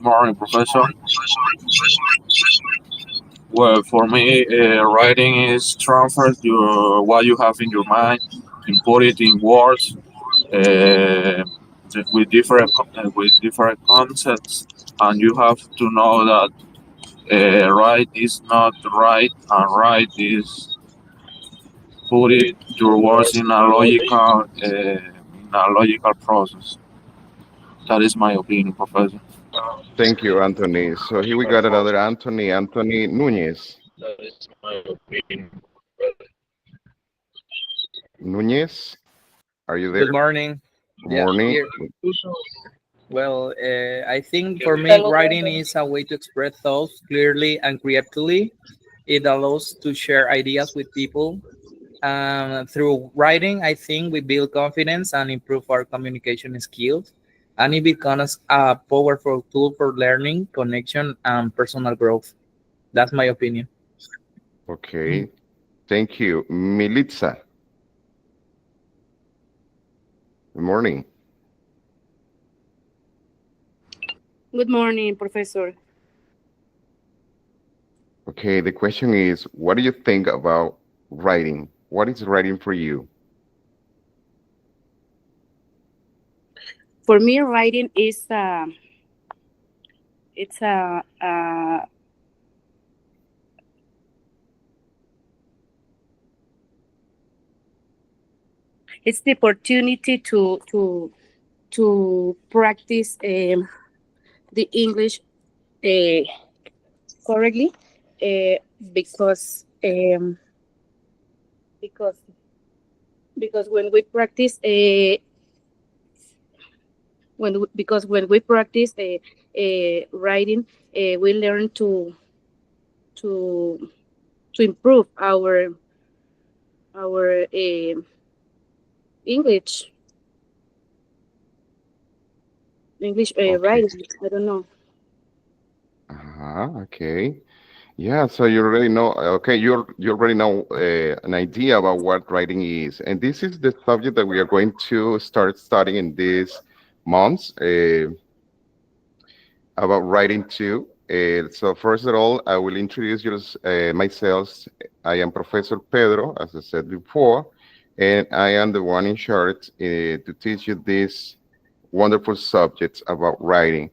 Good morning, Professor. Well, for me, writing is transfer your what you have in your mind and put it in words uh, with different concepts, and you have to know that right is not right, and right is put it your words in a logical process. That is my opinion, Professor. Thank you, Anthony. So here we got another Anthony, Anthony Nunez. Nunez, are you Good there? morning. Good Yeah, morning. here. Well, I think for me, writing is a way to express thoughts clearly and creatively. It allows to share ideas with people. Through writing, I think we build confidence and improve our communication skills. And it becomes a powerful tool for learning, connection, and personal growth. That's my opinion. Okay, thank you. Militza, good morning. Good morning, Professor. Okay, the question is, what do you think about writing? What is writing for you? For me, writing is it's it's the opportunity to practice the English uh, correctly uh, because because because when we practice when we practice writing, we learn to to improve our English English Okay. writing. I don't know. Okay. Yeah, so you already know, okay, you already know an idea about what writing is. And this is the subject that we are going to start studying in this month about writing too. So first of all, I will introduce myself. I am Professor Pedro, as I said before, and I am the one in charge to teach you these wonderful subjects about writing.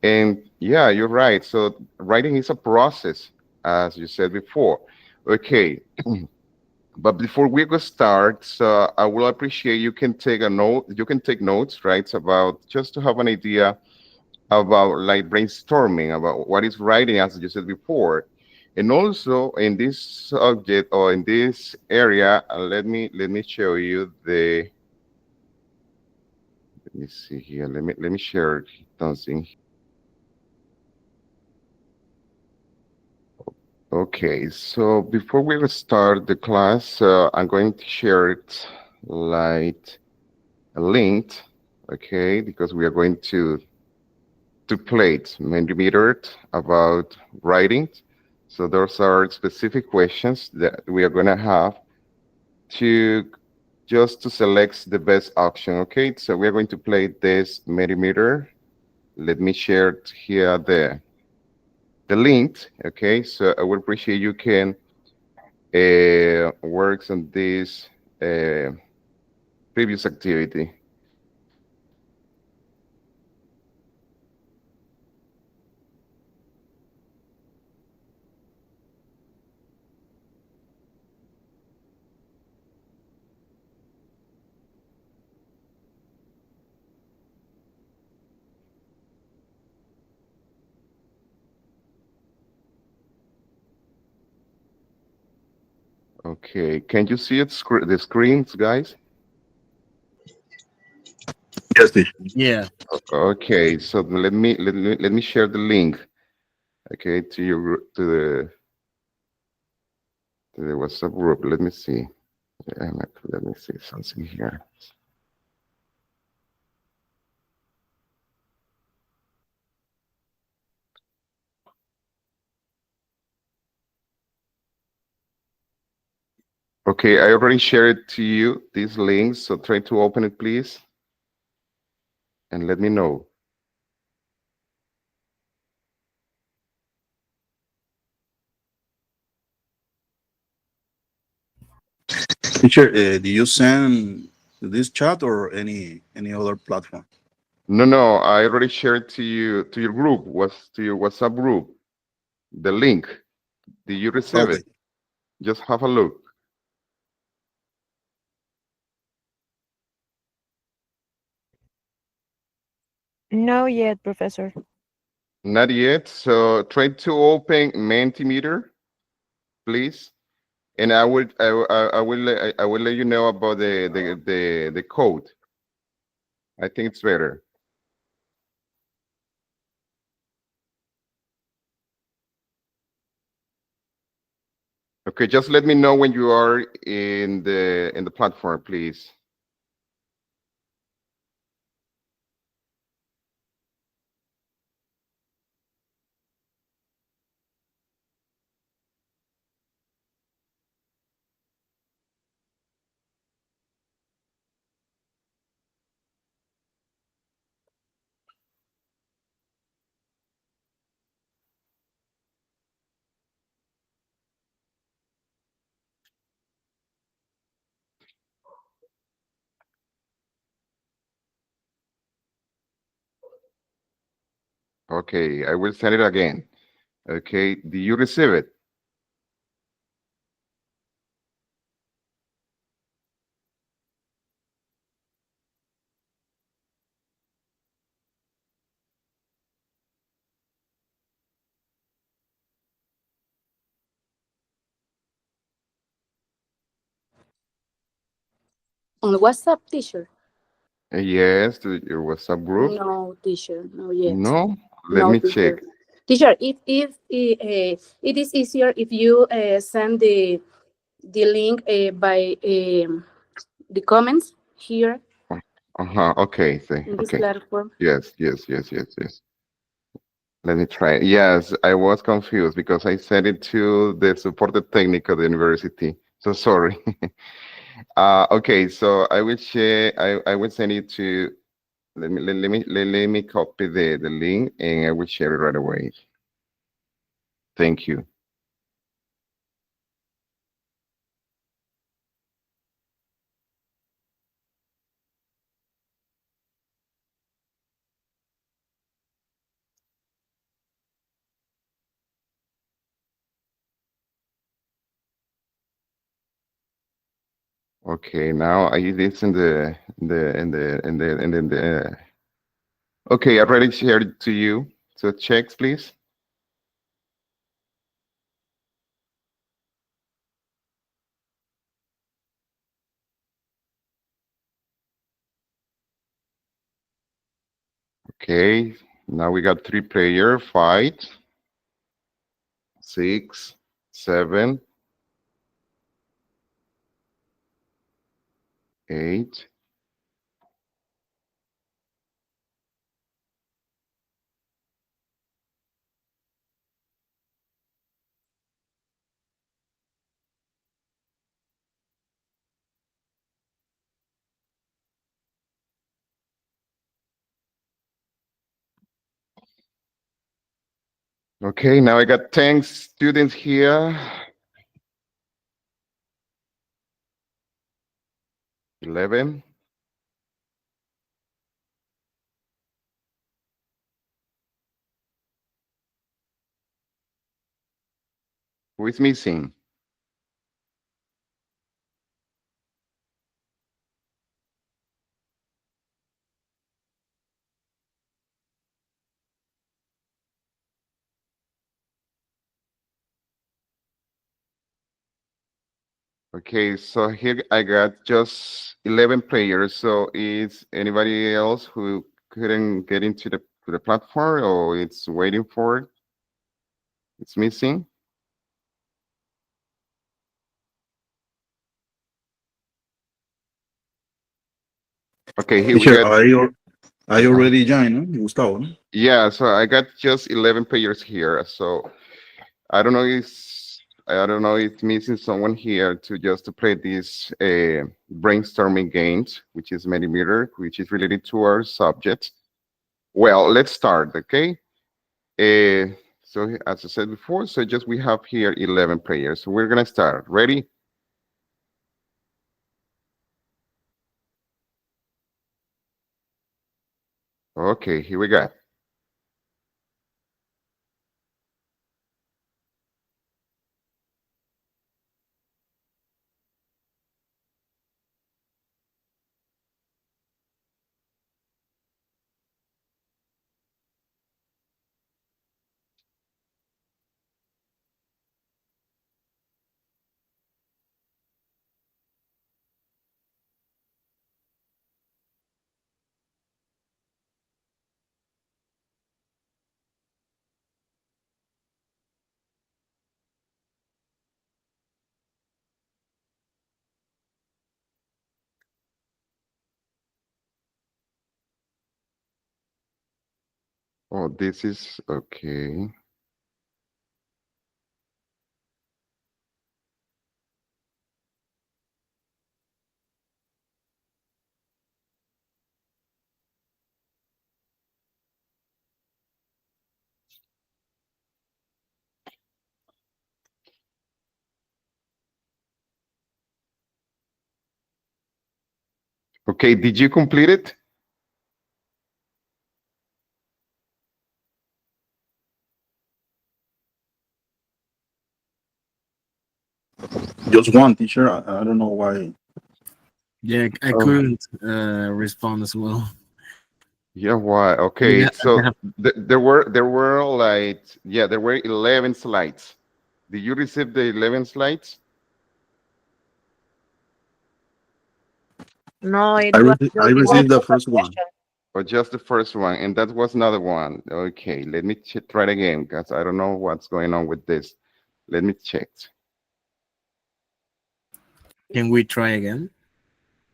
And yeah, you're right. So writing is a process, as you said before. Okay, but before we go start, so I will appreciate you can take a note. You can take notes, right? About just to have an idea about like brainstorming about what is writing, as you said before. And also in this subject or in this area, let me show you the. Let me see here. Let me share something. Okay, so before we start the class, I'm going to share it like a link, okay, because we are going to plate millimetered about writing. So those are specific questions that we are going to have to just to select the best option. Okay, so we're going to play this millimeter. Let me share it here the link. Okay, so I would appreciate you can works on this uh, previous activity. Okay, can you see it the screens, guys? Yes, teacher. Yeah. Okay, so let me share the link. Okay, to the WhatsApp group. Let me see. Let me see something here. Okay, I already shared it to you these links. So try to open it, please, and let me know. Teacher, did you send this chat or any other platform? No, no, I already shared to your group, was to your WhatsApp group, the link. Did you receive Okay. it? Just have a look. No yet, Professor. Not yet. So try to open Mentimeter, please. And I will let you know about the code. I think it's better. Okay, just let me know when you are in the platform, please. Okay, I will send it again. Okay, do you receive it? On WhatsApp, teacher? Yes, to your WhatsApp group. No, teacher, no yet. No, let No, me check. teacher. Teacher, it is easier if you send the link by the comments here Uh-huh. Okay, in this okay. platform. Yes, yes, yes, yes, yes. Let me try. Yes, I was confused because I sent it to the supported technical of the university. So sorry. Okay, so I will share. I will send it to. Let me copy the link and I will share it right away. Thank you. Okay, now I use this in the. Okay, I already shared it to you. So check, please. Okay, now we got 3 player, 5, 6, 7, 8. Okay, now I got 10 students here. 11. Who is missing? Okay, so here I got just 11 players. So is anybody else who couldn't get into the platform or it's waiting for it? It's missing? Okay, here we Teacher, got, I uh-huh. already joined, no? Gustavo, no? Yeah, so I got just 11 players here. So I don't know if I don't know if missing someone here to just to play this brainstorming games, which is Mentimeter, which is related to our subject. Well, let's start, okay? So as I said before, so just we have here 11 players. So we're gonna start. Ready? Okay, here we go. Oh, this is okay. Okay, did you complete it? Just one, teacher. I don't know why. Yeah, I Oh, couldn't respond as well. yeah, why? Maybe Okay, I can so have. there were like, yeah, there were 11 slides. Did you receive the 11 slides? No, it I was I just one. received the first one. Or just the first one? And that was another one. Okay, let me try it again because I don't know what's going on with this. Let me check. Can we try again?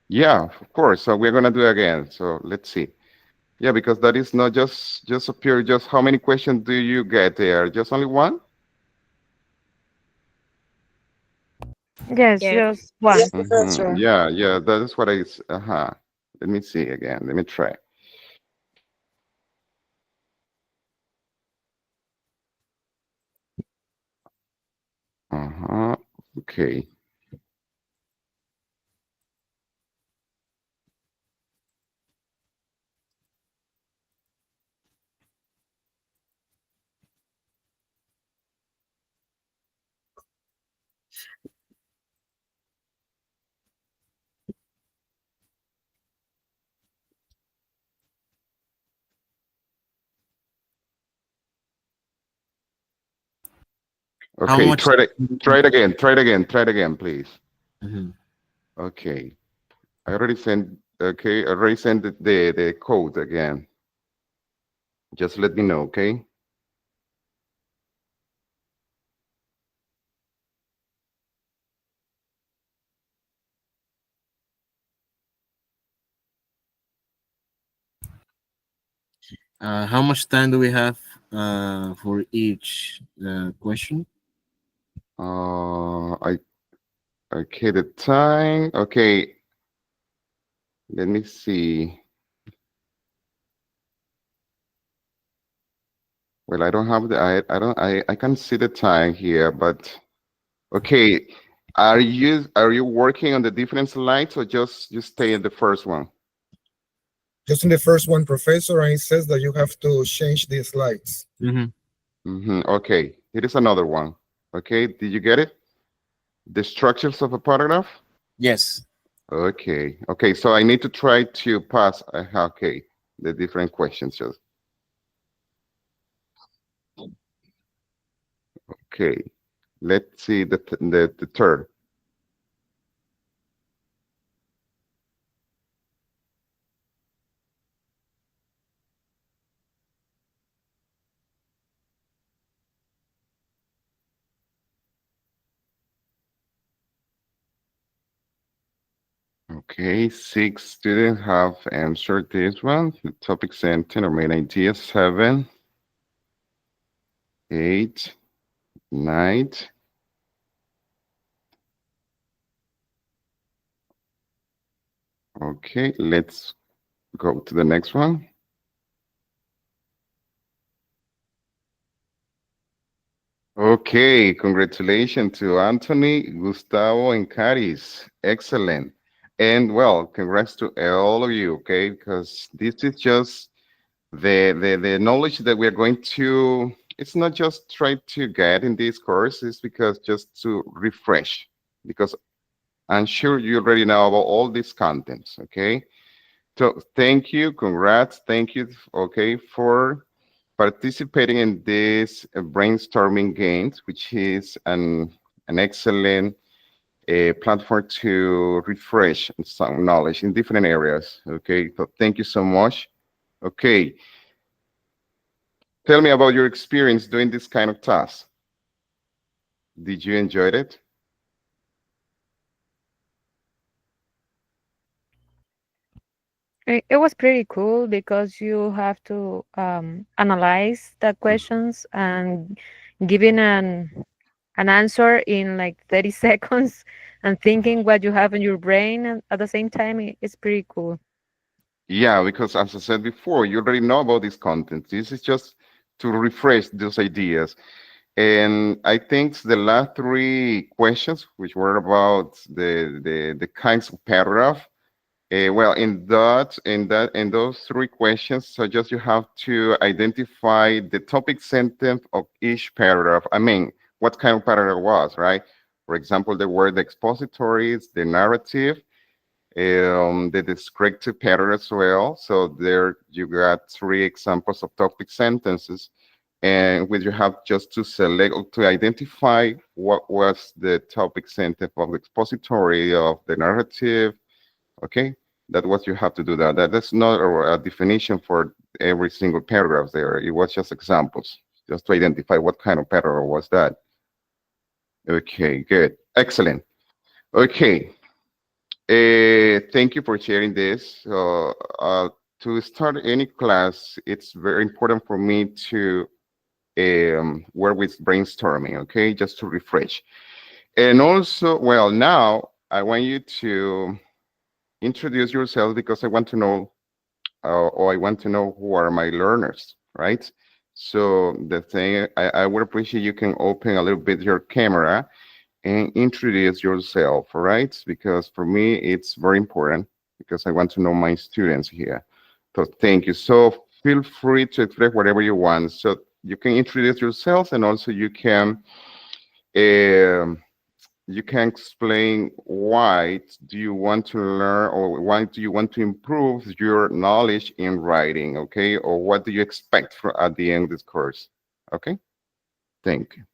Yeah, of course. So we're gonna do it again. So let's see. Yeah, because that is not just appear. Just how many questions do you get there? Just only one? Yes, just one. Yeah, yeah. That is what I. Uh-huh. Let me see again. Let me try. Uh-huh. Okay. How Okay. much? Try it. Try it again. Try it again. Try it again, please. Mhm. Okay. I already sent. Okay. I already sent the code again. Just let me know. Okay. How much time do we have for each question? I okay. The time. Okay. Let me see. Well, I don't have the. I don't. I can see the time here, but okay. Are you working on the different slides or just stay in the first one? Just in the first one, Professor, and it says that you have to change the slides. Mm-hmm. Okay. Here is another one. Okay. Did you get it? The structures of a paragraph? Yes. Okay. Okay. So I need to try to pass. Okay. The different questions. Just okay. Let's see the third. Okay. 6 students have answered this one. The topic sentence or main idea. 7, 8, 9. Okay. Let's go to the next one. Okay, congratulations to Anthony, Gustavo, and Caris. Excellent. And well, congrats to all of you, okay? Because this is just the knowledge that we are going to, it's not just try to get in this course, it's because just to refresh, because I'm sure you already know about all these contents, okay? So thank you, congrats, thank you, okay, for participating in this brainstorming games, which is an excellent platform to refresh some knowledge in different areas, okay? So thank you so much. Okay, tell me about your experience doing this kind of task. Did you enjoy it? It was pretty cool because you have to analyze the questions and giving an answer in like 30 seconds and thinking what you have in your brain and at the same time. It's pretty cool. Yeah, because as I said before, you already know about this content. This is just to refresh those ideas. And I think the last three questions, which were about the kinds of paragraph, well, in those three questions, so just you have to identify the topic sentence of each paragraph. I mean, what kind of paragraph was, right? For example, the word expositories, the narrative, the descriptive paragraph as well. So there you got three examples of topic sentences, and which you have just to select or to identify what was the topic sentence of the expository, of the narrative. Okay, that's what you have to do. That's not a definition for every single paragraph there. It was just examples, just to identify what kind of paragraph was that. Okay, good, excellent. Okay, thank you for sharing this. To start any class, it's very important for me to work with brainstorming, okay, just to refresh. And also, well, now I want you to introduce yourself because I want to know, or I want to know who are my learners, right? So the thing, I would appreciate you can open a little bit your camera and introduce yourself, all right? Because for me, it's very important because I want to know my students here. So thank you. So feel free to express whatever you want. So you can introduce yourself and also um, you can explain why do you want to learn or why do you want to improve your knowledge in writing, okay? Or what do you expect for at the end of this course, okay? Thank you.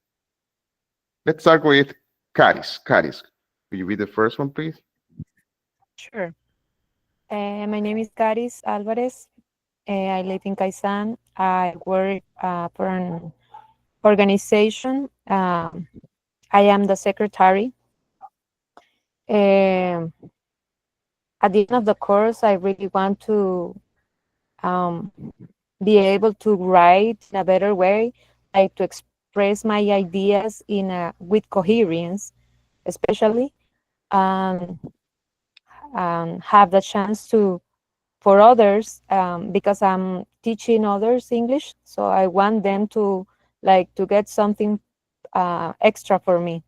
Let's start with Caris. Caris, will you be the first one, please? Sure. My name is Caris Alvarez. I live in Kaisan. I work for an organization. I am the secretary. Um, at the end of the course, I really want to um, be able to write in a better way, like to express my ideas in with coherence, especially, um, have the chance to for others because I'm teaching others English, so I want them to like to get something extra for me,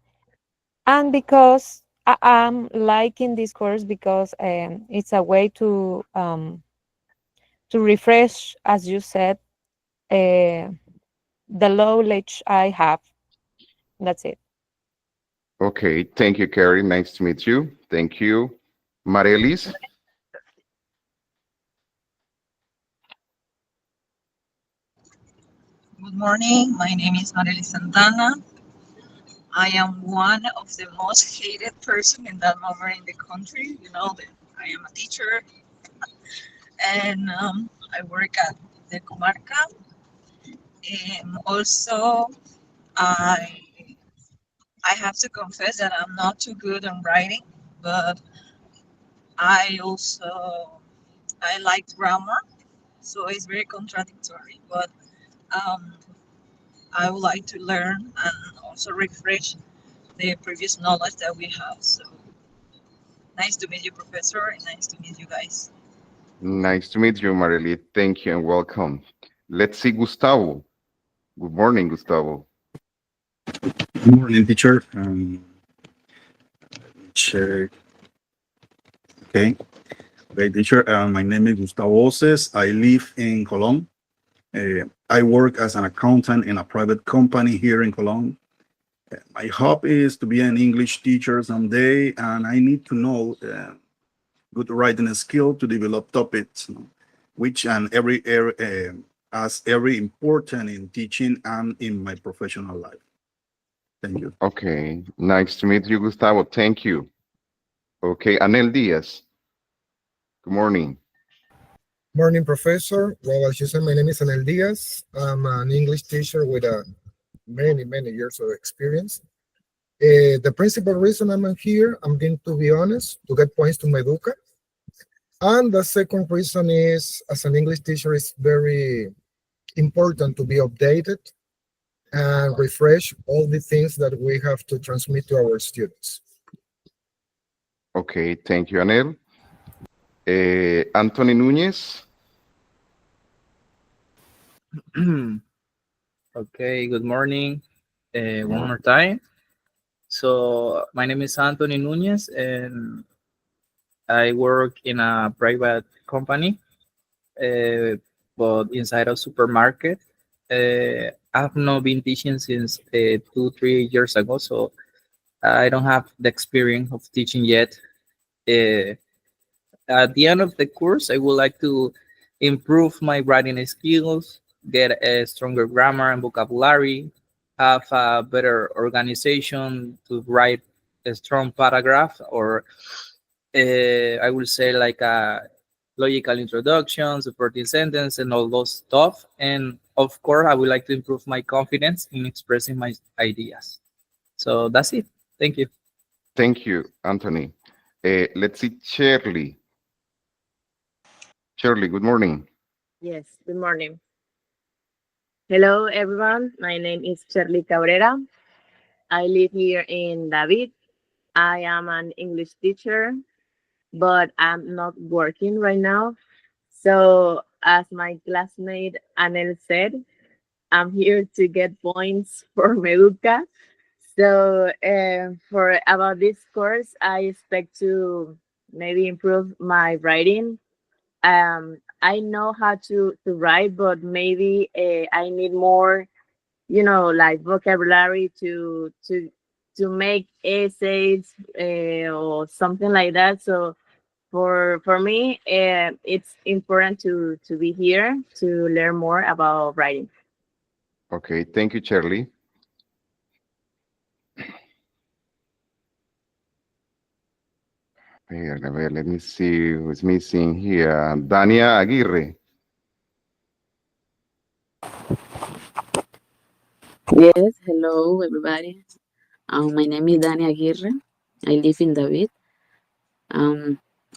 and because I'm liking this course because it's a way to refresh, as you said, the knowledge I have. That's it. Okay, thank you, Carrie. Nice to meet you. Thank you. Marelis? Good morning. My name is Marely Santana. I am one of the most hated person in that moment in the country. You know that I am a teacher and I work at the Comarca. And also, I I have to confess that I'm not too good on writing, but I also I like grammar, so it's very contradictory. But um, I would like to learn and also refresh the previous knowledge that we have. So nice to meet you, Professor, and nice to meet you guys. Nice to meet you, Marily. Thank you and welcome. Let's see Gustavo. Good morning, Gustavo. Good morning, teacher. Check. Okay. Okay, teacher. My name is Gustavo Oses. I live in Colón. I work as an accountant in a private company here in Cologne. My hope is to be an English teacher someday, and I need to know good writing skill to develop topics, which and every as every important in teaching and in my professional life. Thank you. Okay, nice to meet you, Gustavo. Thank you. Okay, Anel Diaz. Good morning. Morning, Professor. Well, as you said, my name is Anel Diaz. I'm an English teacher with many years of experience. The principal reason I'm here, I'm going to be honest, to get points to my Educa. And the second reason is, as an English teacher, it's very important to be updated and refresh all the things that we have to transmit to our students. Okay, thank you, Anel. Anthony Núñez. Okay, good morning. One more time. So my name is Anthony Nunez, and I work in a private company, but inside a supermarket. I have not been teaching since 2, 3 years ago, so I don't have the experience of teaching yet. Uh, at the end of the course, I would like to improve my writing skills, get a stronger grammar and vocabulary, have a better organization to write a strong paragraph, or I will say like a logical introduction, supporting sentence, and all those stuff. And of course, I would like to improve my confidence in expressing my ideas. So that's it. Thank you. Thank you, Anthony. Let's see, Shirley. Shirley, good morning. Yes, good morning. Hello, everyone. My name is Shirley Cabrera. I live here in David. I am an English teacher, but I'm not working right now. So, as my classmate Anel said, I'm here to get points for Meduca. So, for about this course, I expect to maybe improve my writing. I know how to write, but maybe I need more, like vocabulary to make essays or something like that. So for me, it's important to be here to learn more about writing. Okay, thank you, Shirley. A ver, let me see who's missing here. Dania Aguirre. Yes, hello everybody. My name is Dani Aguirre. I live in David.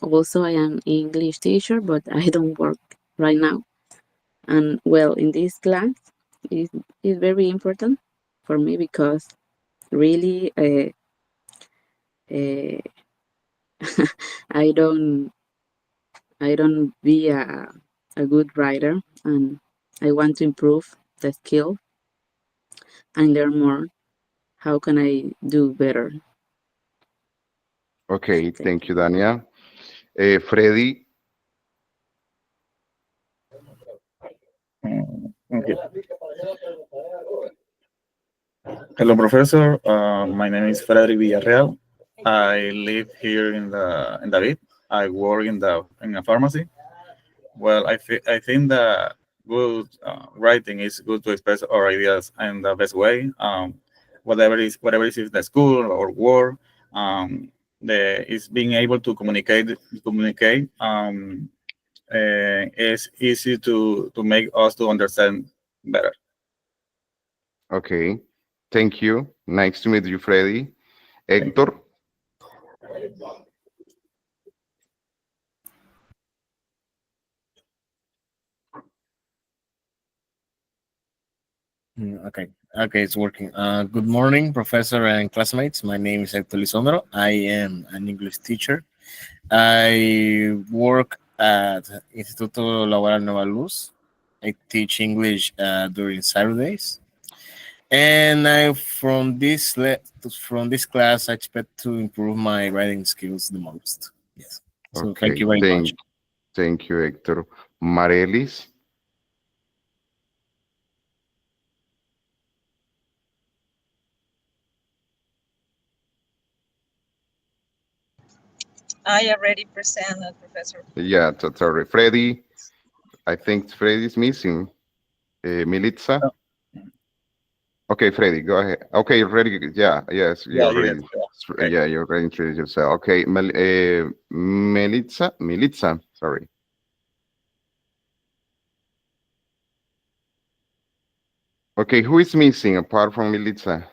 Also, I am English teacher, but I don't work right now. And well, in this class, is very important for me because really, uh, I don't be a good writer, and I want to improve the skill and learn more. How can I do better? Okay, thank you, Dania. Freddy. Okay. Hello, Professor. My name is Frederick Villarreal. I live here in David. I work in a pharmacy. Well, I think that good writing is good to express our ideas in the best way. Whatever is in the school or work, the is being able to communicate. Is easy to make us to understand better. Okay, thank you. Nice to meet you, Freddy. Hector. Okay, it's working. Good morning, professor and classmates. My name is Hector Lisondro. I am an English teacher. I work at Instituto Laboral Nueva Luz. I teach English during Saturdays. And from this class, I expect to improve my writing skills the most. Yes. So Okay, thank you very much. Thank you, Hector. Marelis. I already presented, Professor. Yeah, sorry. Freddy, I think Freddy's missing. Militza? Oh, Okay, Freddy, go ahead. Okay, ready? Yeah, yes, yeah, you're yes, ready. yeah. Okay. Yeah, you're ready to introduce yourself. Okay, Militza, sorry. Okay, who is missing apart from Militza?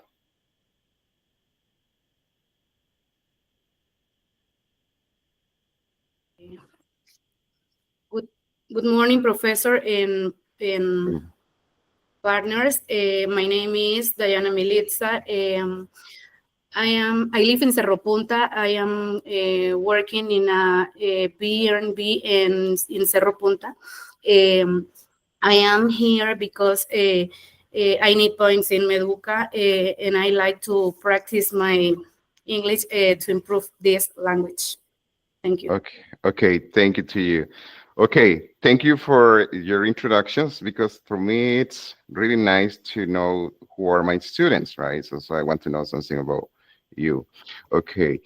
Good, good morning, Professor and Mm. partners. My name is Diana Militza. I live in Cerro Punta. I am working in a B&B in Cerro Punta. I am here because I need points in Meduca, and I like to practice my English to improve this language. Thank you. Okay, thank you to you. Okay, thank you for your introductions because for me it's really nice to know who are my students, right? So I want to know something about you. Okay.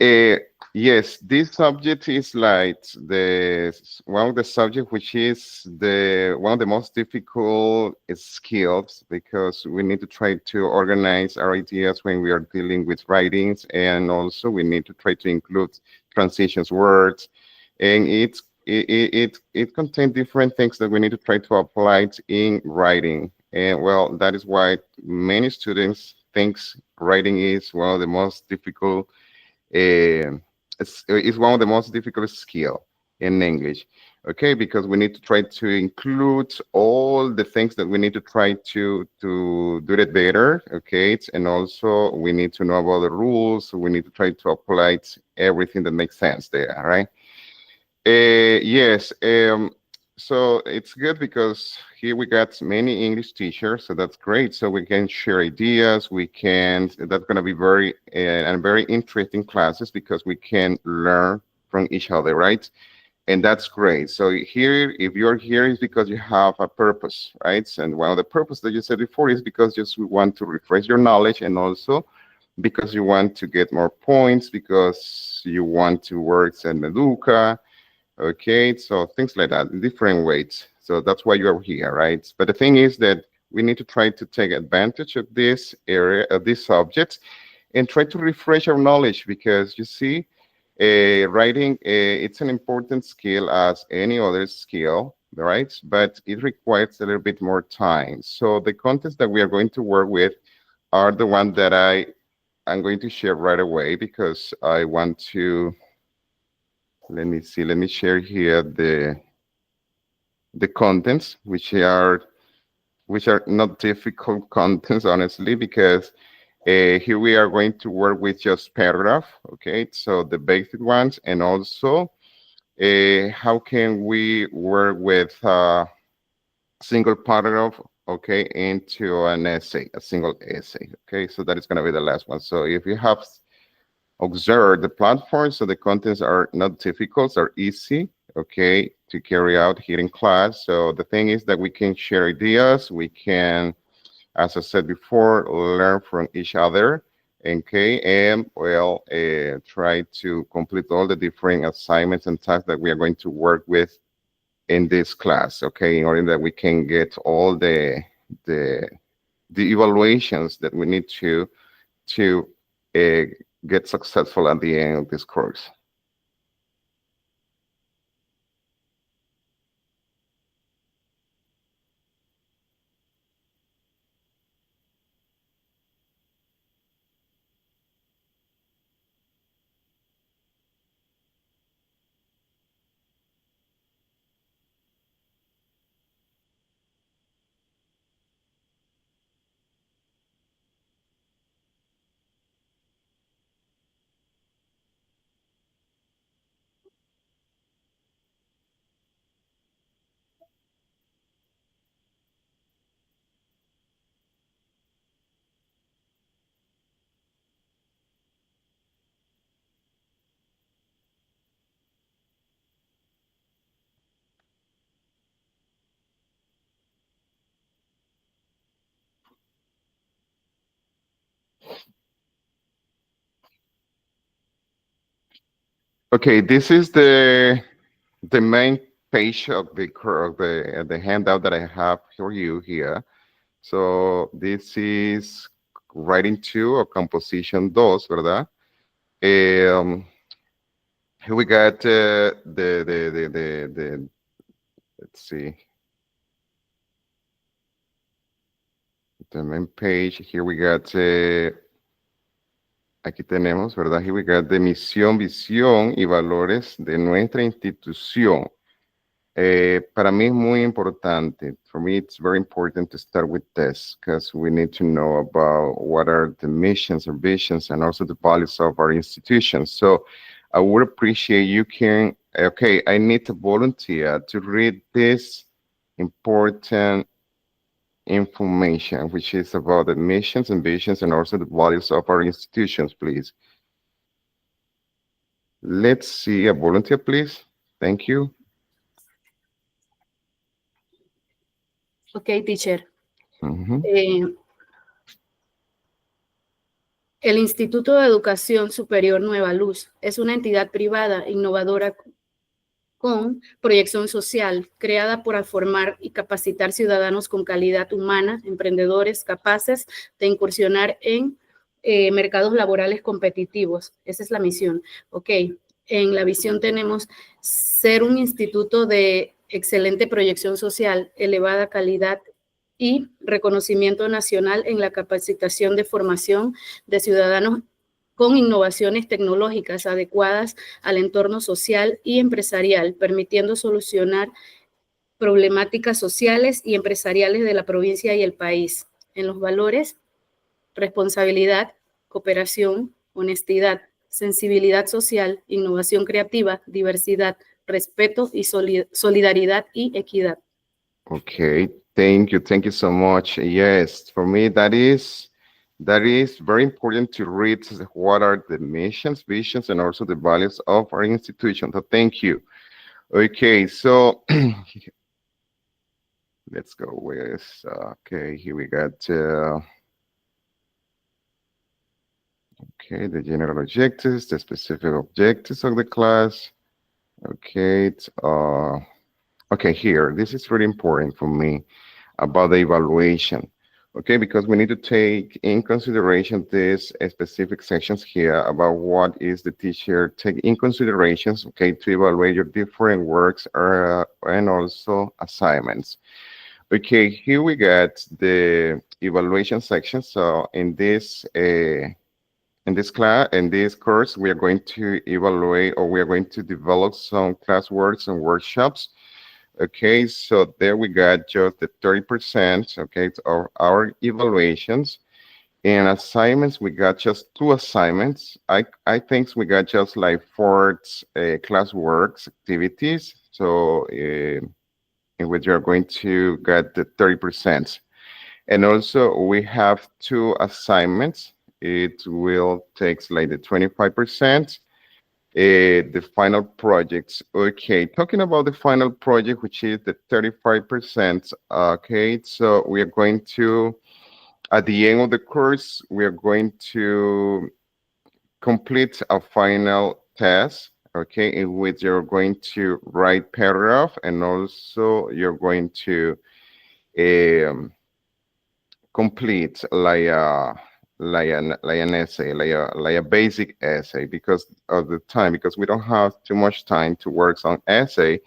Uh, yes, this subject is like the one of the subject which is the one of the most difficult skills because we need to try to organize our ideas when we are dealing with writings, and also we need to try to include transitions words, and it contains different things that we need to try to apply it in writing. And well, that is why many students thinks writing is one of the most difficult. It's one of the most difficult skill in English. Okay, because we need to try to include all the things that we need to try to do it better. Okay, and also we need to know about the rules. We need to try to apply everything that makes sense there. Right? Yes. So it's good because here we got many English teachers, so that's great. So we can share ideas. We can. That's going to be very and very interesting classes because we can learn from each other, right? And that's great. So here, if you're here, is because you have a purpose, right? And one of the purpose that you said before is because just we want to refresh your knowledge, and also because you want to get more points, because you want to work in Meduca. Okay, so things like that in different ways. So that's why you are here, right? But the thing is that we need to try to take advantage of this area, of this subject, and try to refresh our knowledge because you see, writing, it's an important skill as any other skill, right? But it requires a little bit more time. So the contents that we are going to work with are the one that I'm going to share right away because I want to, let me see, let me share here the contents, which are not difficult contents, honestly, because here we are going to work with just paragraph, okay? So the basic ones, and also how can we work with single paragraph, okay, into an essay, a single essay, okay? So that is going to be the last one. So if you have observed the platform, so the contents are not difficult, are easy, okay, to carry out here in class. So the thing is that we can share ideas, we can, as I said before, learn from each other, okay, and well, try to complete all the different assignments and tasks that we are going to work with in this class, okay, in order that we can get all the the evaluations that we need to uh, get successful at the end of this course. Okay, this is the main page of the handout that I have for you here. So this is writing two or composition dos, ¿verdad? Um, Here we got the let's see, the main page. Here we got aquí tenemos, ¿verdad? Here we got de misión, visión y valores de nuestra institución. Para mí es muy importante. For me, it's very important to start with this because we need to know about what are the missions or visions and also the values of our institution. So I would appreciate you can, okay, I need a volunteer to read this important information, which is about the missions and visions and also the values of our institutions, please. Let's see a volunteer, please. Thank you. Ok, teacher. Mhm. El Instituto de Educación Superior Nueva Luz es una entidad privada innovadora con proyección social, creada para formar y capacitar ciudadanos con calidad humana, emprendedores capaces de incursionar en mercados laborales competitivos. Esa es la misión. Ok, en la visión tenemos ser un instituto de excelente proyección social, elevada calidad y reconocimiento nacional en la capacitación de formación de ciudadanos con innovaciones tecnológicas adecuadas al entorno social y empresarial, permitiendo solucionar problemáticas sociales y empresariales de la provincia y el país. En los valores, responsabilidad, cooperación, honestidad, sensibilidad social, innovación creativa, diversidad, respeto y solidaridad y equidad. Okay, thank you so much. Yes, for me that is very important to read what are the missions, visions, and also the values of our institution. So thank you. Okay, so let's go with okay. Here we got okay, the general objectives, the specific objectives of the class. Okay, it's okay, here, this is really important for me about the evaluation. Okay, because we need to take in consideration these specific sections here about what is the teacher take in considerations, okay, to evaluate your different works and also assignments. Okay, here we got the evaluation section. So in this course, we are going to evaluate or we are going to develop some classworks and workshops. Okay, so there we got just the 30%, okay, of our evaluations. And assignments, we got just 2 assignments. I think we got just like 4 classworks activities. So in which you are going to get the 30%. And also we have 2 assignments. It will take like the 25%. The final projects. Okay, talking about the final project, which is the 35%. Okay, so we are going to, at the end of the course, we are going to complete a final test, okay, in which you're going to write paragraph and also you're going to complete like an essay, like a basic essay because of the time, because we don't have too much time to work on essay.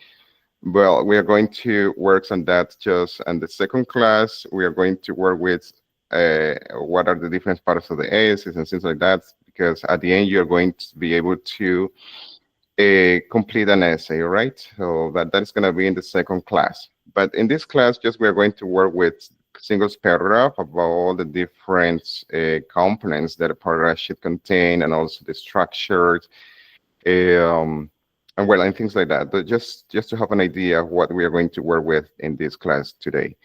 Well, we are going to work on that just in the second class. We are going to work with what are the different parts of the essays and things like that, because at the end you're going to be able to complete an essay, right? So that is going to be in the second class. But in this class, just we are going to work with single paragraph about all the different components that a paragraph should contain and also the structures and well, and things like that. But just to have an idea of what we are going to work with in this class today.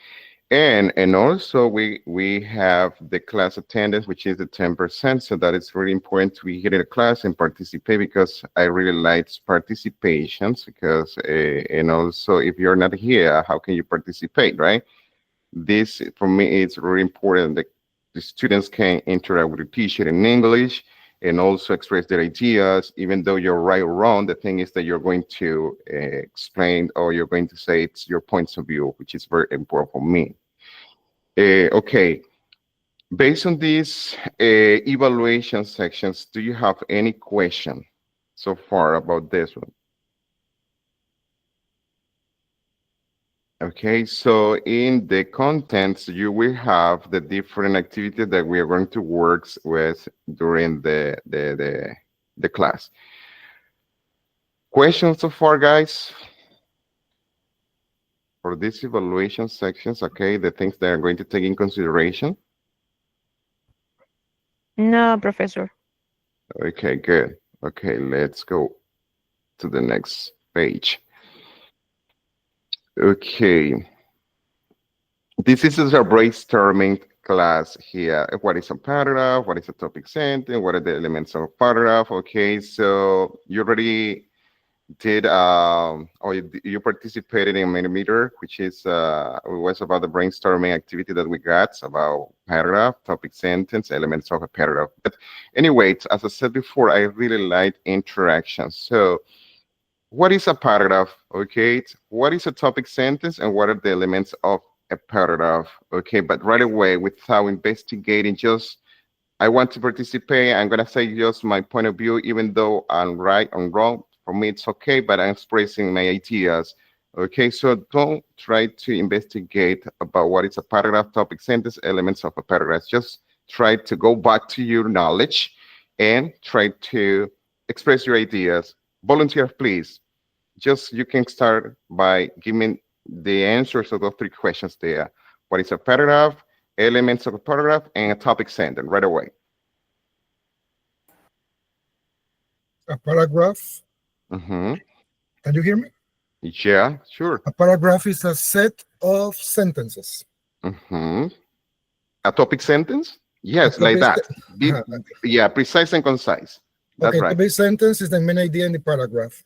And also we have the class attendance, which is the 10%. So that is really important to be here in the class and participate, because I really like participations, because and also if you're not here, how can you participate, right? This, for me, it's really important that the students can interact with the teacher in English, and also express their ideas. Even though you're right or wrong, the thing is that you're going to explain, or you're going to say it's your points of view, which is very important for me. Okay, based on these evaluation sections, do you have any question so far about this one? Okay, so in the contents, you will have the different activities that we are going to work with during the class. Questions so far, guys? For these evaluation sections, okay, the things that are going to take in consideration? No, Professor. Okay, good. Okay, let's go to the next page. Okay. This is a brainstorming class here. What is a paragraph? What is a topic sentence? What are the elements of a paragraph? Okay, so you already did, or you participated in Mentimeter, which is, was about the brainstorming activity that we got about paragraph, topic sentence, elements of a paragraph. But anyway, as I said before, I really like interaction. So what is a paragraph? Okay, what is a topic sentence, and what are the elements of a paragraph? Okay, but right away, without investigating, just I want to participate. I'm gonna say just my point of view, even though I'm right or wrong. For me, it's okay, but I'm expressing my ideas. Okay, so don't try to investigate about what is a paragraph, topic, sentence, elements of a paragraph. Just try to go back to your knowledge and try to express your ideas. Volunteer, please. Just you can start by giving the answers of those three questions there. What is a paragraph, elements of a paragraph, and a topic sentence right away. A paragraph. Mm-hmm. Can you hear me? Yeah, sure. A paragraph is a set of sentences. Mm-hmm. A topic sentence? Yes, A like topic that. Yeah, precise and concise. That's okay, right. topic sentence is the main idea in the paragraph.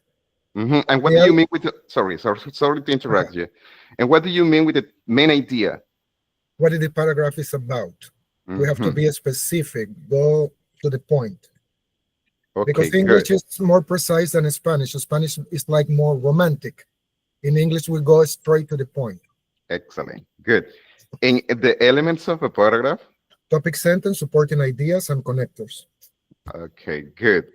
Mm-hmm. And what do you mean with the, sorry to interrupt you. And what do you mean with the main idea? What the paragraph is about. Mm-hmm. We have to be specific, go to the point. Okay, because English is more precise than Spanish. Spanish is like more romantic. In English, we go straight to the point. Excellent. Good. And the elements of a paragraph? Topic sentence, supporting ideas, and connectors. Okay, good.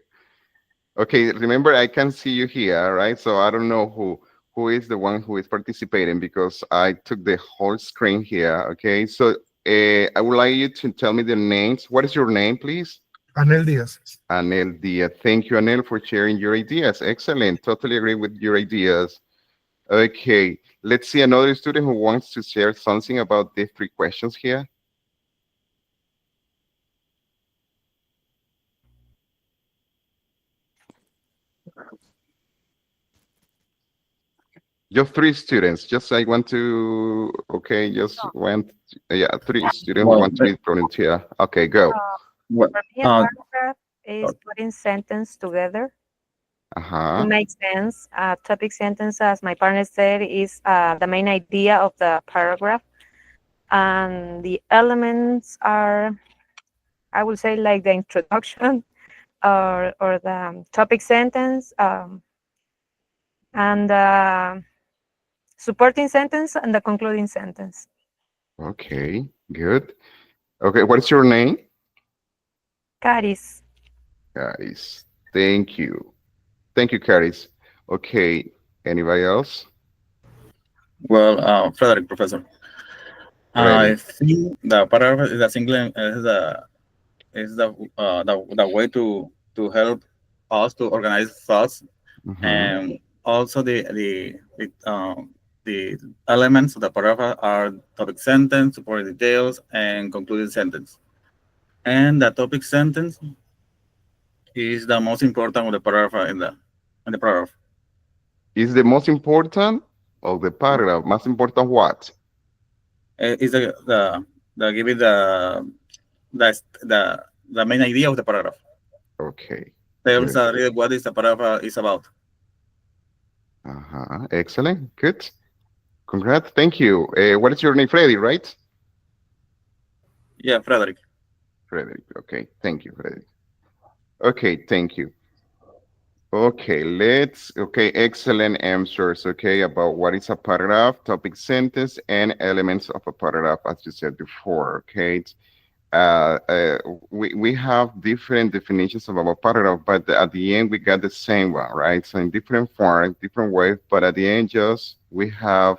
Okay, remember I can see you here, right? So I don't know who is the one who is participating because I took the whole screen here. Okay, so I would like you to tell me the names. What is your name, please? Anel Diaz. Anel Diaz. Thank you, Anel, for sharing your ideas. Excellent. Totally agree with your ideas. Okay, let's see another student who wants to share something about these three questions here. Just three students. Just I want to, okay, just want, yeah, three students who want to be volunteer. Okay, go. For me, a paragraph is putting sentence together. Uh-huh. It makes sense. Topic sentence, as my partner said, is the main idea of the paragraph. And the elements are, I would say, like the introduction or the topic sentence and the supporting sentence and the concluding sentence. Okay, good. Okay, what is your name? Caris. Caris. Thank you. Thank you, Caris. Okay, anybody else? Well, Frederick, Professor. I think the paragraph is a single is the way to help us to organize thoughts, and also the elements of the paragraph are topic sentence, supporting details, and concluding sentence. And the topic sentence is the most important of the paragraph in the paragraph. Is the most important of the paragraph? Most important what? Is the giving the main idea of the paragraph. Okay. Tells what is the paragraph is about. Excellent. Good. Congrats. Thank you. What is your name? Freddy, right? Yeah, Frederick. Frederick. Okay. Thank you, Frederick. Okay, thank you. Okay, okay, excellent answers, okay, about what is a paragraph, topic sentence, and elements of a paragraph, as you said before, okay? Uh, uh, we have different definitions of our paragraph, but at the end, we got the same one, right? So in different forms, different ways, but at the end, just we have,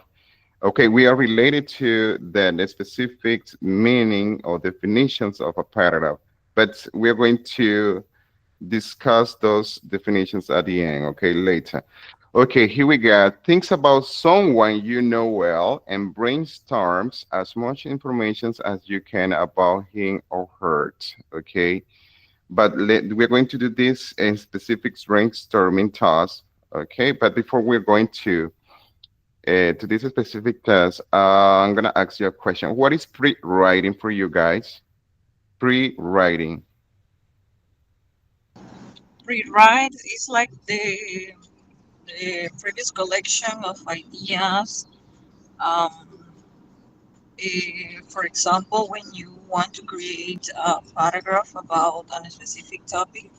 okay, we are related to the specific meaning or definitions of a paragraph, but we're going to discuss those definitions at the end, okay, later. Okay, here we go. Thinks about someone you know well and brainstorms as much information as you can about him or her, okay? But we're going to do this in specific brainstorming task, okay? But before we're going to this specific task, I'm gonna ask you a question. What is pre-writing for you guys? Pre-writing. Rewrite is like the previous collection of ideas. Um, for example, when you want to create a paragraph about a specific topic,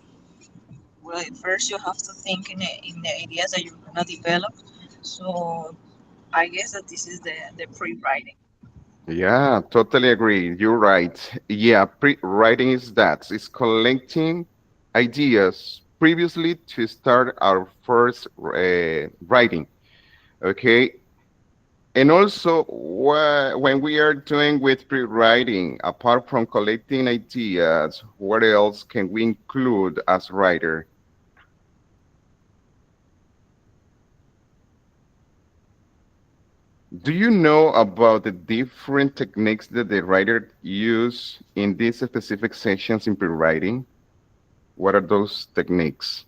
well, first you have to think in the ideas that you're gonna develop. So I guess that this is the pre-writing. Yeah, totally agree. You're right. Yeah, writing is that. It's collecting ideas previously to start our first writing. Okay. And also, when we are doing with pre-writing, apart from collecting ideas, what else can we include as writer? Do you know about the different techniques that the writer use in these specific sections in pre-writing? What are those techniques?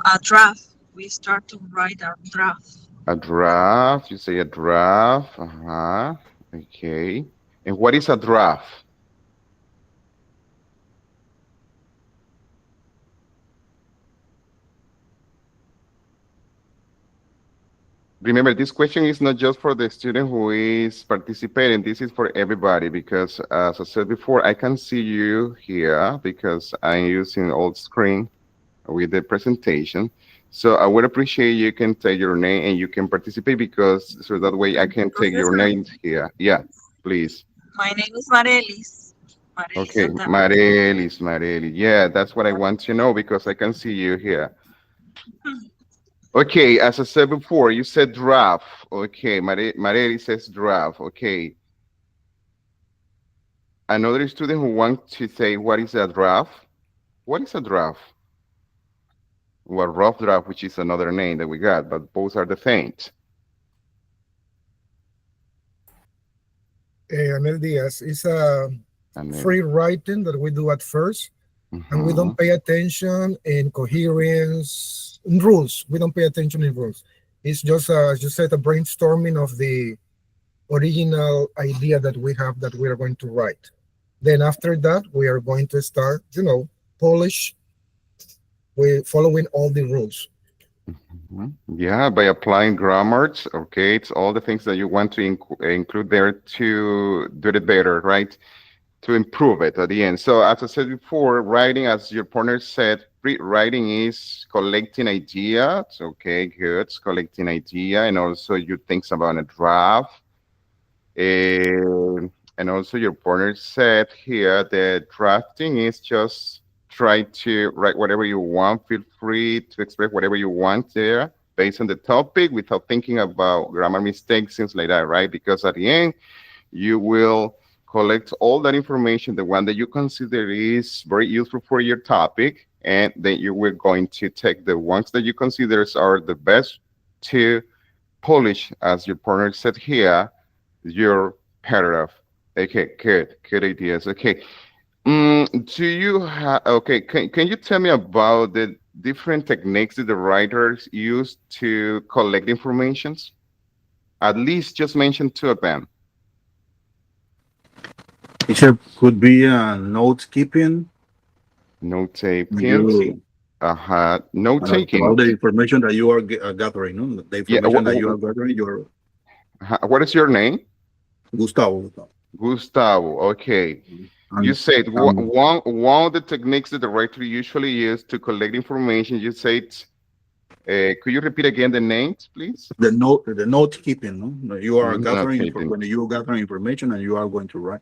A draft. We start to write a draft. A draft, you say a draft. Uh-huh. Okay. And what is a draft? Remember, this question is not just for the student who is participating. This is for everybody because, as I said before, I can see you here because I'm using old screen with the presentation. So I would appreciate you can take your name and you can participate because so that way I can take your Professor, name here. Yeah, please. my name is Marelis. Marelis Okay, Santana. Marelis, Marelis. Yeah, that's what I want to know because I can see you here. Okay, as I said before, you said draft. Okay, Marelis says draft. Okay. Another student who wants to say, what is a draft? What is a draft? Well, rough draft, which is another name that we got, but both are the same. Anel Diaz, is a free writing that we do at first, and we don't pay attention in coherence, in rules. We don't pay attention in rules. It's just, as you said, a brainstorming of the original idea that we have that we are going to write. Then after that, we are going to start, polish. We're following all the rules. Yeah, by applying grammars, okay, it's all the things that you want to include there to do it better, right? To improve it at the end. So as I said before, writing, as your partner said, writing is collecting ideas. Okay, good. It's collecting idea, and also you think about a draft. And also your partner said here that drafting is just try to write whatever you want. Feel free to express whatever you want there based on the topic without thinking about grammar mistakes, things like that, right? Because at the end, you will collect all that information, the one that you consider is very useful for your topic, and then you were going to take the ones that you consider are the best to polish, as your partner said here, your paragraph. Okay, good ideas. Okay. Do you have, okay, can you tell me about the different techniques that the writers use to collect informations? At least just mention two of them. Teacher, could be note keeping. Note taking. You Note taking. all the information that you are gathering, no? The information that you are gathering. What is your name? Gustavo. Gustavo. Okay. You And, said um, one of the techniques the director usually use to collect information. You said, could you repeat again the names, please? the note keeping, no? You are Not gathering keeping. when you gather information and you are going to write,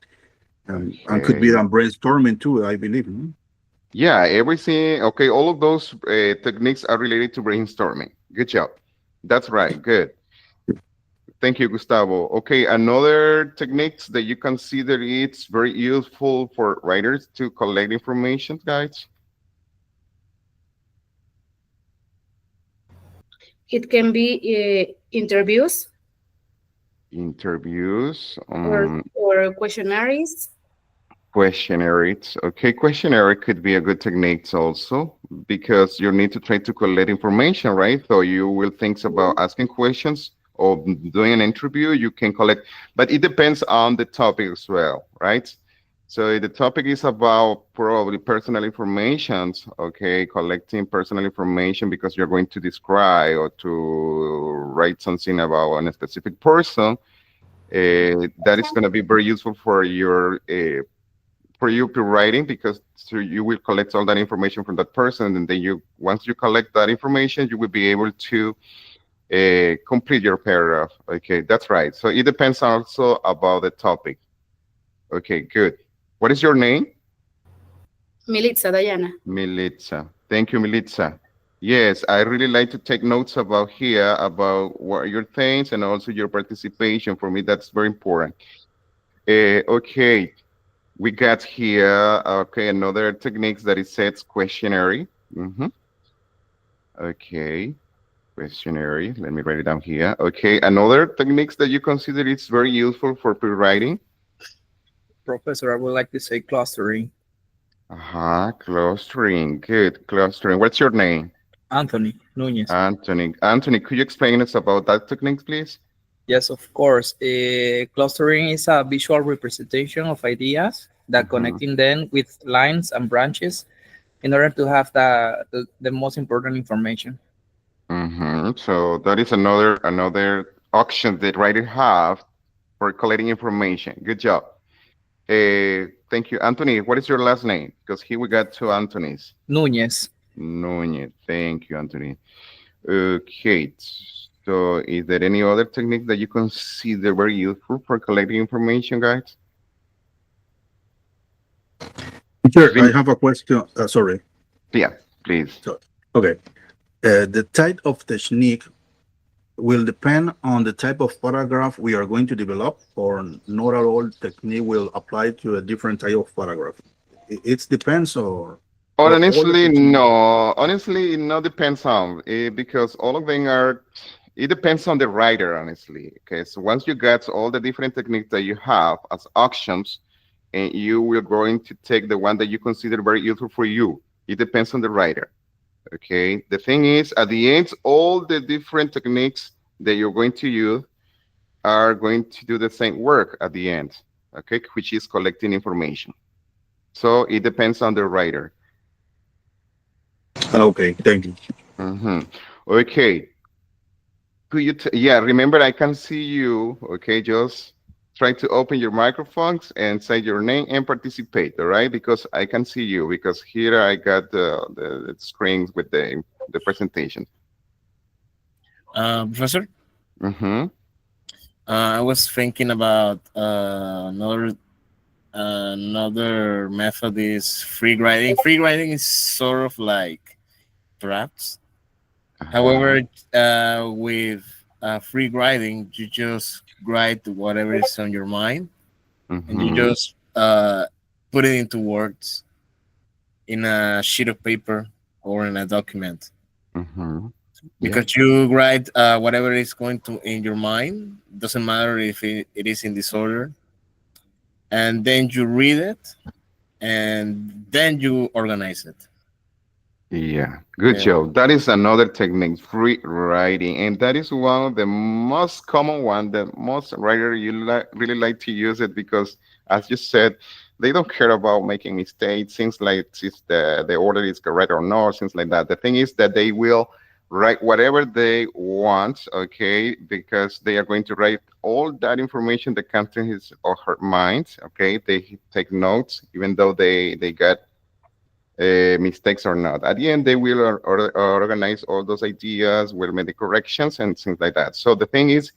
and could be Okay. brainstorming too, I believe, no? Yeah, everything. Okay, all of those techniques are related to brainstorming. Good job. That's right. Good. Thank you, Gustavo. Okay, another techniques that you consider it's very useful for writers to collect information, guys. It can be interviews Interviews, or questionnaires. questionnaires. Okay, questionnaire could be a good technique also because you need to try to collect information, right? So you will think about asking questions or doing an interview, you can collect, but it depends on the topic as well, right? So if the topic is about probably personal information, okay, collecting personal information because you're going to describe or to write something about a specific person, that is going to be very useful for you to writing because so you will collect all that information from that person, and then you once you collect that information, you will be able to complete your paragraph. Okay, that's right. So it depends also about the topic. Okay, good. What is your name? Militza Dayana. Militza. Thank you, Militza. Yes, I really like to take notes about here, about what are your things and also your participation. For me, that's very important. Okay, we got here, okay, another techniques that it sets questionnaire. Okay, questionnaire. Let me write it down here. Okay, another techniques that you consider it's very useful for pre-writing. Professor, I would like to say clustering. Clustering. Good, clustering. What's your name? Anthony Nunez. Anthony. Anthony, could you explain us about that technique, please? Yes, of course. Clustering is a visual representation of ideas that connecting them with lines and branches in order to have the most important information. So that is another option that writers have for collecting information. Good job. Thank you, Anthony. What is your last name? Because here we got two Anthonys. Nunez. Nunez. Thank you, Anthony. Okay. So, is there any other technique that you consider very useful for collecting information, guys? Teacher, I have a question. Sorry. Yeah, please. So, okay. The type of technique will depend on the type of paragraph we are going to develop, or not at all technique will apply to a different type of paragraph. It depends, or Honestly, no. Honestly, it not depends on because all of them are. It depends on the writer, honestly. Okay, so once you get all the different techniques that you have as options, and you will going to take the one that you consider very useful for you. It depends on the writer. Okay, the thing is, at the end, all the different techniques that you're going to use are going to do the same work at the end. Okay, which is collecting information. So it depends on the writer. Okay, thank you. Okay. Could you? Yeah, remember I can see you. Okay, just try to open your microphones and say your name and participate. All right, because I can see you. Because here I got the screens with the presentation. Professor. I was thinking about another method is free writing. Free writing is sort of like drafts. However, with free writing, you just write whatever is on your mind, and you just put it into words in a sheet of paper or in a document. Because you write whatever is going to in your mind, doesn't matter if it is in disorder, and then you read it, and then you organize it. Yeah, good job. That is another technique, free writing, and that is one of the most common one that most writers really like to use it because, as you said, they don't care about making mistakes, things like if the order is correct or not, things like that. The thing is that they will write whatever they want, okay, because they are going to write all that information that comes to his or her mind, okay. They take notes, even though they got mistakes or not. At the end, they will organize all those ideas, will make the corrections and things like that. So the thing is,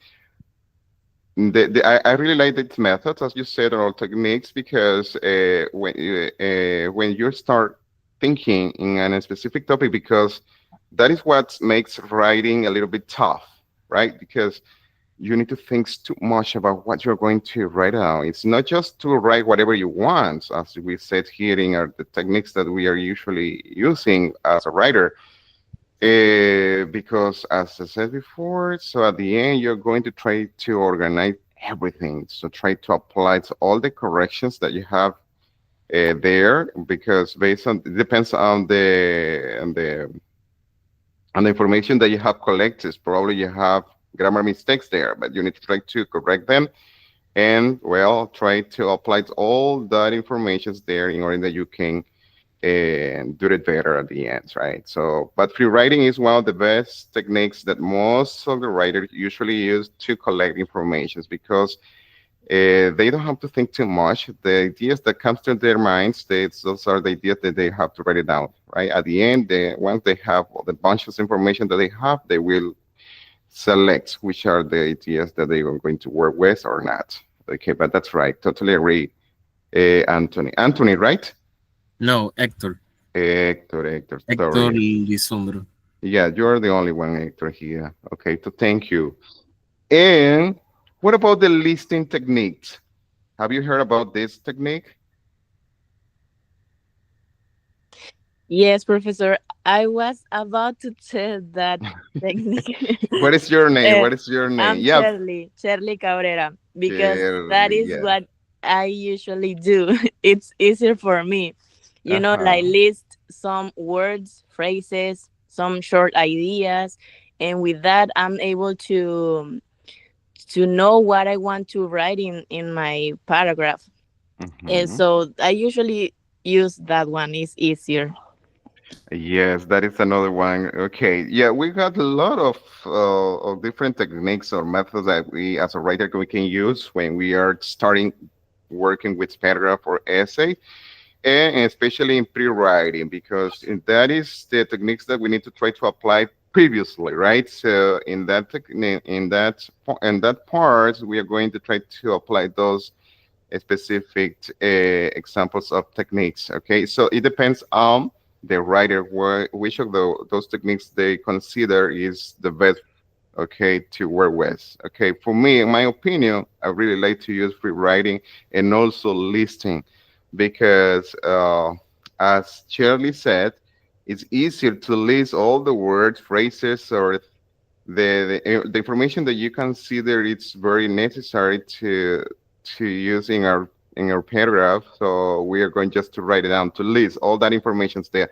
I really like its methods, as you said, or techniques, because when you start thinking in a specific topic, because that is what makes writing a little bit tough, right? Because you need to think too much about what you're going to write down. It's not just to write whatever you want, as we said here in the techniques that we are usually using as a writer. Because as I said before, so at the end, you're going to try to organize everything. So try to apply to all the corrections that you have there, because based on, it depends on the information that you have collected. Probably you have grammar mistakes there, but you need to try to correct them, and well, try to apply all that information there in order that you can do it better at the end, right? So, but free writing is one of the best techniques that most of the writers usually use to collect information, because they don't have to think too much. The ideas that comes to their minds, those are the ideas that they have to write it down, right? At the end, once they have all the bunch of information that they have, they will select which are the ideas that they are going to work with or not. Okay, but that's right. Totally agree. Anthony. Anthony, right? No, Hector. Hector, Hector sorry. Lisombro. Yeah, you're the only one, Hector, here. Okay, so thank you. And what about the listing techniques? Have you heard about this technique? Yes, Professor. I was about to tell that technique. What is your name? Uh, What is your name? I'm Yeah, Shirley Cabrera, because that Shirley, is yeah. what I usually do. It's easier for me, like Uh-huh. list some words, phrases, some short ideas, and with that, I'm able to know what I want to write in my paragraph. And Mhm. so I usually use that one. It's easier. Yes, that is another one. Okay, yeah, we got a lot of different techniques or methods that we, as a writer, we can use when we are starting working with paragraph or essay, and especially in pre-writing, because that is the techniques that we need to try to apply previously, right? So in that technique, in that part, we are going to try to apply those specific examples of techniques. Okay, so it depends on the writer which of those techniques they consider is the best, okay, to work with. Okay, for me, in my opinion, I really like to use free writing and also listing, because as Shirley said, it's easier to list all the words, phrases, or the information that you consider it's very necessary to use in our paragraph. So we are going just to write it down, to list all that information's there.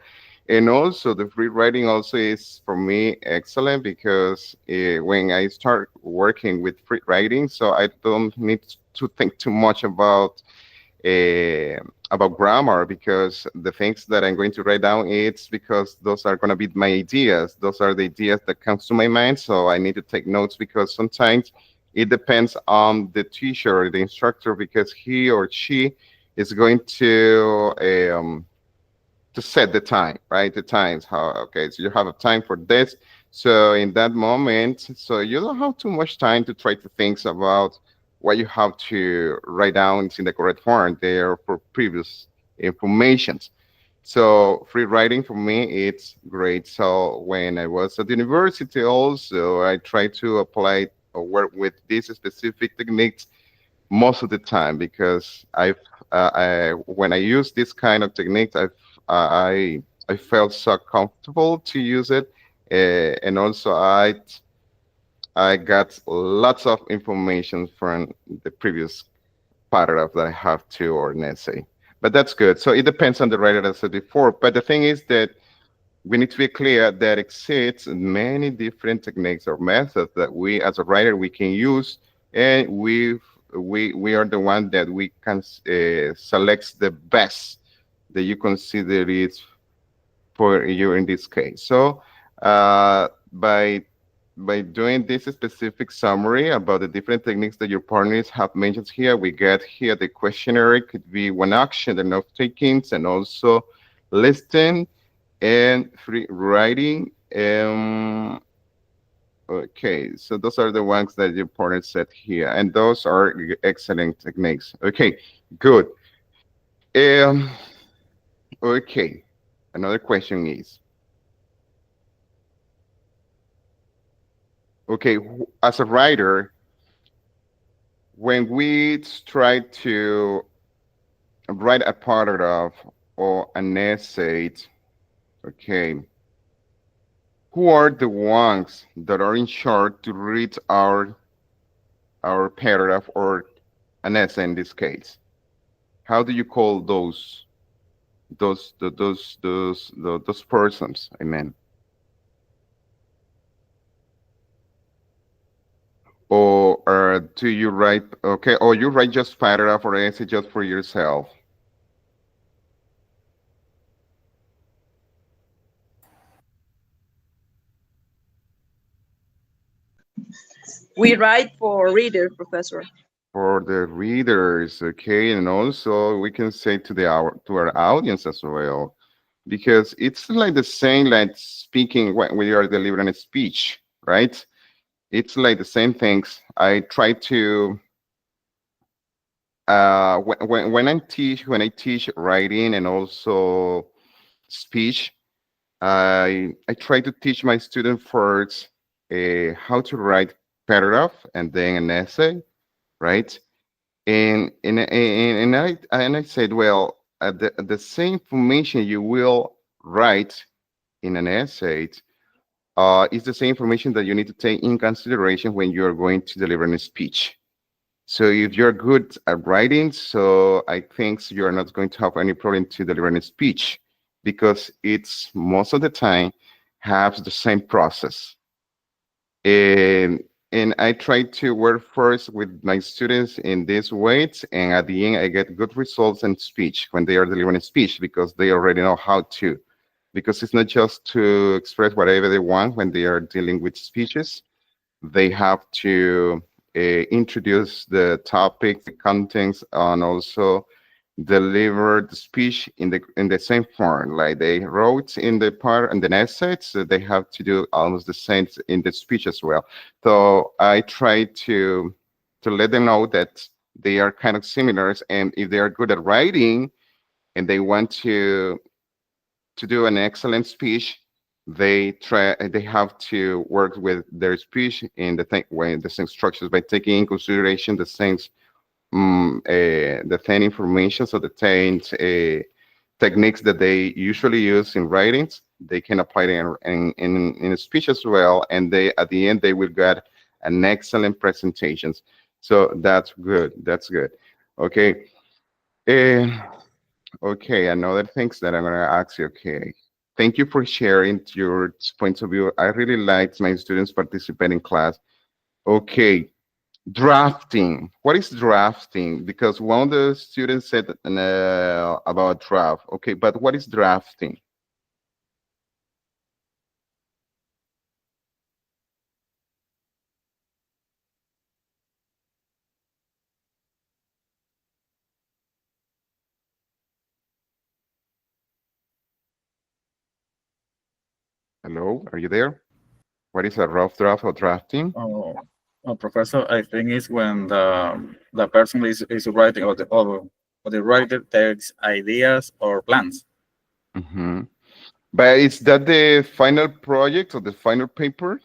And also the free writing also is for me excellent, because when I start working with free writing, so I don't need to think too much about grammar, because the things that I'm going to write down, it's because those are going to be my ideas. Those are the ideas that comes to my mind. So I need to take notes, because sometimes it depends on the teacher or the instructor, because he or she is going to set the time, right? The times, how, okay, so you have a time for this. So in that moment, so you don't have too much time to try to think about what you have to write down in the correct form there for previous informations. So free writing for me, it's great. So when I was at university also, I tried to apply or work with these specific techniques most of the time, because when I use this kind of techniques, I felt so comfortable to use it, and also I got lots of information from the previous paragraph that I have to or an essay. But that's good. So it depends on the writer, as I said before. But the thing is that we need to be clear that exists many different techniques or methods that we, as a writer, we can use, and we are the one that we can select the best that you consider is for you in this case. So by doing this specific summary about the different techniques that your partners have mentioned here, we get here the questionnaire. It could be one action, the note takings, and also listing and free writing. Okay, so those are the ones that your partner said here, and those are excellent techniques. Okay, good. Um, okay, another question is, okay, as a writer, when we try to write a paragraph or an essay, okay, who are the ones that are in charge to read our paragraph or an essay in this case? How do you call those persons? I mean, or do you write okay? Or you write just paragraph or essay just for yourself? We write for readers, Professor. For the readers, okay, and also we can say to our audience as well, because it's like the same like speaking when we are delivering a speech, right? It's like the same things. I try to when I teach writing and also speech, I try to teach my student first how to write paragraph and then an essay, right? And I said, well, the same information you will write in an essay is the same information that you need to take in consideration when you are going to deliver a speech. So if you're good at writing, so I think you're not going to have any problem to deliver a speech because it's most of the time has the same process. And I try to work first with my students in this way, and at the end I get good results in speech when they are delivering a speech because they already know how to. Because it's not just to express whatever they want when they are dealing with speeches. They have to introduce the topic, the contents, and also deliver the speech in the same form. Like they wrote in the part and the essay, so they have to do almost the same in the speech as well. So I try to let them know that they are kind of similar, and if they are good at writing and they want to do an excellent speech, they have to work with their speech in the same structures by taking in consideration the same information, so the same techniques that they usually use in writings, they can apply it in a speech as well, and they at the end they will get an excellent presentations. So that's good. That's good. Okay. Uh, okay. Another things that I'm gonna ask you. Okay. Thank you for sharing your points of view. I really liked my students participate in class. Okay. Drafting. What is drafting? Because one of the students said about draft. Okay, but what is drafting? Hello, are you there? What is a rough draft or drafting? Professor, I think it's when the person is writing or the writer takes ideas or plans. Mm-hmm. But is that the final project or the final paper?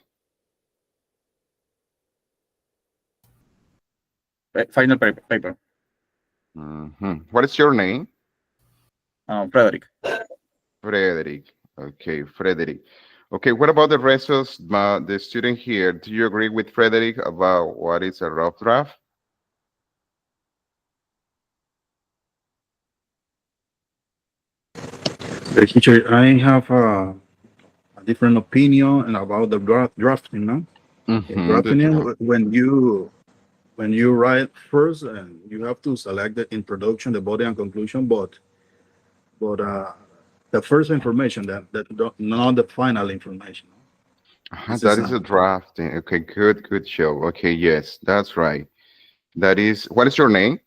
Final paper. Mm-hmm. What is your name? Frederick. Frederick. Okay, Frederick. Okay, what about the rest of the student here? Do you agree with Frederick about what is a rough draft? Teacher, I have a different opinion about the drafting. No? Drafting is when you write first, and you have to select the introduction, the body, and conclusion, but the first information that not the final information. Uh-huh, This is that is a an drafting. Okay, good show. Okay, yes, that's right. That is, what is your name?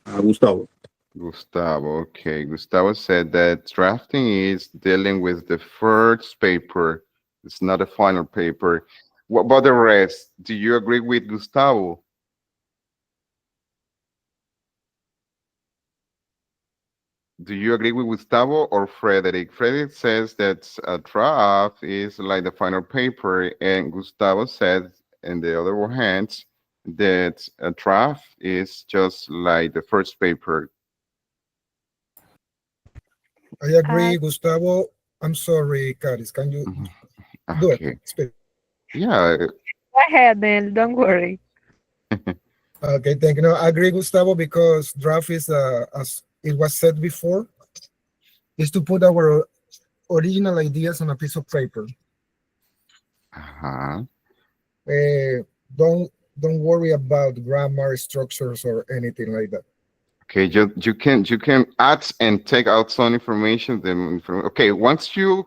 Gustavo. Gustavo. Okay, Gustavo said that drafting is dealing with the first paper. It's not a final paper. What about the rest? Do you agree with Gustavo? Do you agree with Gustavo or Frederick? Frederick says that a draft is like the final paper, and Gustavo says, on the other hand, that a draft is just like the first paper. I Uh, agree, Gustavo. I'm sorry, Caris. Can you Mhm. do it? Okay. Speak. Yeah. Go ahead, Nell. Don't worry. Okay, thank you. No, I agree, Gustavo, because draft is, as it was said before, is to put our original ideas on a piece of paper. Uh-huh. Uh, don't worry about grammar, structures, or anything like that. Okay, you can add and take out some information. Okay, once you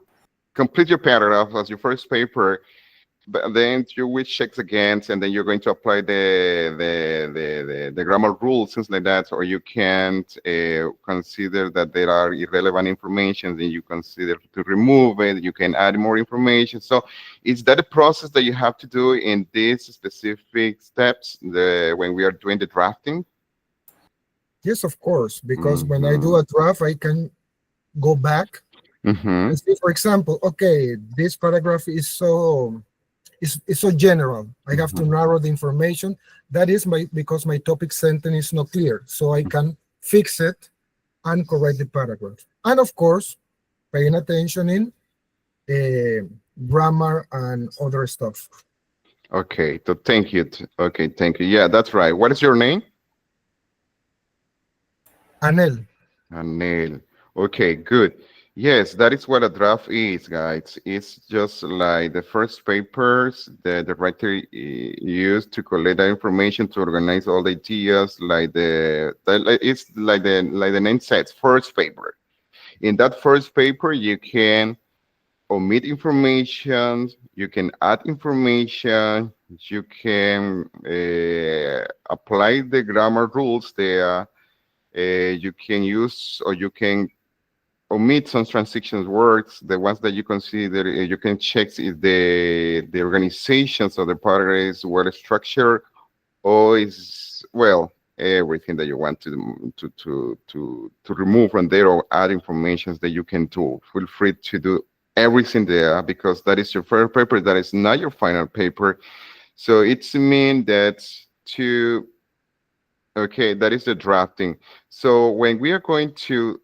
complete your paragraph as your first paper, but then you will check again, and then you're going to apply the grammar rules, things like that, or you can't consider that there are irrelevant information, then you consider to remove it. You can add more information. So, is that a process that you have to do in these specific steps when we are doing the drafting? Yes, of course, because when I do Mm-hmm. a draft, I can go back Mm-hmm. and see, for example, okay, this paragraph is so general. I have to Mm-hmm. narrow the information. That is because my topic sentence is not clear, so I can fix it and correct the paragraph. And of course, paying attention in grammar and other stuff. Okay, so thank you. Okay, thank you. Yeah, that's right. What is your name? Anel, Nail. Okay, good. Yes, that is what a draft is, guys. It's just like the first papers that the writer used to collect that information to organize all the ideas, it's like the name says, first paper. In that first paper, you can omit information, you can add information, you can apply the grammar rules there. You can use or you can omit some transitions words, the ones that you consider. You can check if the organizations of the paragraph is well structured or is well everything that you want to remove from there or add information that you can do. Feel free to do everything there because that is your first paper. That is not your final paper. So it's mean that to okay, that is the drafting. So when we are going to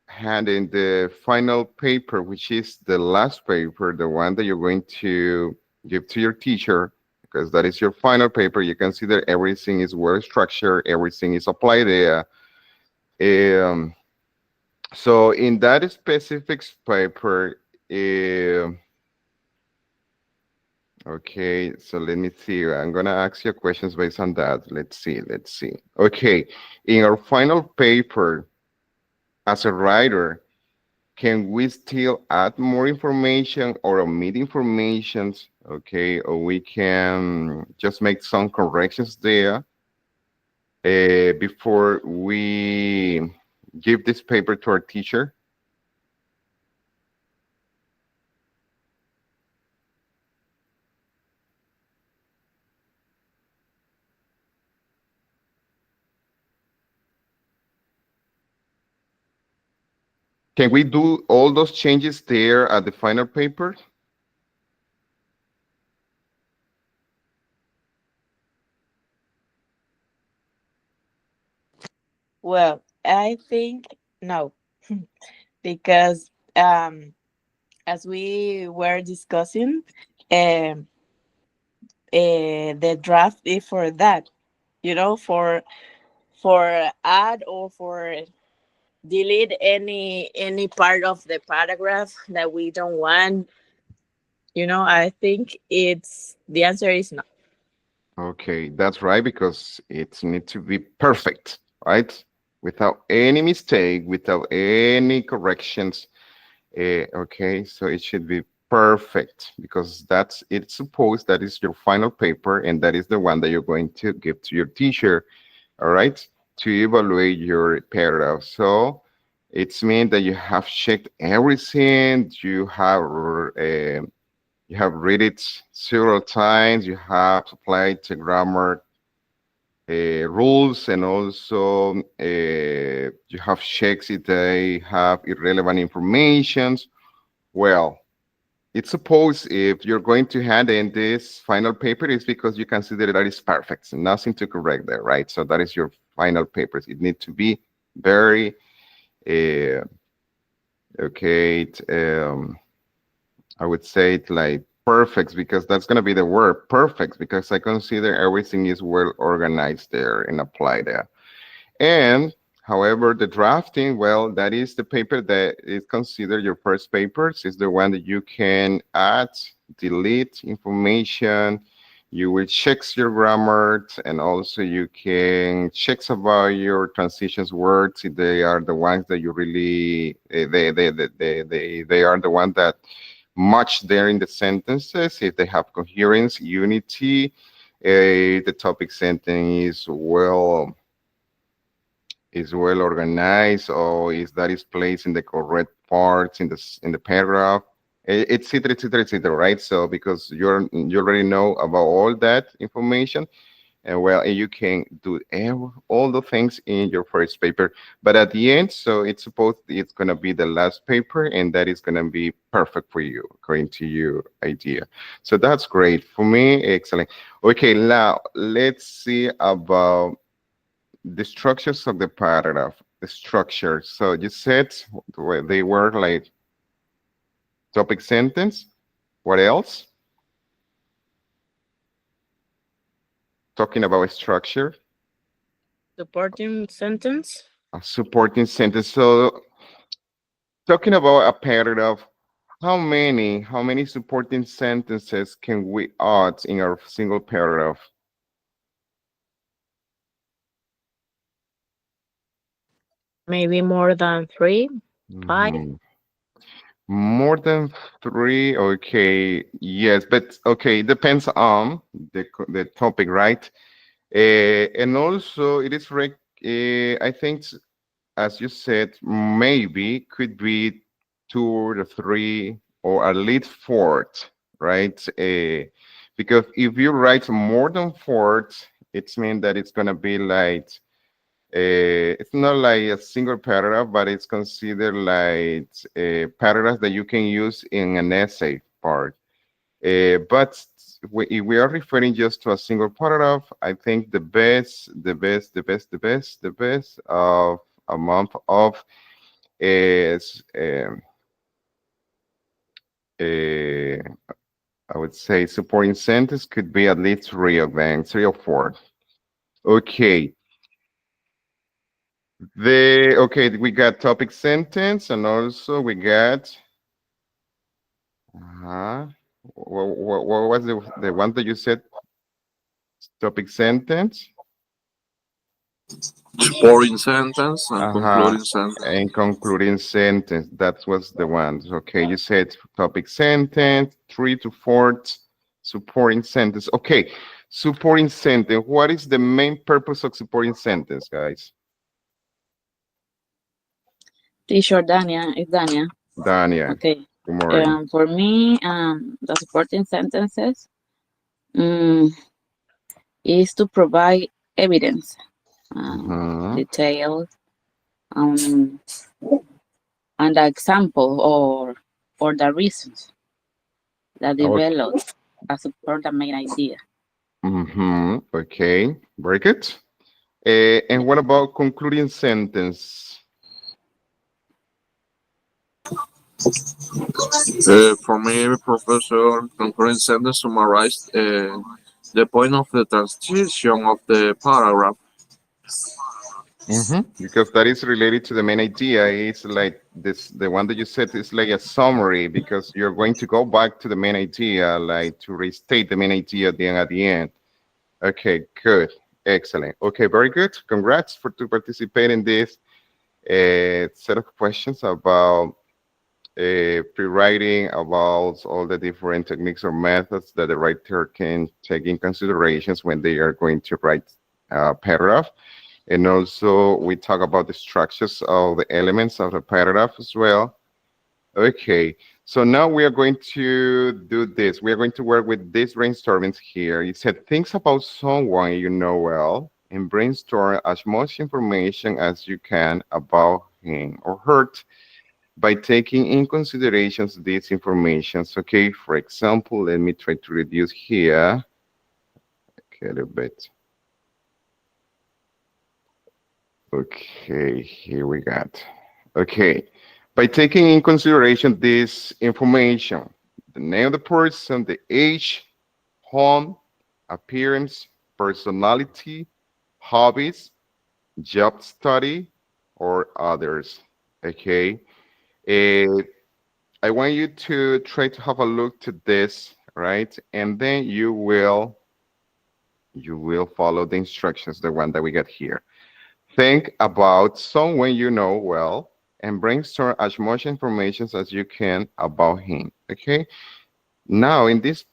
hand in the final paper, which is the last paper, the one that you're going to give to your teacher, because that is your final paper, you can see that everything is well structured, everything is applied there. Um, so in that specific paper, okay, so let me see. I'm gonna ask you questions based on that. Let's see. Okay, in our final paper, as a writer, can we still add more information or omit information? Okay, or we can just make some corrections there before we give this paper to our teacher. Can we do all those changes there at the final paper? Well, I think no, because as we were discussing, um, the draft is for that, for add or for delete any part of the paragraph that we don't want. I think it's the answer is no. Okay, that's right, because it needs to be perfect, right? Without any mistake, without any corrections. Okay, so it should be perfect, because that's it's supposed that is your final paper, and that is the one that you're going to give to your teacher, all right, to evaluate your paragraph. So it's mean that you have checked everything, you have read it several times, you have applied the grammar rules, and also you have checked if they have irrelevant informations. Well, it's suppose if you're going to hand in this final paper, it's because you consider that it's perfect, so nothing to correct there, right? So that is your final papers. It needs to be very uh, okay. I would say it like perfect, because that's gonna be the word perfect, because I consider everything is well organized there and applied there. And however, the drafting, well, that is the paper that is considered your first papers. Is the one that you can add, delete information. You will check your grammar, and also you can check about your transitions words if they are the ones that you really they are the ones that much there in the sentences. If they have coherence, unity, the topic sentence is well organized, or is that is placed in the correct parts in the paragraph, etc., etc., etc., right? So because you already know about all that information, and well, you can do all the things in your first paper, but at the end, so it's supposed it's going to be the last paper, and that is going to be perfect for you according to your idea. So that's great for me. Excellent. Okay, now let's see about the structures of the paragraph. The structure. So you said they were like topic sentence. What else? Talking about structure. Supporting sentence. A supporting sentence. So talking about a paragraph, how many supporting sentences can we add in our single paragraph? Maybe more than 3, 5. Mhm. More than 3, okay, yes, but okay, it depends on the topic, right? And also, it is I think, as you said, maybe could be 2 or 3 or at least 4, right? Because if you write more than 4, it's mean that it's gonna be like it's not like a single paragraph, but it's considered like a paragraph that you can use in an essay part. But if we are referring just to a single paragraph, I think the best of a month of is uh, I would say supporting sentence could be at least 3 of them, 3 or 4. Okay. We got topic sentence, and also we got what was the one that you said? Topic sentence. Supporting sentence and Uh-huh. concluding sentence. And concluding sentence. That was the one. Okay, you said topic sentence, 3 to 4 supporting sentence. Okay, supporting sentence. What is the main purpose of supporting sentence, guys? Teacher Dania, it's Dania. Dania. Okay. Good morning. For me, the supporting sentences is to provide evidence, details, and the example or the reasons that develop support the main idea. Okay, very good. And what about concluding sentence? For me, Professor, concluding sentence summarized the point of the transition of the paragraph. Because that is related to the main idea. It's like this, the one that you said is like a summary, because you're going to go back to the main idea, like to restate the main idea at the end. Okay, good. Excellent. Okay, very good. Congrats to participate in this set of questions about pre-writing about all the different techniques or methods that the writer can take in considerations when they are going to write a paragraph. And also we talk about the structures of the elements of the paragraph as well. Okay, so now we are going to do this. We are going to work with these brainstormings here. You said, think about someone you know well and brainstorm as much information as you can about him or her by taking in considerations these informations. Okay, for example, let me try to reduce here. Okay, a little bit. Okay, here we got. Okay, by taking in consideration this information, the name of the person, the age, home, appearance, personality, hobbies, job study, or others. Okay, I want you to try to have a look to this, right? And then you will follow the instructions, the one that we got here. Think about someone you know well and brainstorm as much information as you can about him. Okay. Now in this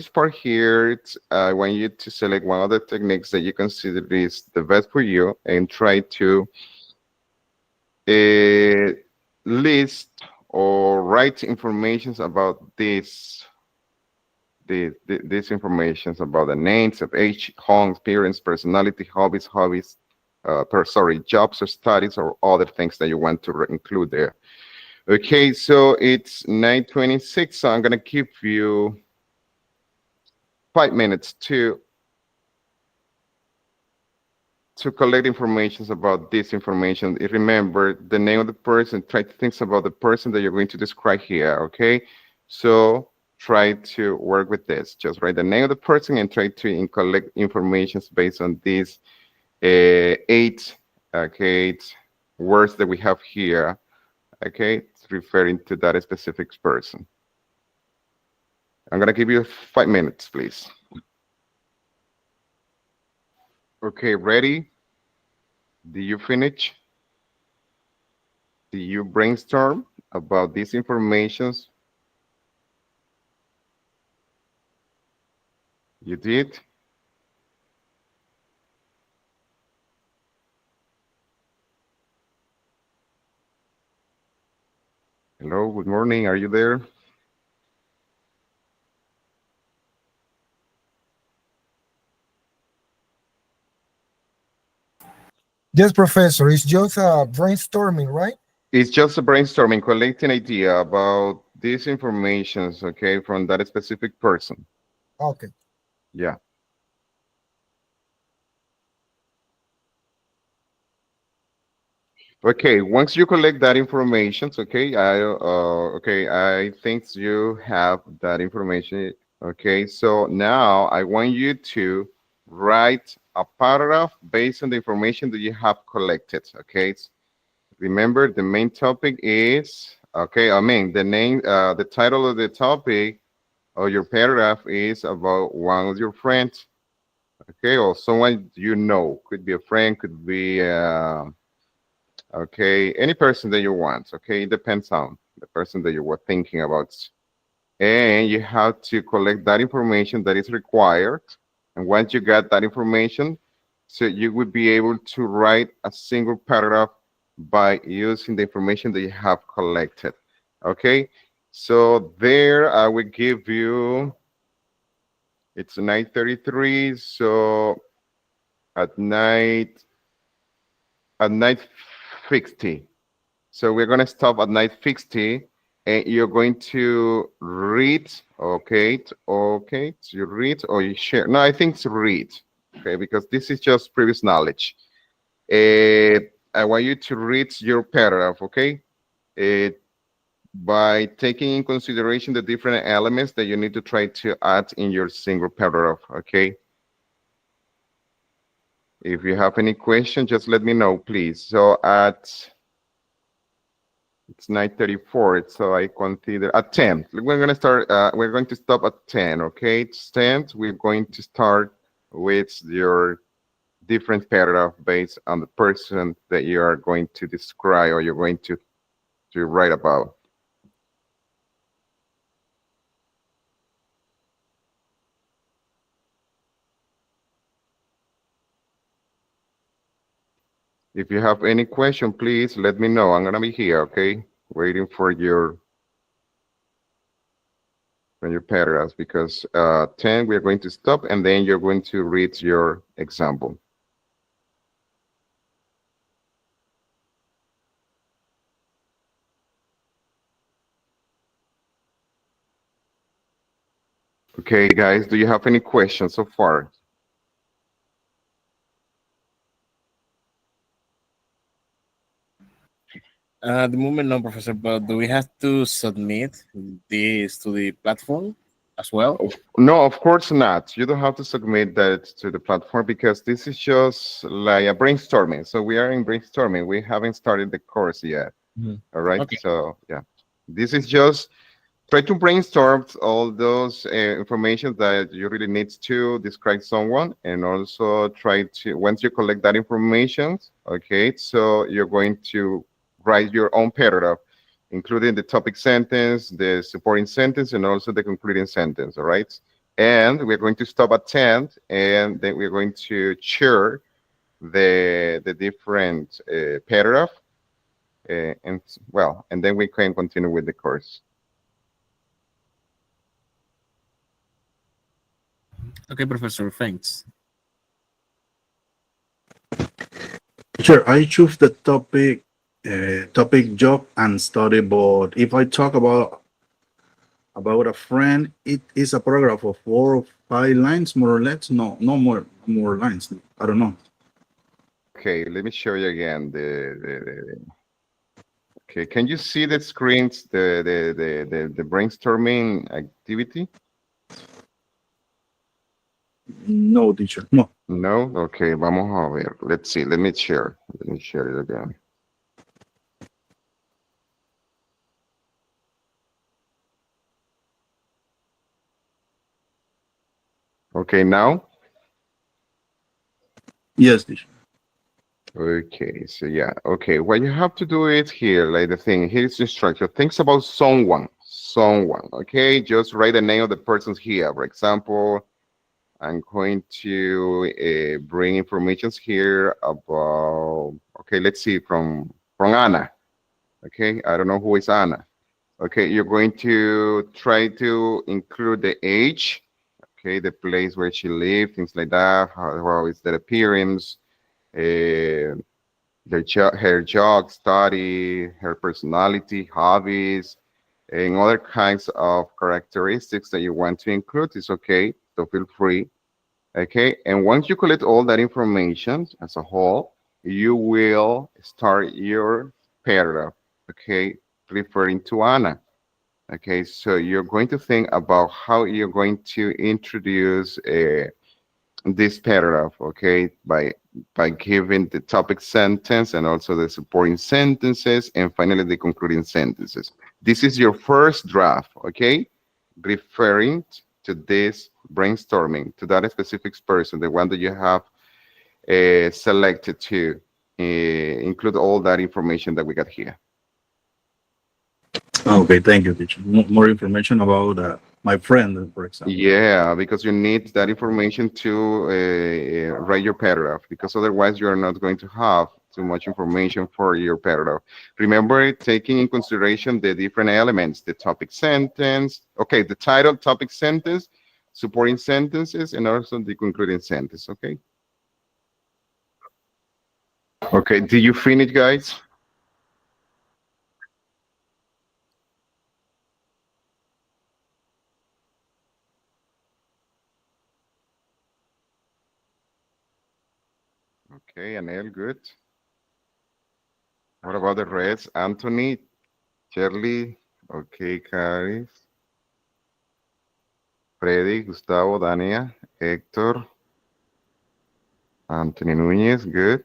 part here, I want you to select one of the techniques that you consider is the best for you and try to list or write information about this information about the names of age, home, appearance, personality, hobbies, jobs or studies or other things that you want to include there. Okay, so it's 9:26, so I'm gonna give you 5 minutes to collect information about this information. Remember the name of the person. Try to think about the person that you're going to describe here. Okay, so try to work with this. Just write the name of the person and try to collect information based on these 8 words that we have here. Okay, it's referring to that specific person. I'm gonna give you 5 minutes, please. Okay, ready? Do you finish? Do you brainstorm about these informations? You did? Hello, good morning. Are you there? Yes, Professor. It's just brainstorming, right? It's just a brainstorming, collecting idea about these informations, okay, from that specific person. Okay. Yeah. Okay, once you collect that information, okay, I think you have that information. Okay, so now I want you to write a paragraph based on the information that you have collected. Okay, remember the main topic is the title of the topic or your paragraph is about one of your friends. Okay, or someone you know, could be a friend, could be okay, any person that you want. Okay, it depends on the person that you were thinking about. And you have to collect that information that is required. And once you get that information, so you would be able to write a single paragraph by using the information that you have collected. Okay, so there I will give you, it's 9:33, so at 9:50. So we're gonna stop at 9:50, and you're going to read. Okay, okay, so you read or you share. No, I think it's read. Okay, because this is just previous knowledge. I want you to read your paragraph. Okay, by taking in consideration the different elements that you need to try to add in your single paragraph. Okay. If you have any question, just let me know, please. So it's 9:34, so I consider at 10. We're gonna start. We're going to stop at 10. Okay, it's 10. We're going to start with your different paragraph based on the person that you are going to describe or you're going to write about. If you have any question, please let me know. I'm gonna be here, okay? Waiting for your paragraphs because 10 we are going to stop and then you're going to read your example. Okay, guys, do you have any questions so far? At the moment, no, Professor, but do we have to submit this to the platform as well? No, of course not. You don't have to submit that to the platform because this is just like a brainstorming. So we are in brainstorming. We haven't started the course yet. Mhm. All right. Okay. So yeah, this is just try to brainstorm all those information that you really need to describe someone, and also try to once you collect that information, okay, so you're going to write your own paragraph, including the topic sentence, the supporting sentence, and also the concluding sentence. All right, and we're going to stop at 10, and then we're going to share the different paragraph, and well, and then we can continue with the course. Okay, Professor, thanks. Sure, I choose the topic job and study, but if I talk about a friend, it is a paragraph of 4 or 5 lines, more or less. No, no more lines. I don't know. Okay, let me show you again okay, can you see the screens, the brainstorming activity? No, teacher. No. No? Okay, vamos a ver. Let's see. Let me share. Let me share it again. Okay, now? Yes, teacher. Okay, so yeah. Okay, what you have to do is here, like the thing, here's the instruction. Think about someone, okay? Just write the name of the persons here. For example, I'm going to bring information here about, okay, let's see, from Anna. Okay, I don't know who is Anna. Okay, you're going to try to include the age, okay, the place where she lived, things like that, how is their appearance, uh, her job, study, her personality, hobbies, and other kinds of characteristics that you want to include. It's okay, so feel free. Okay, and once you collect all that information as a whole, you will start your paragraph, okay, referring to Anna. Okay, so you're going to think about how you're going to introduce this paragraph, okay, by giving the topic sentence and also the supporting sentences and finally the concluding sentences. This is your first draft, okay, referring to this brainstorming, to that specific person, the one that you have selected to include all that information that we got here. Okay, thank you, teacher. More information about my friend, for example. Yeah, because you need that information to write your paragraph, because otherwise you are not going to have too much information for your paragraph. Remember, taking in consideration the different elements, the topic sentence, okay, the title, topic sentence, supporting sentences, and also the concluding sentence, okay? Okay, did you finish, guys? Okay, Anel, good. What about the rest? Anthony, Shirley, okay, Caris, Freddy, Gustavo, Dania, Héctor, Anthony Núñez, good.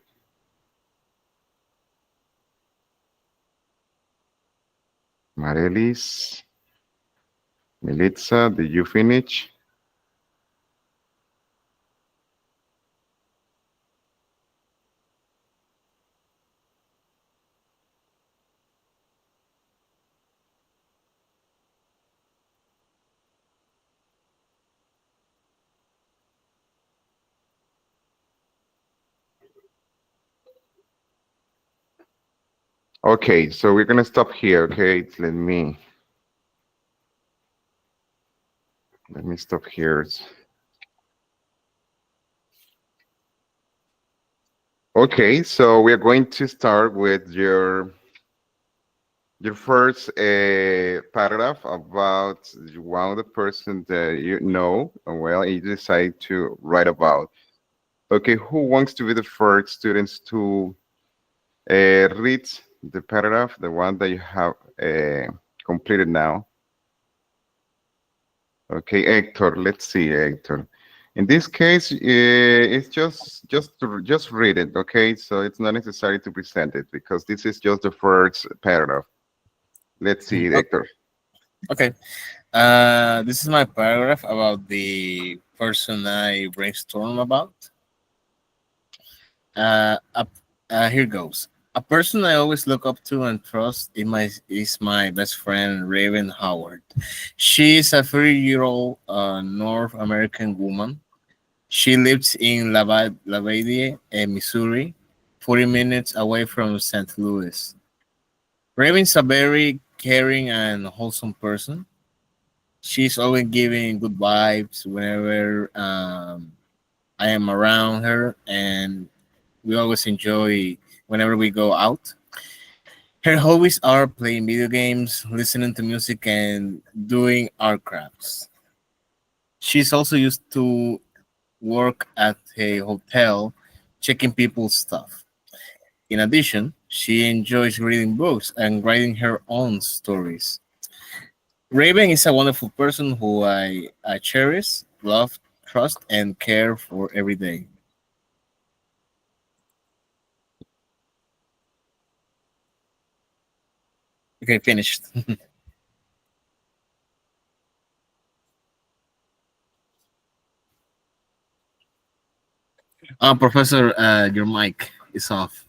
Marelis, Melitza, did you finish? Okay, so we're gonna stop here. Okay, let me stop here. Okay, so we are going to start with your first paragraph about one of the person that you know well, and you decide to write about. Okay, who wants to be the first students to read the paragraph, the one that you have completed now? Okay, Hector, let's see, Hector. In this case, it's just read it, okay? So it's not necessary to present it because this is just the first paragraph. Let's see, Hector. Okay. This is my paragraph about the person I brainstorm about. Uh, up, Here goes. A person I always look up to and trust is my best friend, Raven Howard. She is a 30-year-old North American woman. She lives in Lavadie, Missouri, 40 minutes away from St. Louis. Raven's a very caring and wholesome person. She's always giving good vibes whenever I am around her, and we always enjoy whenever we go out. Her hobbies are playing video games, listening to music, and doing art crafts. She's also used to work at a hotel, checking people's stuff. In addition, she enjoys reading books and writing her own stories. Raven is a wonderful person who I cherish, love, trust, and care for every day. Okay, finished. Professor, your mic is off.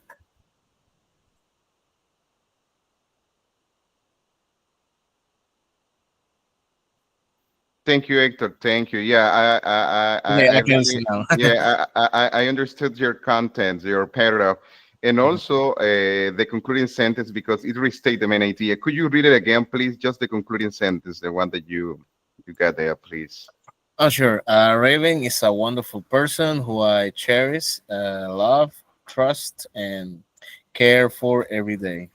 Thank you, Hector. Thank you. Yeah, Okay, I I can see really, now. yeah, I understood your content, your paragraph, and also the concluding sentence because it restate the main idea. Could you read it again, please? Just the concluding sentence, the one that you got there, please. Oh, sure. Raven is a wonderful person who I cherish, love, trust, and care for every day.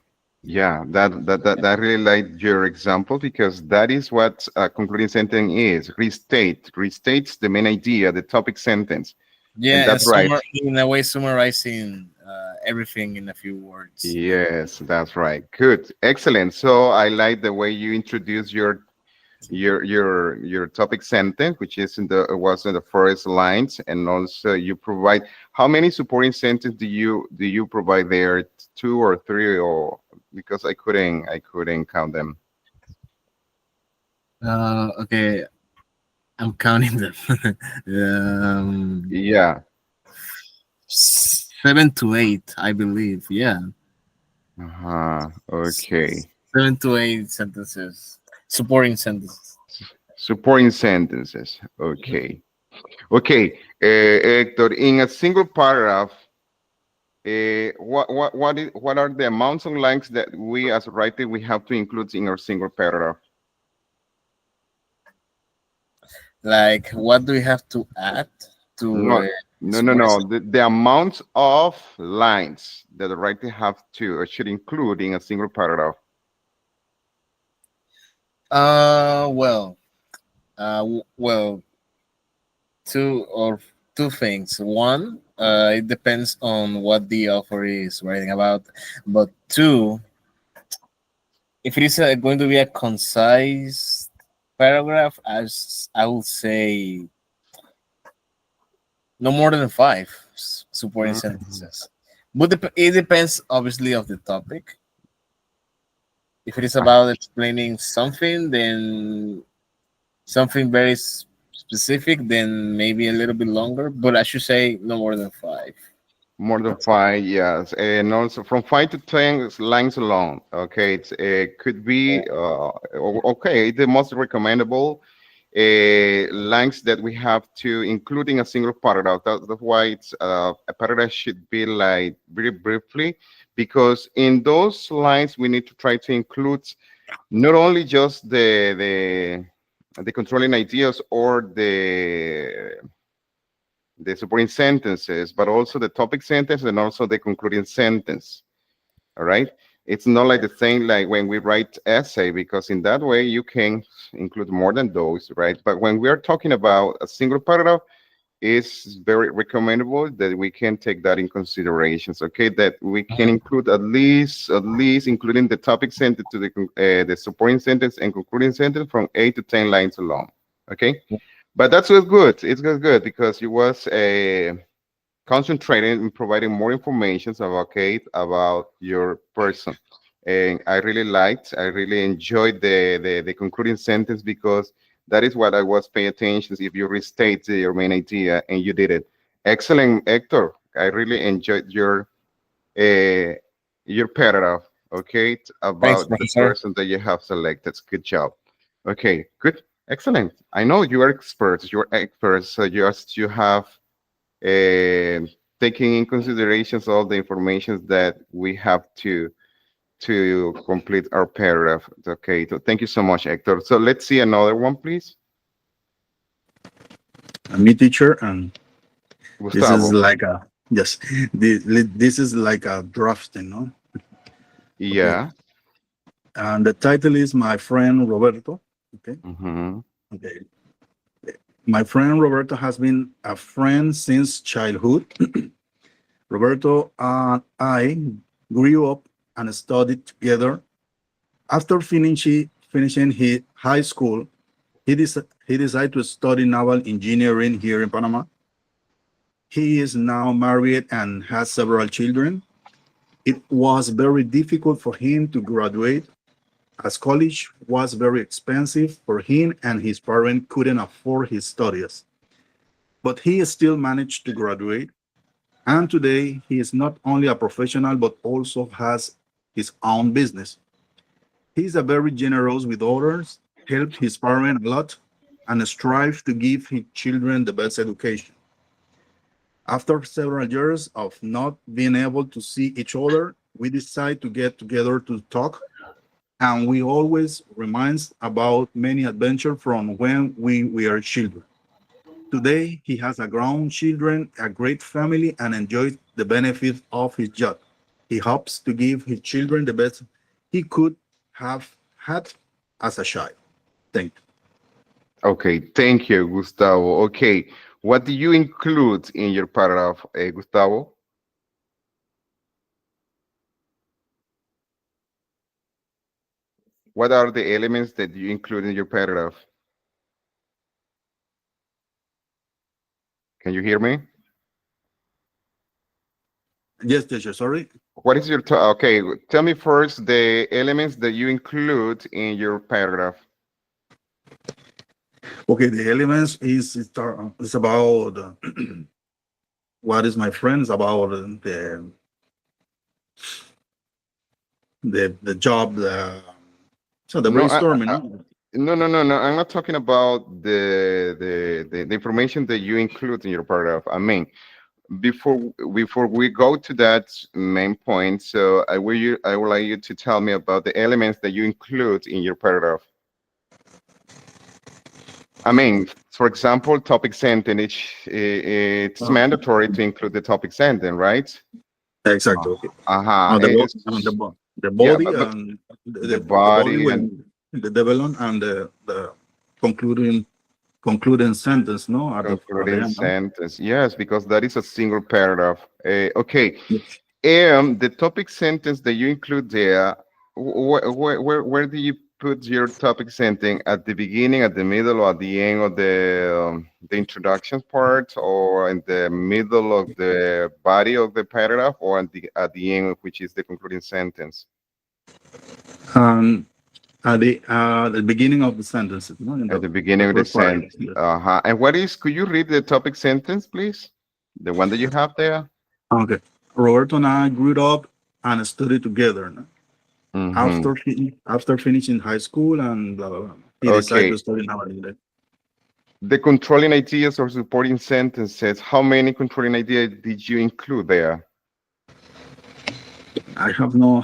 Yeah, that really like your example because that is what a concluding sentence is. Restates the main idea, the topic sentence, and Yeah, and that's right. in a way, summarizing everything in a few words. Yes, that's right. Good, excellent. So I like the way you introduce your topic sentence, which is in the was in the first lines, and also you provide how many supporting sentences do you provide there? Two or three, or because I couldn't count them. Okay, I'm counting them. Yeah. 7 to 8, I believe. Yeah, Uh-huh. Okay. 7 to 8 sentences, supporting sentences. Supporting sentences. Okay. Okay. Hector, in a single paragraph, what are the amounts of lines that we as a writer we have to include in our single paragraph? Like, what do we have to add to No, no, no, supporting? no. The amount of lines that the writer have to or should include in a single paragraph. Well, well, two or two things. One, it depends on what the author is writing about, but two, if it is going to be a concise paragraph, as I would say, no more than five supporting Mhm. sentences. But it depends, obviously, of the topic. If it is Ah, about explaining something, then something very specific, then maybe a little bit longer. But I should say no more than five. more than five, yes, and also from 5 to 10 lines alone. Okay, it could be okay. The most recommendable lines that we have to include in a single paragraph. That's why it's a paragraph should be like very briefly because in those lines we need to try to include not only just the controlling ideas or the supporting sentences, but also the topic sentence and also the concluding sentence. All right. It's not like the thing like when we write essay, because in that way you can include more than those, right? But when we are talking about a single paragraph, it's very recommendable that we can take that in considerations. Okay, that we can include at least including the topic sentence to the supporting sentence and concluding sentence from 8 to 10 lines along. Okay, but that's good. It's good because you was concentrating in providing more information about Kate, about your person. And I really enjoyed the concluding sentence, because that is what I was paying attention. If you restate your main idea and you did it. Excellent, Hector. I really enjoyed your paragraph, okay, Thanks, about the Professor. person that you have selected. Good job. Okay, good. Excellent. I know you are experts. You're experts. So you have taking in considerations all the information that we have to complete our paragraph. Okay, so thank you so much, Hector. So let's see another one, please. Me, teacher, and this is Gustavo. like a yes. This is like a drafting, no? Yeah. And the title is My Friend Roberto. Okay. Okay. My friend Roberto has been a friend since childhood. Roberto and I grew up and studied together. After finishing his high school, he decided to study naval engineering here in Panama. He is now married and has several children. It was very difficult for him to graduate, as college was very expensive for him and his parents couldn't afford his studies. But he still managed to graduate, and today he is not only a professional but also has his own business. He is a very generous with others, helped his parents a lot, and strives to give his children the best education. After several years of not being able to see each other, we decide to get together to talk, and we always reminds about many adventures from when we were children. Today, he has a grown children, a great family, and enjoys the benefits of his job. He hopes to give his children the best he could have had as a child. Thank you. Okay, thank you, Gustavo. Okay, what do you include in your paragraph, Gustavo? What are the elements that you include in your paragraph? Can you hear me? Yes, teacher, sorry. What is your, okay, tell me first the elements that you include in your paragraph. Okay, the elements is about what is my friends about the job, so the No, brainstorming. no. I'm not talking about the information that you include in your paragraph. I mean, before we go to that main point, so I would like you to tell me about the elements that you include in your paragraph. I mean, for example, topic sentence. It's mandatory to include the topic sentence, right? Exactly. Okay. The Yeah, body but and the body with and the development and the concluding sentence, no? At the concluding end, no? sentence. Yes, because that is a single paragraph. Okay. The topic sentence that you include there, where do you put your topic sentence? At the beginning, at the middle, or at the end of the introduction part, or in the middle of the body of the paragraph, or at the end, which is the concluding sentence? At the beginning of the sentence, no? At the beginning of the first paragraph, sentence. yes. And could you read the topic sentence, please? The one that you have there? Okay. Roberto and I grew up and studied together. No? After finishing high school and blah, blah, blah. He decided to study naval engineering. The controlling ideas or supporting sentences, how many controlling ideas did you include there? I have no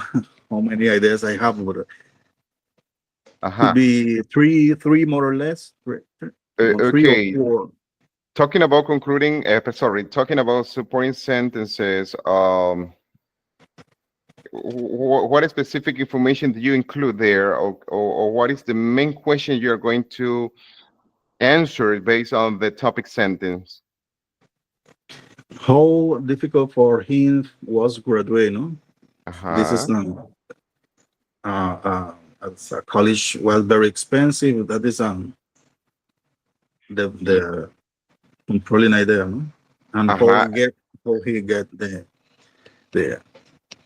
how many ideas I have, but could Uh-huh. be three more or less, or three or Okay. four. Talking about concluding, sorry, talking about supporting sentences, what specific information do you include there, or what is the main question you're going to answer based on the topic sentence? How difficult for him was graduate, no? This is Uh-huh. not, as a college was very expensive. That is the controlling idea, no? And Uh-huh. how he get the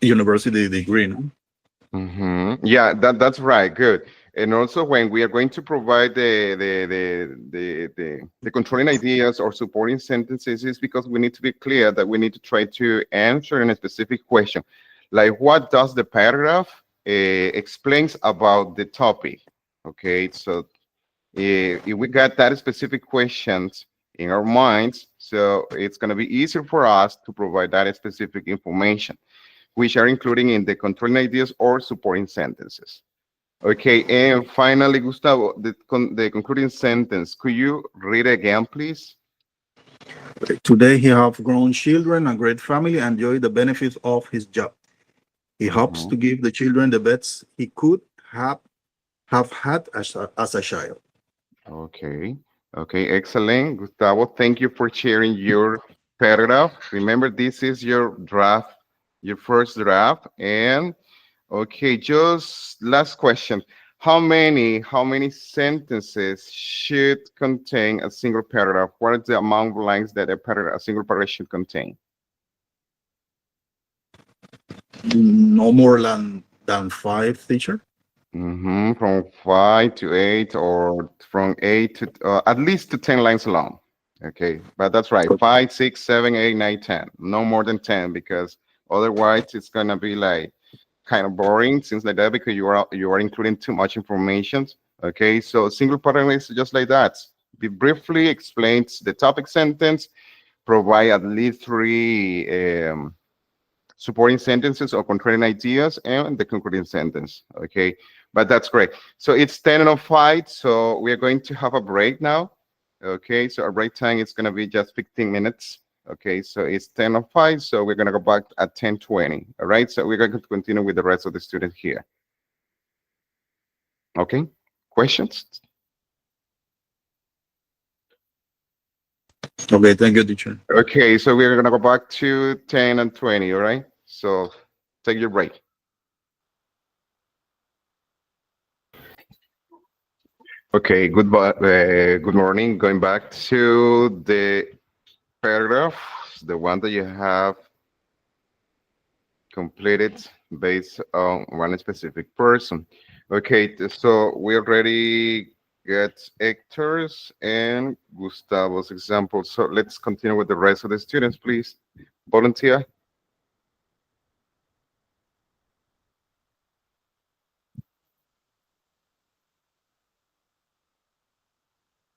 university degree, no? Yeah, that's right. Good. And also, when we are going to provide the controlling ideas or supporting sentences, is because we need to be clear that we need to try to answer in a specific question, like what does the paragraph explains about the topic? Okay, so if we got that specific questions in our minds, so it's going to be easier for us to provide that specific information, which are including in the controlling ideas or supporting sentences. Okay, and finally, Gustavo, the concluding sentence, could you read again, please? Today he have grown children, a great family, and enjoy the benefits of his job. He hopes Mhm. to give the children the best he could have had as a child. Okay, okay, excellent. Gustavo, thank you for sharing your paragraph. Remember, this is your draft, your first draft, and okay, just last question. How many sentences should contain a single paragraph? What is the amount of lines that a single paragraph should contain? No more than five, teacher. From 5 to 8, or from 8 to at least to 10 lines long. Okay, but that's right. 5, 6, 7, 8, 9, 10. No more than 10, because otherwise it's gonna be like kind of boring, things like that, because you are including too much information. Okay, so single paragraph is just like that. Be briefly explains the topic sentence, provide at least three supporting sentences or contrarian ideas, and the concluding sentence. Okay, but that's great. So it's 10:05, so we are going to have a break now. Okay, so our break time is going to be just 15 minutes. Okay, so it's 10:05, so we're going to go back at 10:20. All right, so we're going to continue with the rest of the students here. Okay, questions? Okay, thank you, teacher. Okay, so we're going to go back to 10 and 20. All right, so take your break. Okay, good morning. Going back to the paragraph, the one that you have completed based on one specific person. Okay, so we already got Hector's and Gustavo's example. So let's continue with the rest of the students, please. Volunteer.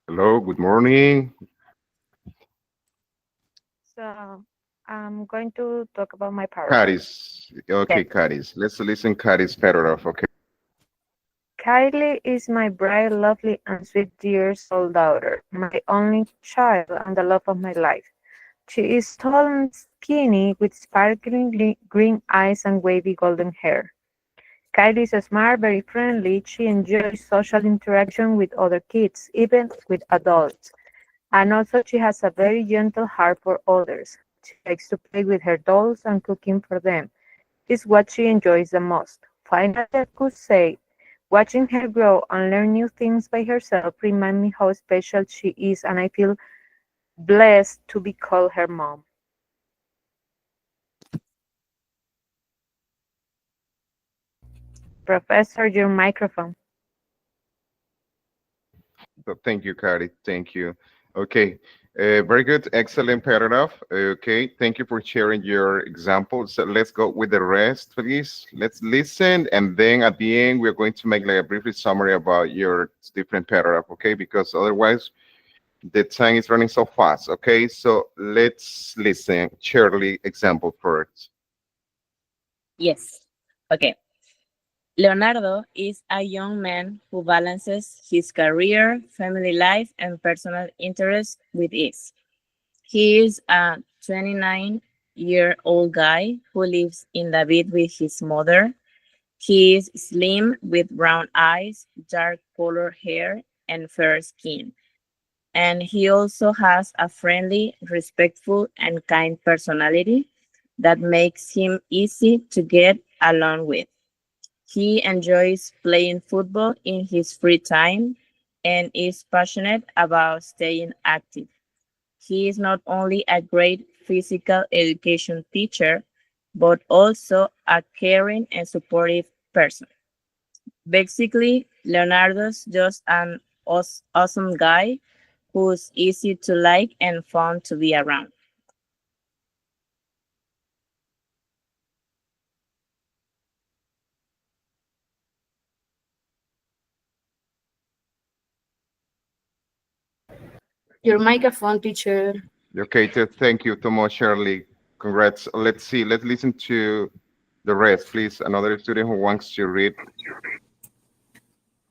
Hello, good morning. So I'm going to talk about my paragraph. Caris. Okay, Caris. Let's listen Caris' paragraph. Okay. Kylie is my bright, lovely, and sweet years old daughter, my only child and the love of my life. She is tall and skinny with sparkling green eyes and wavy golden hair. Kylie is smart, very friendly. She enjoys social interaction with other kids, even with adults. And also she has a very gentle heart for others. She likes to play with her dolls and cooking for them. Is what she enjoys the most. Finally, I could say, watching her grow and learn new things by herself remind me how special she is, and I feel blessed to be called her mom. Professor, your microphone. So thank you, Kari. Thank you. Okay. Very good. Excellent paragraph. Okay. Thank you for sharing your example. So let's go with the rest, please. Let's listen. And then at the end, we're going to make like a brief summary about your different paragraph. Okay. Because otherwise, the time is running so fast. Okay. So let's listen. Shirley, example first. Yes. Okay. Leonardo is a young man who balances his career, family life, and personal interests with ease. He is a 29-year-old guy who lives in David with his mother. He is slim with brown eyes, dark colored hair, and fair skin. And he also has a friendly, respectful, and kind personality that makes him easy to get along with. He enjoys playing football in his free time and is passionate about staying active. He is not only a great physical education teacher, but also a caring and supportive person. Basically, Leonardo's just an awesome guy who's easy to like and fun to be around. Your microphone, teacher. Okay, thank you, Tomo, Shirley. Congrats. Let's see. Let's listen to the rest, please. Another student who wants to read.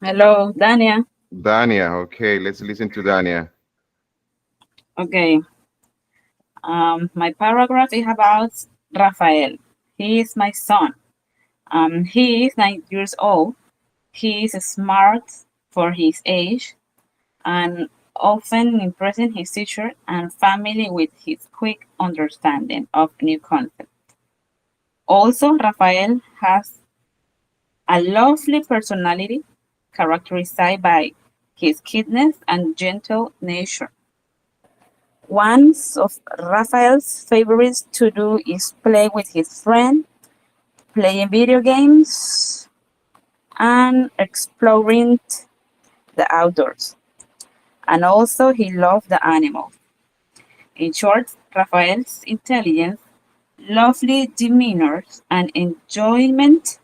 Hello, Dania. Dania. Okay, let's listen to Dania. Okay. My paragraph is about Rafael. He is my son. He is 9 years old. He is smart for his age and often impressing his teacher and family with his quick understanding of new concepts. Also, Rafael has a lovely personality characterized by his kindness and gentle nature. One of Rafael's favorites to do is play with his friend, playing video games, and exploring the outdoors. And also, he loved the animals. In short, Rafael's intelligence, lovely demeanor, and enjoyment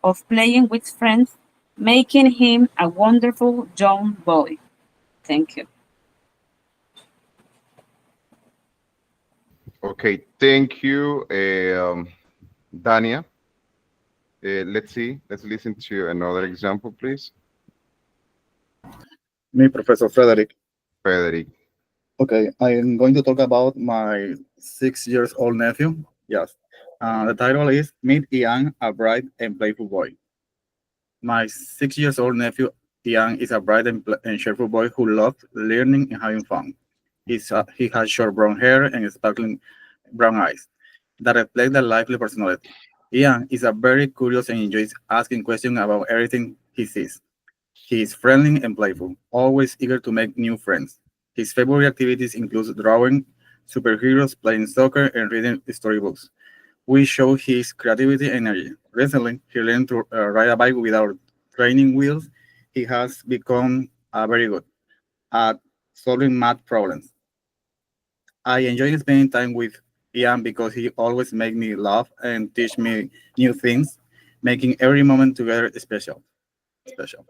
of playing with friends, making him a wonderful young boy. Thank you. Okay, thank you, Dania. Let's see. Let's listen to another example, please. Me, Professor Frederick. Frederick. Okay, I am going to talk about my 6 years old nephew. Yes. The title is Meet Ian, a bright and playful boy. My 6 years old nephew, Ian, is a bright and cheerful boy who loves learning and having fun. He has short brown hair and sparkling brown eyes that reflect a lively personality. Ian is a very curious and enjoys asking questions about everything he sees. He is friendly and playful, always eager to make new friends. His favorite activities include drawing, superheroes, playing soccer, and reading storybooks. We show his creativity and energy. Recently, he learned to ride a bike without training wheels. He has become very good at solving math problems. I enjoy spending time with Ian because he always makes me laugh and teach me new things, making every moment together special. Special.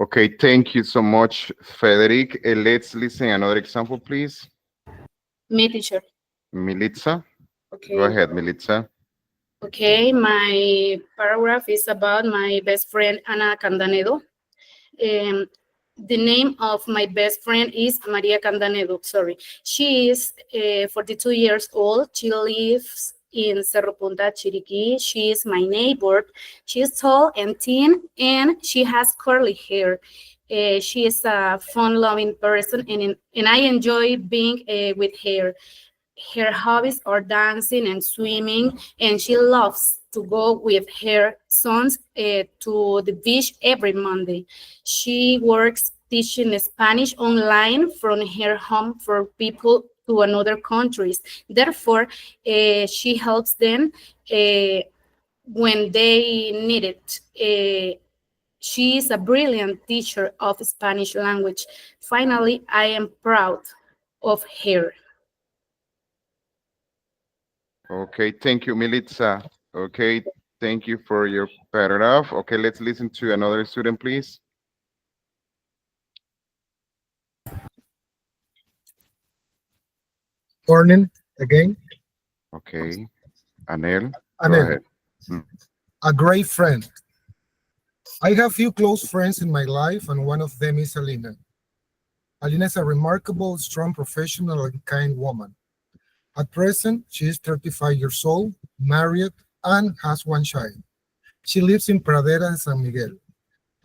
Okay, thank you so much, Frederick. Let's listen another example, please. Me, teacher. Militza. Okay. Go ahead, Militza. Okay, my paragraph is about my best friend, Ana Candanedo. Um, the name of my best friend is Maria Candanedo, sorry. She is 42 years old. She lives in Cerro Punta, Chiriquí. She is my neighbor. She is tall and thin, and she has curly hair. She is a fun-loving person, and I enjoy being with her. Her hobbies are dancing and swimming, and she loves to go with her sons to the beach every Monday. She works teaching Spanish online from her home for people to another countries. Therefore, she helps them when they need it. She is a brilliant teacher of Spanish language. Finally, I am proud of her. Okay, thank you, Militza. Okay, thank you for your paragraph. Okay, let's listen to another student, please. Morning again. Okay. Anel, go Anel, ahead. Mm. a great friend. I have few close friends in my life, and one of them is Alina. Alina is a remarkable, strong professional and kind woman. At present, she is 35 years old, married, and has one child. She lives in Pradera and San Miguel.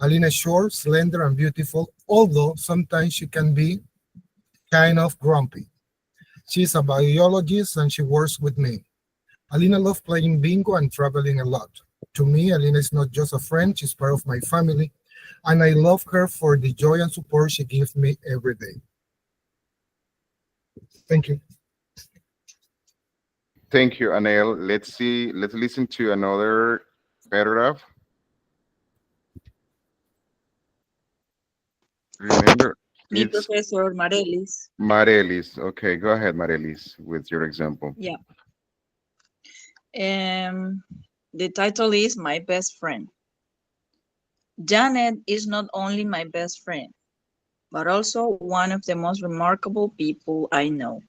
Alina is short, slender, and beautiful, although sometimes she can be kind of grumpy. She is a biologist and she works with me. Alina loves playing bingo and traveling a lot. To me, Alina is not just a friend, she's part of my family, and I love her for the joy and support she gives me every day. Thank you. Thank you, Anel. Let's see. Let's listen to another paragraph. Remember, Me, it's Professor Marelis. Marelis. Okay, go ahead, Marelis, with your example. Yeah. Um, the title is My Best Friend. Janet is not only my best friend, but also one of the most remarkable people I know.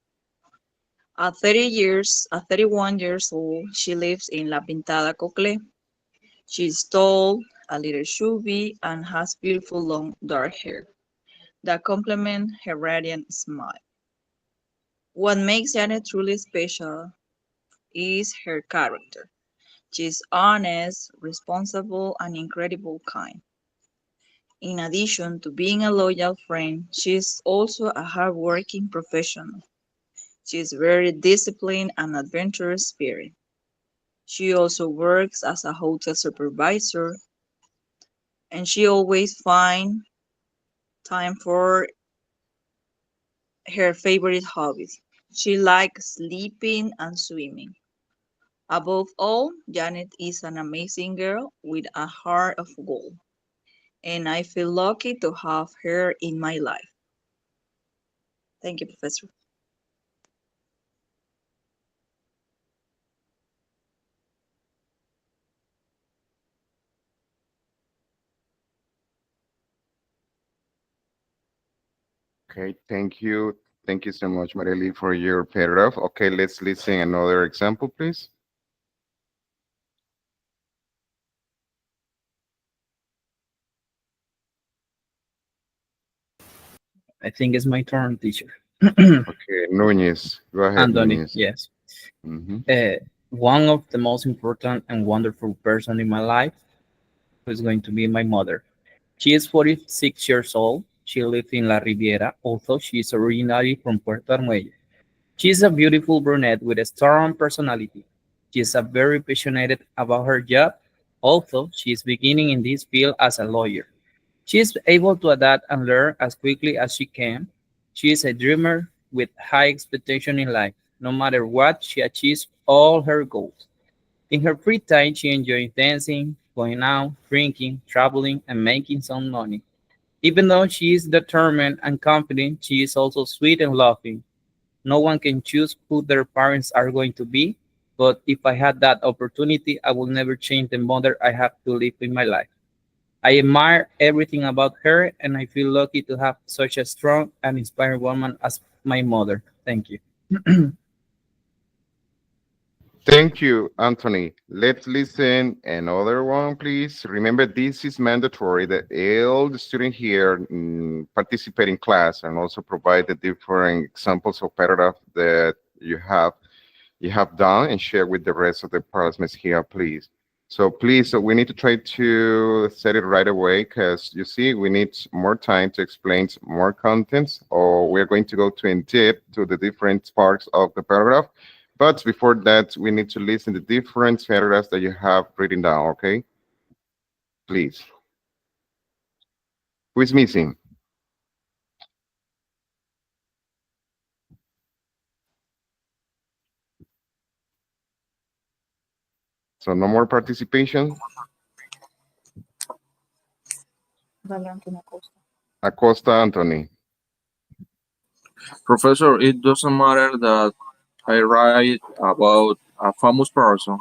At 31 years old, she lives in La Pintada Cocle. She's tall, a little chubby, and has beautiful long dark hair that complement her radiant smile. What makes Janet truly special is her character. She's honest, responsible, and incredibly kind. In addition to being a loyal friend, she's also a hardworking professional. She's very disciplined and adventurous spirit. She also works as a hotel supervisor, and she always finds time for her favorite hobbies. She likes sleeping and swimming. Above all, Janet is an amazing girl with a heart of gold, and I feel lucky to have her in my life. Thank you, Professor. Okay, thank you. Thank you so much, Mareli, for your paragraph. Okay, let's listen another example, please. I think it's my turn, teacher. Okay, Núñez. Go ahead, Anthony, Núñez. yes. Mhm. One of the most important and wonderful person in my life is going to be my mother. She is 46 years old. She lives in La Riviera, although she is originally from Puerto Armuelle. She is a beautiful brunette with a strong personality. She is a very passionate about her job, although she is beginning in this field as a lawyer. She is able to adapt and learn as quickly as she can. She is a dreamer with high expectation in life. No matter what, she achieves all her goals. In her free time, she enjoys dancing, going out, drinking, traveling, and making some money. Even though she is determined and confident, she is also sweet and loving. No one can choose who their parents are going to be, but if I had that opportunity, I would never change the mother I have to live in my life. I admire everything about her, and I feel lucky to have such a strong and inspiring woman as my mother. Thank you. Thank you, Anthony. Let's listen another one, please. Remember, this is mandatory that all the students here participate in class and also provide the different examples of paragraph that you have done and share with the rest of the participants here, please. So please, so we need to try to set it right away because you see, we need more time to explain more contents, or we're going to go to in depth to the different parts of the paragraph. But before that, we need to listen to different paragraphs that you have written down, okay? Please. Who is missing? So no more participation. Acosta Anthony. Professor, it doesn't matter that I write about a famous person.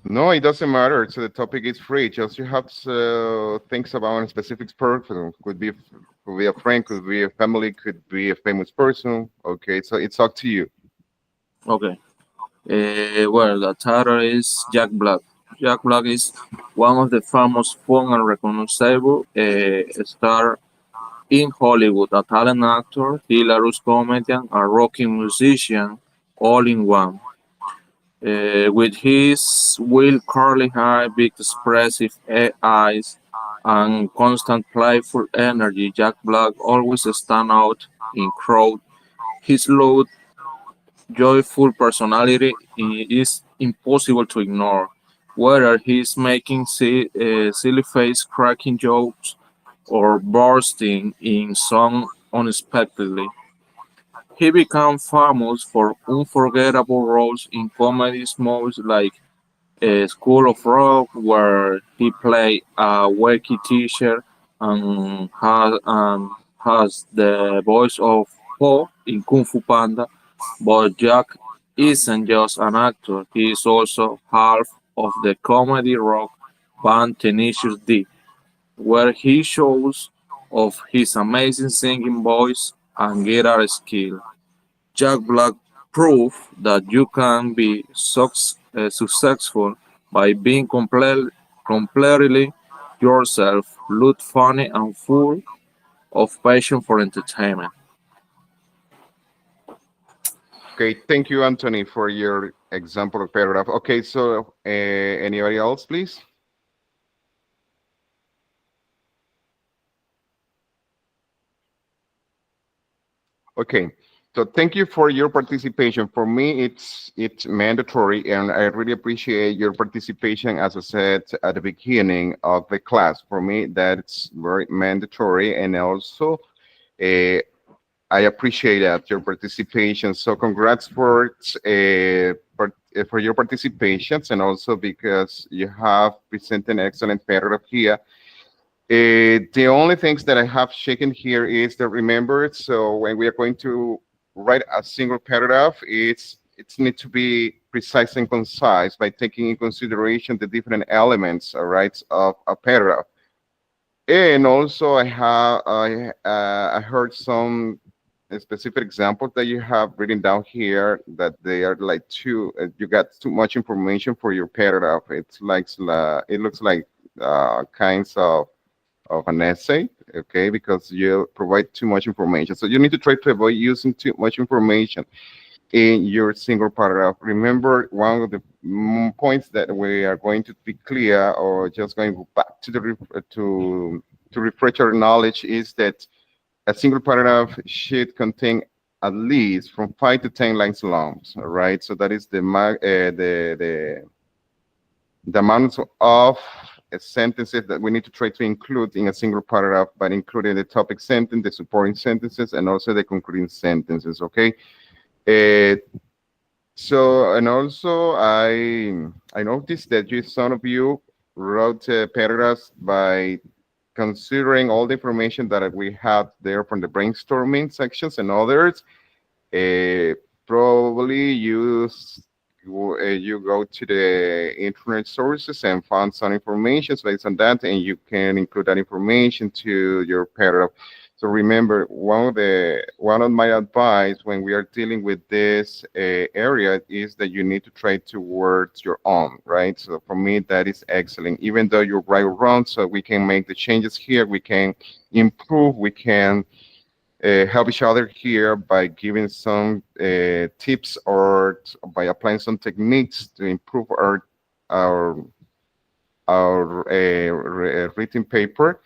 No, it doesn't matter. So the topic is free. Just you have to think about a specific person. Could be a friend, could be a family, could be a famous person. Okay, so it's up to you. Okay. Well, the title is Jack Black. Jack Black is one of the famous, fun, and recognizable star in Hollywood, a talented actor, hilarious comedian, and rocking musician, all in one. With his wild curly hair, big expressive eyes, and constant playful energy, Jack Black always stands out in crowd. His loud, joyful personality is impossible to ignore, whether he's making silly face cracking jokes or bursting in song unexpectedly. He became famous for unforgettable roles in comedies movies like School of Rock, where he played a wacky teacher and has the voice of Po in Kung Fu Panda. But Jack isn't just an actor, he is also half of the comedy rock band Tenacious D, where he shows off his amazing singing voice and guitar skill. Jack Black proved that you can be successful by being completely yourself, look funny, and full of passion for entertainment. Okay, thank you, Anthony, for your example of paragraph. Okay, so anybody else, please? Okay, so thank you for your participation. For me, it's mandatory, and I really appreciate your participation. As I said at the beginning of the class, for me that's very mandatory, and also uh, I appreciate that your participation. So congrats for your participations, and also because you have presented an excellent paragraph here. The only things that I have shaken here is that remember, so when we are going to write a single paragraph, it's need to be precise and concise by taking in consideration the different elements, all right, of a paragraph. And also, I heard some specific examples that you have written down here that they are like too you got too much information for your paragraph. It looks like kinds of an essay, okay, because you provide too much information. So you need to try to avoid using too much information in your single paragraph. Remember, one of the points that we are going to be clear, or just going back to to refresh our knowledge, is that a single paragraph should contain at least from 5 to 10 lines long. All right, so that is the amount of sentences that we need to try to include in a single paragraph, but including the topic sentence, the supporting sentences, and also the concluding sentences. Okay. Uh, so, and also, I noticed that some of you wrote paragraphs by considering all the information that we had there from the brainstorming sections and others. Uh, Probably you go to the internet sources and found some information based on that, and you can include that information to your paragraph. So remember, one of my advice when we are dealing with this area is that you need to try to word your own, right? So for me, that is excellent. Even though you're right or wrong, so we can make the changes here, we can improve, we can help each other here by giving some tips or by applying some techniques to improve our written paper,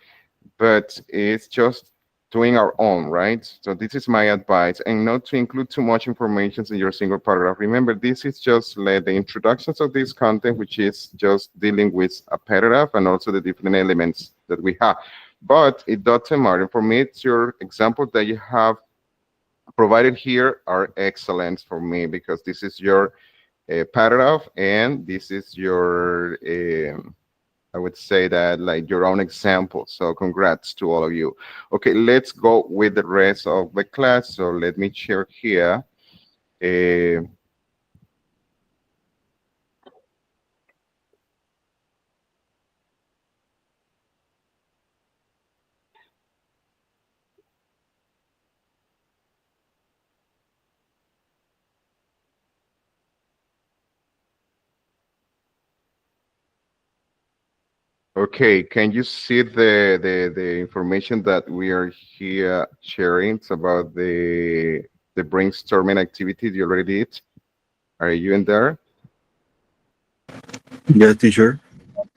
but it's just doing our own, right? So this is my advice, and not to include too much information in your single paragraph. Remember, this is just like the introductions of this content, which is just dealing with a paragraph and also the different elements that we have. But it doesn't matter. For me, it's your example that you have provided here are excellent for me, because this is your paragraph, and this is your I would say that like your own example. So congrats to all of you. Okay, let's go with the rest of the class. So let me share here. Uh, Okay, can you see the information that we are here sharing? It's about the brainstorming activity you already did. Are you in there? Yes, teacher.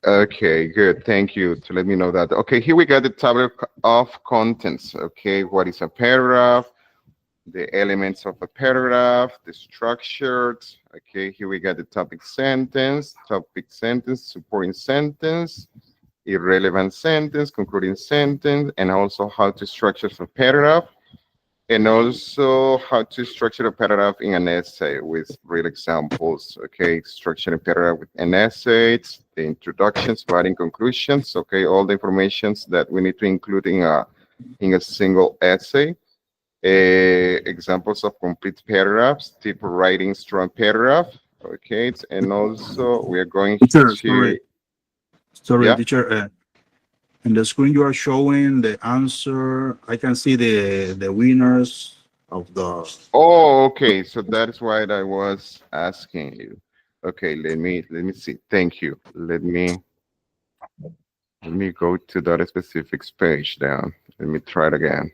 Okay, good. Thank you to let me know that. Okay, here we got the table of contents. Okay, what is a paragraph? The elements of a paragraph, the structures. Okay, here we got the topic sentence, supporting sentence, irrelevant sentence, concluding sentence, and also how to structure a paragraph, and also how to structure a paragraph in an essay with real examples. Okay, structuring a paragraph with an essay, the introductions, writing conclusions. Okay, all the informations that we need to include in a single essay. Examples of complete paragraphs, tip writing strong paragraph. Okay, and also we are going Teacher, to, sorry, yeah. teacher. In the screen you are showing the answer. I can see the winners of the. Oh, okay. So that is why I was asking you. Okay, let me see. Thank you. Let me go to that specific page down. Let me try it again.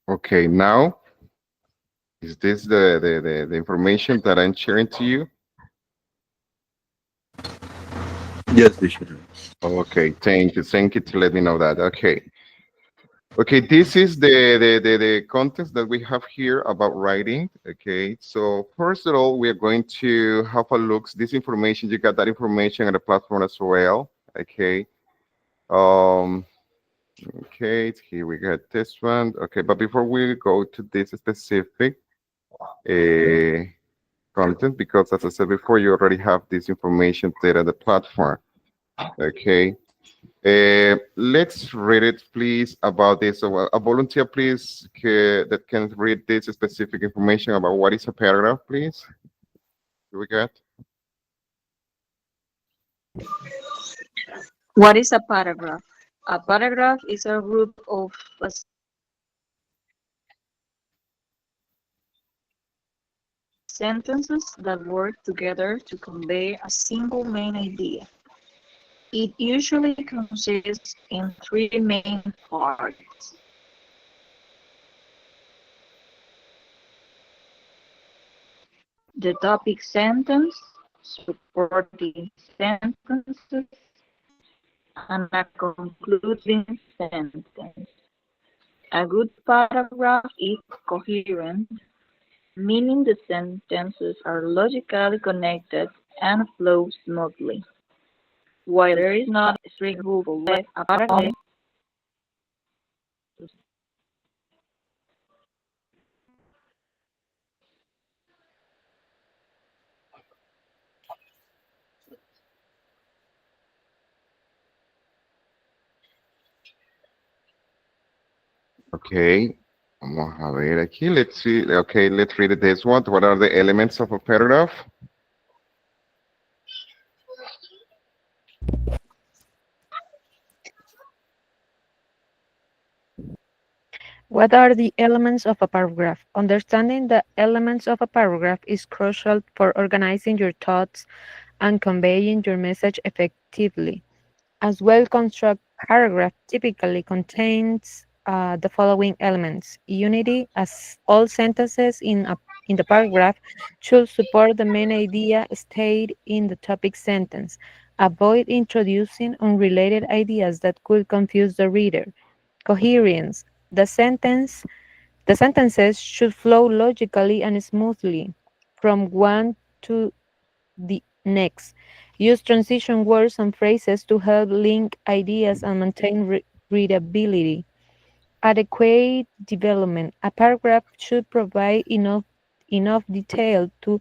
Okay, now is this the information that I'm sharing to you? Yes, teacher. Okay, thank you. Thank you to let me know that. Okay. Okay, this is the context that we have here about writing. Okay, so first of all, we are going to have a look. This information, you got that information on the platform as well. Okay. Um, okay, here we got this one. Okay, but before we go to this specific uh, content, because as I said before, you already have this information there on the platform. Okay. Let's read it, please, about this. So, a volunteer, please, that can read this specific information about what is a paragraph, please. Do we get? What is a paragraph? A paragraph is a group of sentences that work together to convey a single main idea. It usually consists in three main parts. The topic sentence, supporting sentences, and a concluding sentence. A good paragraph is coherent, meaning the sentences are logically connected and flow smoothly. While there is not a strict rule for what a paragraph Okay. Vamos a ver aquí. Let's see. Okay, let's read this one. What are the elements of a paragraph? What are the elements of a paragraph? Understanding the elements of a paragraph is crucial for organizing your thoughts and conveying your message effectively. As well-constructed paragraph typically contains the following elements: unity, as all sentences in the paragraph should support the main idea stated in the topic sentence. Avoid introducing unrelated ideas that could confuse the reader. Coherence. The sentence the sentences should flow logically and smoothly from one to the next. Use transition words and phrases to help link ideas and maintain readability. Adequate development. A paragraph should provide enough detail to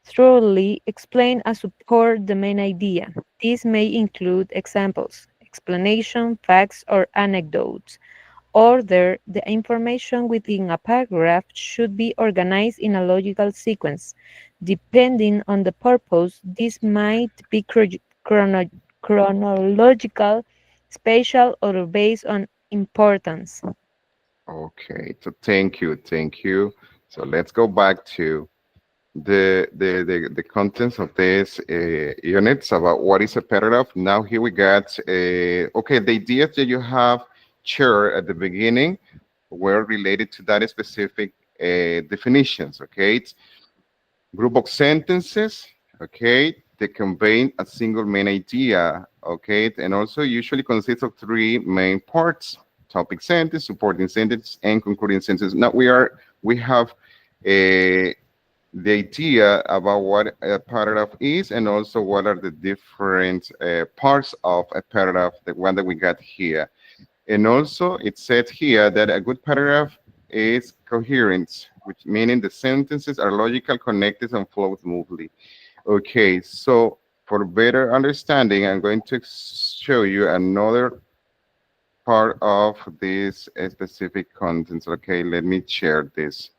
thoroughly explain and support the main idea. This may include examples, explanation, facts, or anecdotes. Order, the information within a paragraph should be organized in a logical sequence. Depending on the purpose, this might be chronological, spatial, or based on importance. Okay, so thank you. So let's go back to the contents of this units about what is a paragraph. Now here we got okay, the ideas that you have shared at the beginning were related to that specific definitions. Okay, it's group of sentences. Okay, that convey a single main idea. Okay, and also usually consists of three main parts: topic sentence, supporting sentence, and concluding sentence. Now we have a the idea about what a paragraph is and also what are the different parts of a paragraph, the one that we got here. And also it said here that a good paragraph is coherent, which meaning the sentences are logical, connected, and flow smoothly. Okay, so for better understanding, I'm going to show you another part of this specific contents. Okay, let me share this.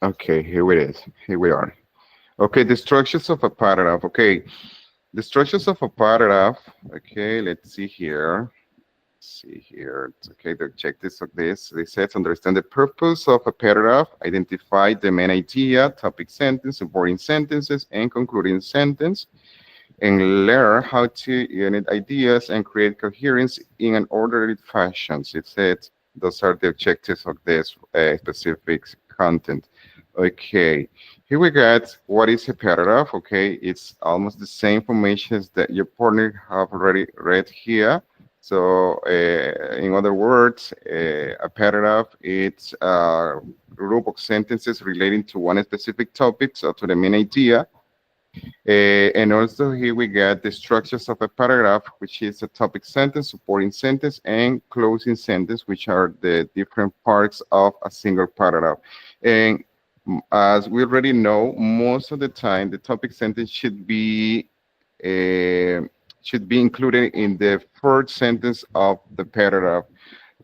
Okay, here it is. Here we are. Okay, the structures of a paragraph. Okay, the structures of a paragraph. Okay, let's see here. See here. Okay, to check this of this. They said understand the purpose of a paragraph, identify the main idea, topic sentence, supporting sentences, and concluding sentence, and learn how to unit ideas and create coherence in an orderly fashion. It said those are the objectives of this specific content. Okay, here we got what is a paragraph. Okay, it's almost the same information that your partner have already read here. So, in other words, a paragraph it's a group of sentences relating to one specific topic, so to the main idea. And also here we got the structures of a paragraph, which is a topic sentence, supporting sentence, and closing sentence, which are the different parts of a single paragraph. And as we already know, most of the time the topic sentence should be included in the first sentence of the paragraph.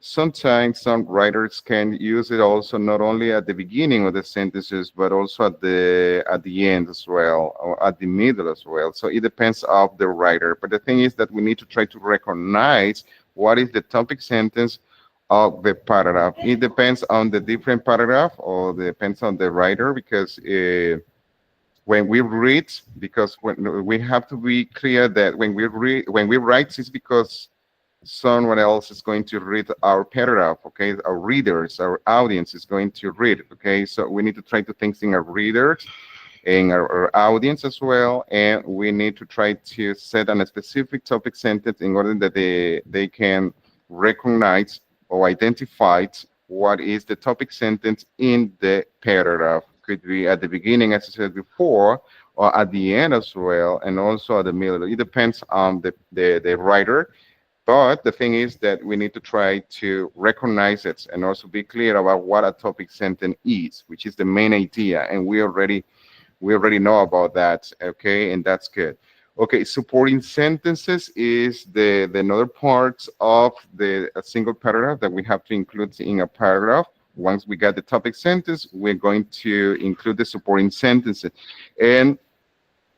Sometimes some writers can use it also not only at the beginning of the sentences, but also at the end as well, or at the middle as well. So it depends of the writer. But the thing is that we need to try to recognize what is the topic sentence of the paragraph. It depends on the different paragraph or depends on the writer because when we read, because when we have to be clear that when we write, it's because someone else is going to read our paragraph, okay? Our readers, our audience is going to read, okay? So we need to try to think in our readers and our audience as well, and we need to try to set a specific topic sentence in order that they can recognize or identify what is the topic sentence in the paragraph. Could be at the beginning, as I said before, or at the end as well, and also at the middle. It depends on the writer. But the thing is that we need to try to recognize it and also be clear about what a topic sentence is, which is the main idea. And we already know about that, okay? And that's good. Okay, supporting sentences is the another parts of a single paragraph that we have to include in a paragraph. Once we got the topic sentence, we're going to include the supporting sentences. And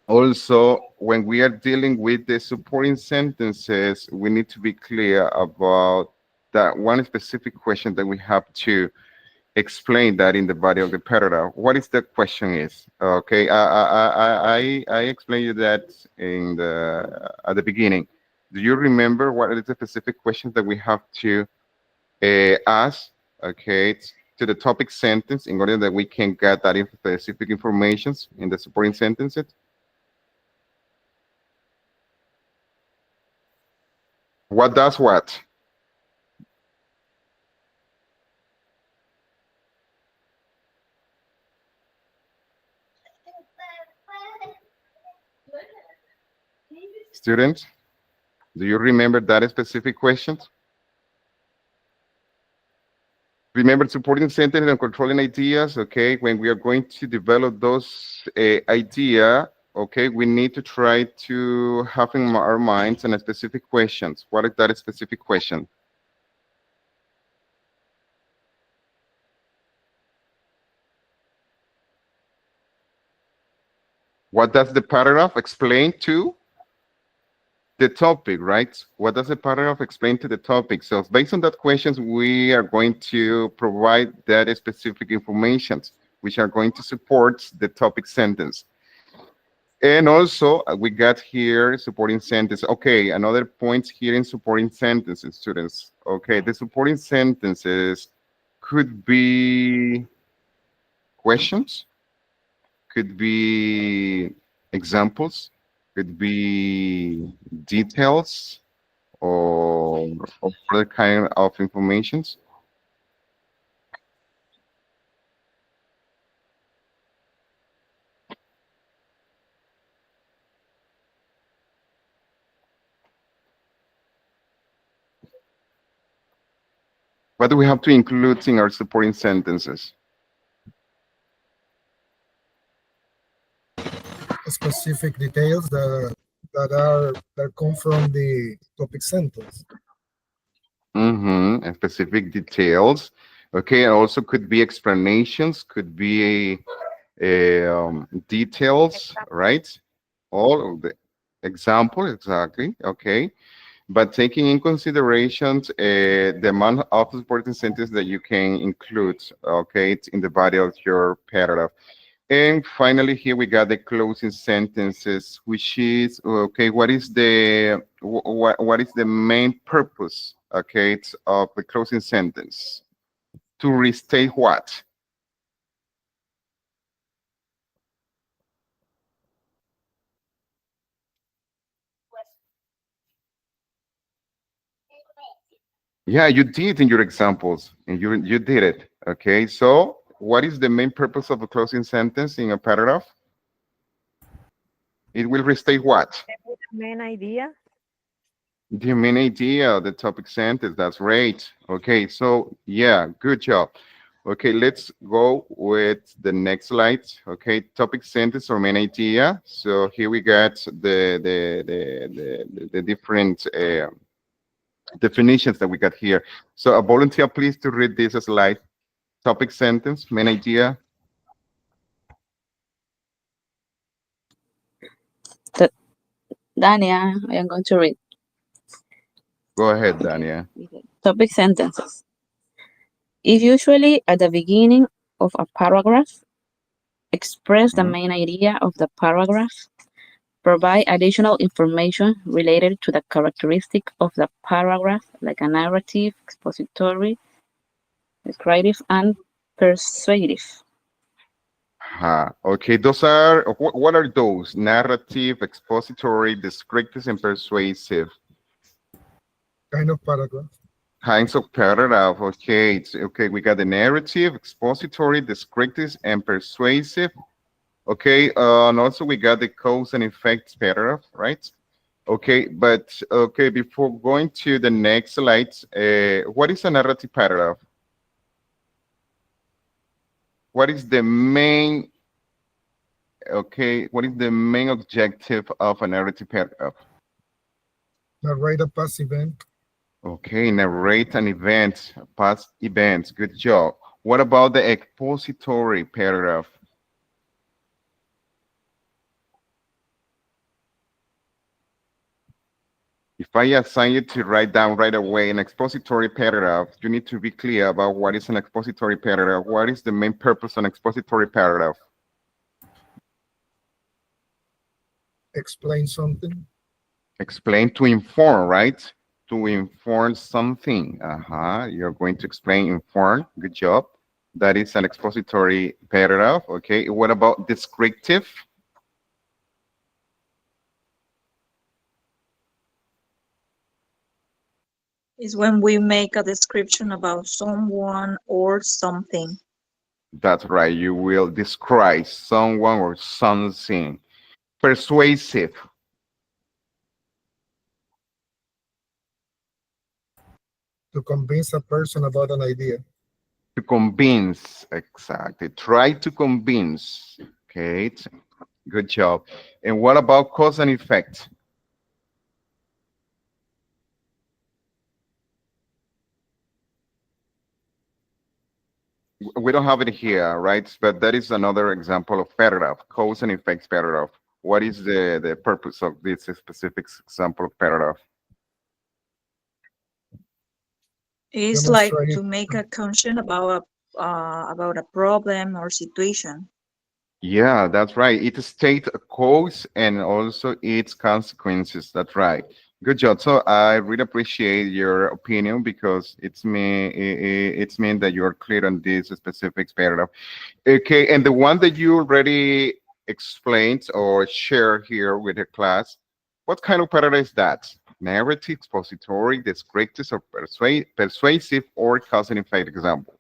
also, when we are dealing with the supporting sentences, we need to be clear about that one specific question that we have to explain that in the body of the paragraph. What is the question is? Okay, I explained you that at the beginning. Do you remember what is the specific questions that we have to ask? Okay, to the topic sentence in order that we can get that specific information in the supporting sentences. What does what? Students, do you remember that specific question? Remember supporting sentence and controlling ideas, okay? When we are going to develop those idea, okay, we need to try to have in our minds and specific questions. What is that specific question? What does the paragraph explain to the topic, right? What does the paragraph explain to the topic? So based on that questions, we are going to provide that specific information, which are going to support the topic sentence. And also, we got here supporting sentence. Okay, another point here in supporting sentences, students. Okay, the supporting sentences could be questions, could be examples, could be details, or other kind of informations. What do we have to include in our supporting sentences? Specific details that come from the topic sentence. Mm-hmm. And specific details. Okay, and also could be explanations, could be details, right? All of the example, exactly. Okay, but taking in considerations the amount of supporting sentences that you can include, okay, in the body of your paragraph. And finally, here we got the closing sentences, which is okay. What is the what is the main purpose, okay, of the closing sentence? To restate what? Yeah, you did in your examples, and you did it. Okay, so what is the main purpose of a closing sentence in a paragraph? It will restate what? Main idea. The main idea of the topic sentence. That's right. Okay, so yeah, good job. Okay, let's go with the next slide. Okay, topic sentence or main idea. So here we got the different definitions that we got here. So a volunteer, please, to read this slide. Topic sentence, main idea. Dania, I am going to read. Go ahead, Dania. Topic sentences. Is usually at the beginning of a paragraph. Express the main idea of the paragraph. Provide additional information related to the characteristic of the paragraph, like a narrative, expository, descriptive, and persuasive. Okay, those are, what are those? Narrative, expository, descriptive, and persuasive. Kind of paragraph. Kinds of paragraph. Okay, okay, we got the narrative, expository, descriptive, and persuasive. Okay, and also we got the cause and effects paragraph, right? Okay, but okay, before going to the next slide, what is a narrative paragraph? What is the main, okay, what is the main objective of a narrative paragraph? Narrate a past event. Okay, narrate an event, past events. Good job. What about the expository paragraph? If I assign you to write down right away an expository paragraph, you need to be clear about what is an expository paragraph. What is the main purpose of an expository paragraph? Explain something. Explain, to inform, right? To inform something. You're going to explain, inform. Good job. That is an expository paragraph. Okay. What about descriptive? is when we make a description about someone or something. That's right. You will describe someone or something. Persuasive. To convince a person about an idea. To convince. Exactly. Try to convince. Okay. Good job. And what about cause and effect? We don't have it here, right? But that is another example of paragraph, cause and effects paragraph. What is the purpose of this specific example of paragraph? It's like Demonstrating. to make a conscience about a problem or situation. Yeah, that's right. It states a cause and also its consequences. That's right. Good job. So I really appreciate your opinion because it's mean that you're clear on this specific paragraph. Okay, and the one that you already explained or share here with the class, what kind of paragraph is that? Narrative, expository, descriptive, or persuasive, or cause and effect example?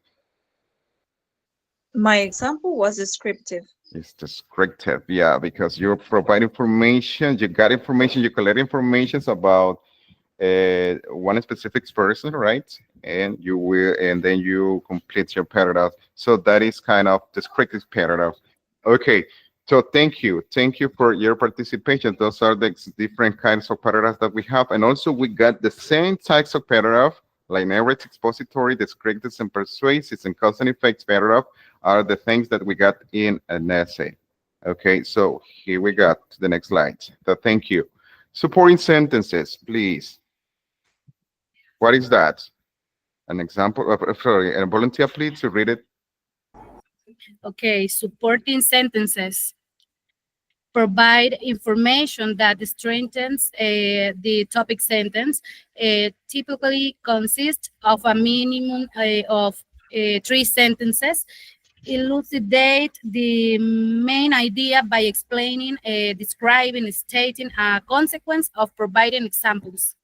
My example was descriptive. It's descriptive, yeah, because you provide information, you got information, you collect information about one specific person, right? And you will, and then you complete your paragraph. So that is kind of descriptive paragraph. Okay. So thank you for your participation. Those are the different kinds of paragraphs that we have, and also we got the same types of paragraph, like narrative, expository, descriptive, and persuasive, and cause and effects paragraph are the things that we got in an essay. Okay, so here we got to the next slide. So thank you. Supporting sentences, please. What is that? An example of, sorry, a volunteer, please, to read it. Okay, supporting sentences provide information that strengthens the topic sentence. Typically consists of a minimum of 3 sentences. Elucidate the main idea by explaining, describing, stating a consequence of providing examples.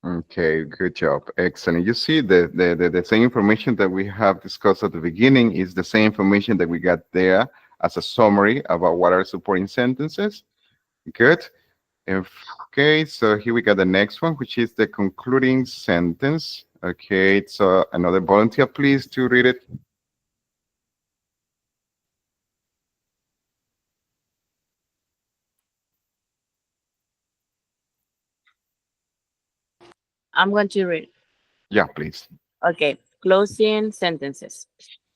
Okay, good job. Excellent. You see, the same information that we have discussed at the beginning is the same information that we got there as a summary about what are supporting sentences. Good. Okay, so here we got the next one, which is the concluding sentence. Okay, so another volunteer, please, to read it. I'm going to read. Yeah, please. Okay, closing sentences.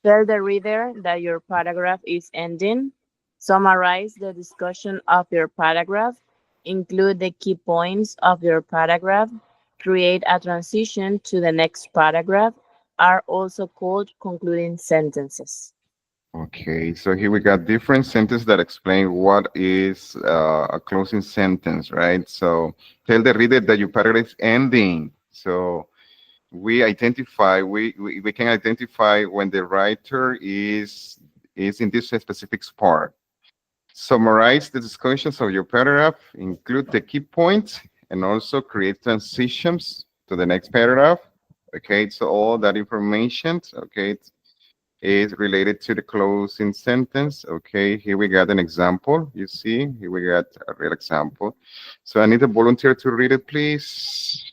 Tell the reader that your paragraph is ending. Summarize the discussion of your paragraph. Include the key points of your paragraph. Create a transition to the next paragraph are also called concluding sentences. Okay, so here we got different sentences that explain what is a closing sentence, right? So tell the reader that your paragraph is ending. So we can identify when the writer is in this specific part. Summarize the discussions of your paragraph, include the key points, and also create transitions to the next paragraph. Okay, so all that information, okay, is related to the closing sentence. Okay, here we got an example. You see, here we got a real example. So I need a volunteer to read it, please.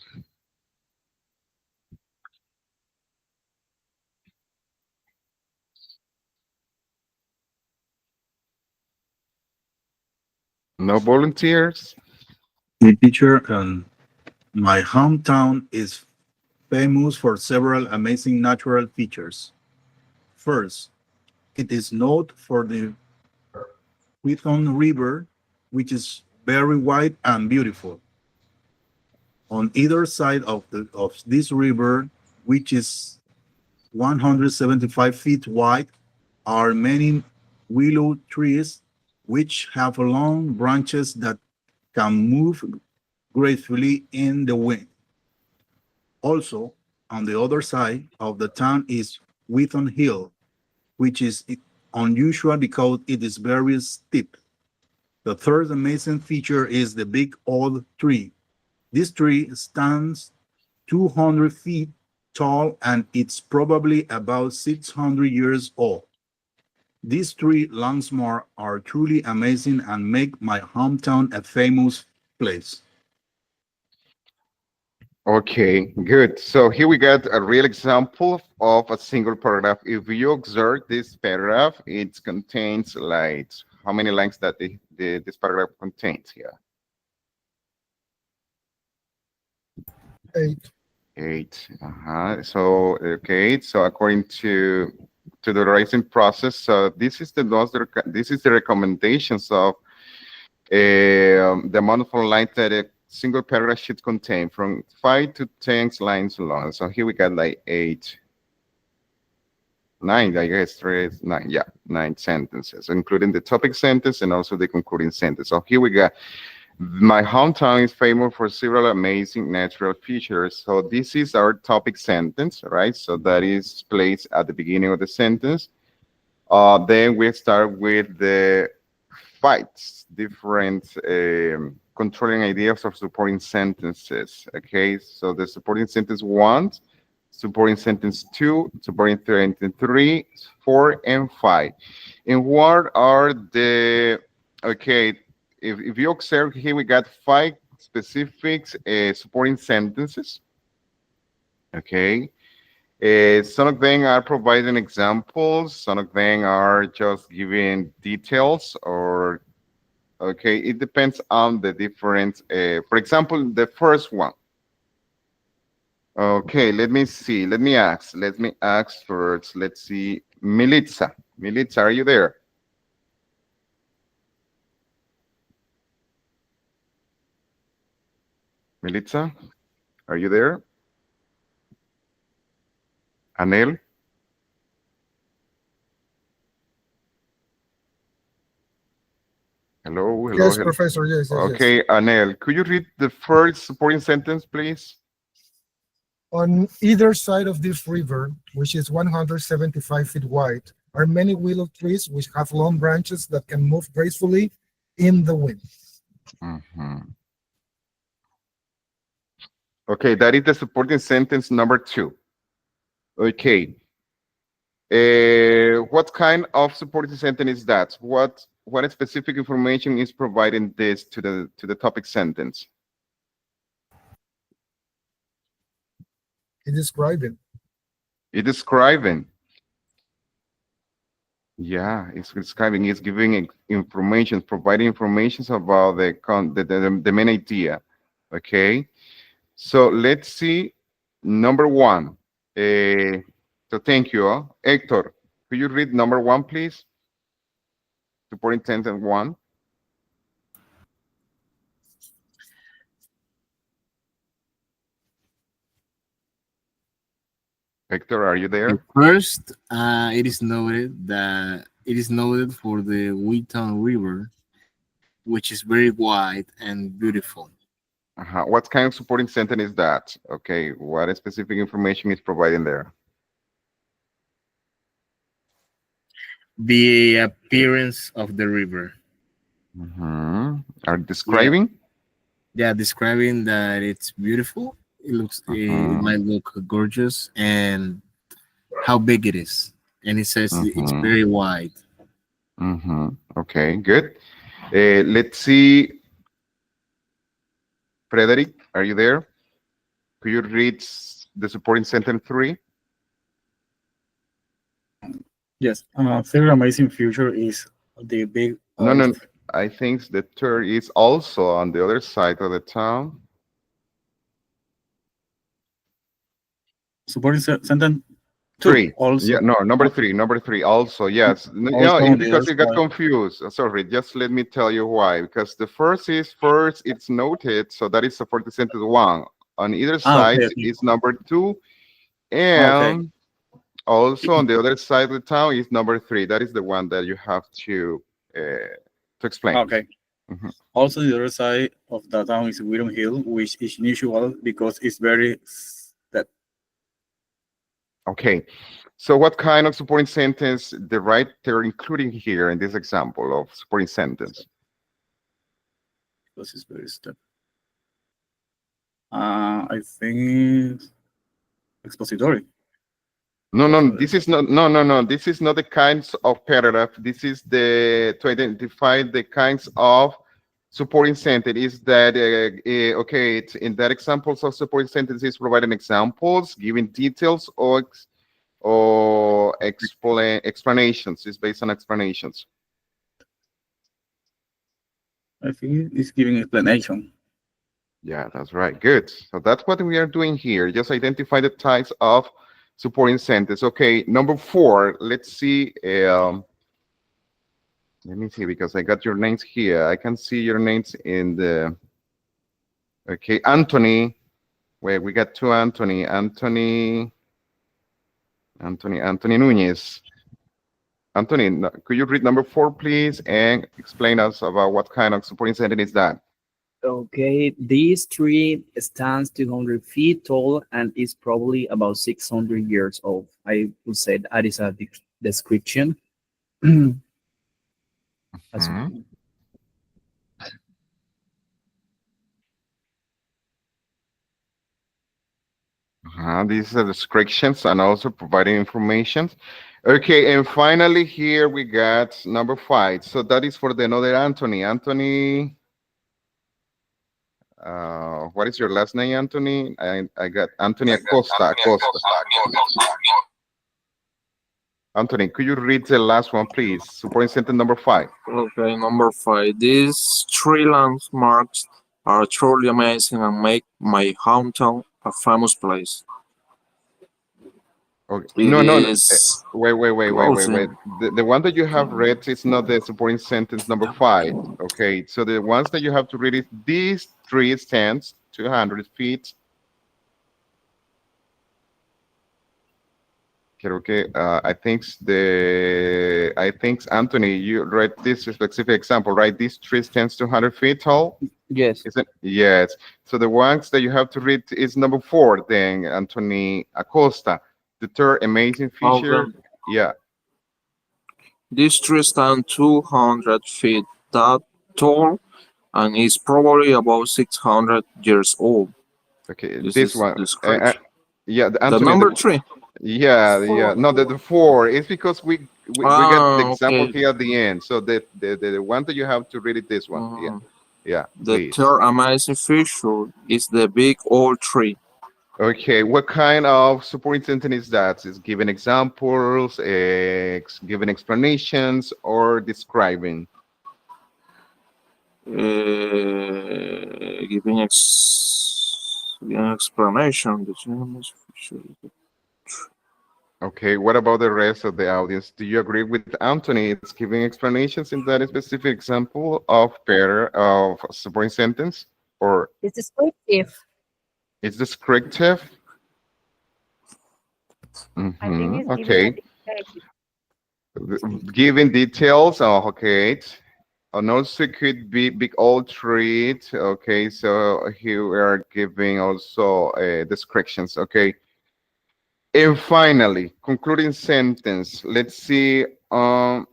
No volunteers? The teacher, my hometown is famous for several amazing natural features. First, it is known for the Withon River, which is very wide and beautiful. On either side of this river, which is 175 feet wide, are many willow trees which have long branches that can move gracefully in the wind. Also, on the other side of the town is Withon Hill, which is unusual because it is very steep. The third amazing feature is the big old tree. This tree stands 200 feet tall and it's probably about 600 years old. These three landmarks are truly amazing and make my hometown a famous place. Okay, good. So here we got a real example of a single paragraph. If you observe this paragraph, it contains like how many lines that this paragraph contains here? 8. 8. So okay. So according to the writing process, so this is the recommendations of the amount of lines that a single paragraph should contain, from 5 to 10 lines long. So here we got like 8, 9, I guess, 3, 9, yeah, 9 sentences, including the topic sentence and also the concluding sentence. So here we got, my hometown is famous for several amazing natural features. So this is our topic sentence, right? So that is placed at the beginning of the sentence. Then we start with the 5 different controlling ideas of supporting sentences. Okay, so the supporting sentence 1, supporting sentence 2, supporting sentence 3, 4, and 5. And what are the, okay, if you observe here, we got 5 specific supporting sentences. Okay. Some of them are providing examples, some of them are just giving details, or okay, it depends on the different, for example, the first one. Okay, let me see, let me ask first, let's see, Militza, are you there? Militza, are you there? Anel? Hello. Yes, Professor, yes. Okay, Anel, could you read the first supporting sentence, please? On either side of this river, which is 175 feet wide, are many willow trees which have long branches that can move gracefully in the wind. Okay, that is the supporting sentence number 2. Okay. What kind of supporting sentence is that? What specific information is providing this to the topic sentence? It's describing. It's describing. Yeah, it's describing. It's giving information, providing information about the main idea. Okay. So let's see number 1. So thank you. Hector, could you read number 1, please? Supporting sentence 1. Hector, are you there? First, it is noted for the Wheaton River, which is very wide and beautiful. What kind of supporting sentence is that? Okay, what specific information is providing there? The appearance of the river. Are describing? Yeah, describing that it's beautiful. It might look gorgeous, and how big it is. And it says it's very wide. Okay, good. Let's see. Frederick, are you there? Could you read the supporting sentence 3? Yes, third amazing feature is the big. No. I think the third is also on the other side of the town. Supporting sentence 3. Also. Yeah, no, number 3. Number 3 also. Yes. Also It's because you got confused. Sorry, just let me tell you why. Because the first, it's noted, so that is supporting sentence 1. On either side is number 2, and also on the other side of the town is number 3. That is the one that you have to explain. Okay. Also, the other side of the town is Wheaton Hill, which is unusual because it's very steep. Okay. So what kind of supporting sentence the writer including here in this example of supporting sentence? Because it's very steep. I think expository. No, this is not, no. This is not the kinds of paragraph. This is to identify the kinds of supporting sentence. Is that, okay, it's in that examples of supporting sentences, providing examples, giving details, or explanations. It's based on explanations. I think it's giving explanation. Yeah, that's right. Good. So that's what we are doing here. Just identify the types of supporting sentence. Okay, number 4. Let's see. Let me see, because I got your names here. I can see your names in the. Okay, Anthony. Wait, we got 2 Anthony. Anthony Nunez. Anthony, could you read number 4, please, and explain us about what kind of supporting sentence is that? Okay, this tree stands 200 feet tall and is probably about 600 years old. I would say that is a description. As well. These are descriptions and also providing information. Okay, and finally here we got number 5. So that is for the another Anthony. Anthony, what is your last name, Anthony? I got Anthony Acosta. Anthony, could you read the last one, please? Supporting sentence number 5. Okay, number 5. These 3 landmarks are truly amazing and make my hometown a famous place. Okay. It No. is Wait. closing. The one that you have read is not the supporting sentence number 5. Okay, so the ones that you have to read is these 3 stands 200 feet. Okay, I think Anthony, you read this specific example, right? These 3 stands 200 feet tall. Yes. Is it? Yes. So the ones that you have to read is number 4. Then Anthony Acosta. The third amazing feature. Okay. Yeah. This tree stands 200 feet that tall and is probably about 600 years old. Okay, This this is one. description. Yeah, The Anthony. number 3. Yeah. No, the 4. It's because we got the example Okay. here at the end. So the one that you have to read is this one. Yeah. The Please. third amazing feature is the big old tree. Okay, what kind of supporting sentence is that? Is giving examples, giving explanations, or describing? Giving explanation. The amazing feature is the Okay, what about the rest of the audience? Do you agree with Anthony? It's giving explanations in that specific example of supporting sentence, or It's descriptive. it's descriptive? I think it's Okay. giving Giving details. Oh, okay. And also it could be big old tree. Okay, so here we are giving also descriptions. Okay. And finally, concluding sentence. Let's see. Marely,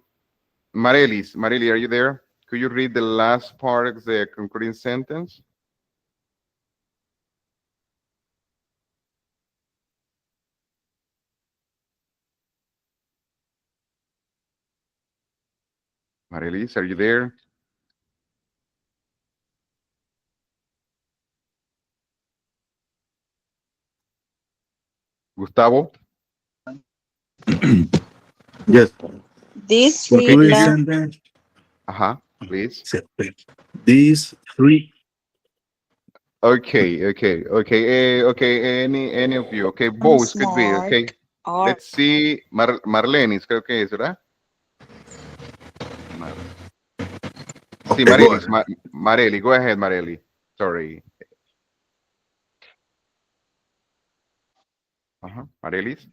are you there? Could you read the last part of the concluding sentence? Marelis, are you there? Gustavo? Yes. These What three do we land send? Please. These 3. Okay. Any of you? Okay, both could be. Okay. are Let's see. Marlenis, creo que es, ¿verdad? Sí, Marelis. Mareli, go ahead, Mareli. Sorry. Marelis.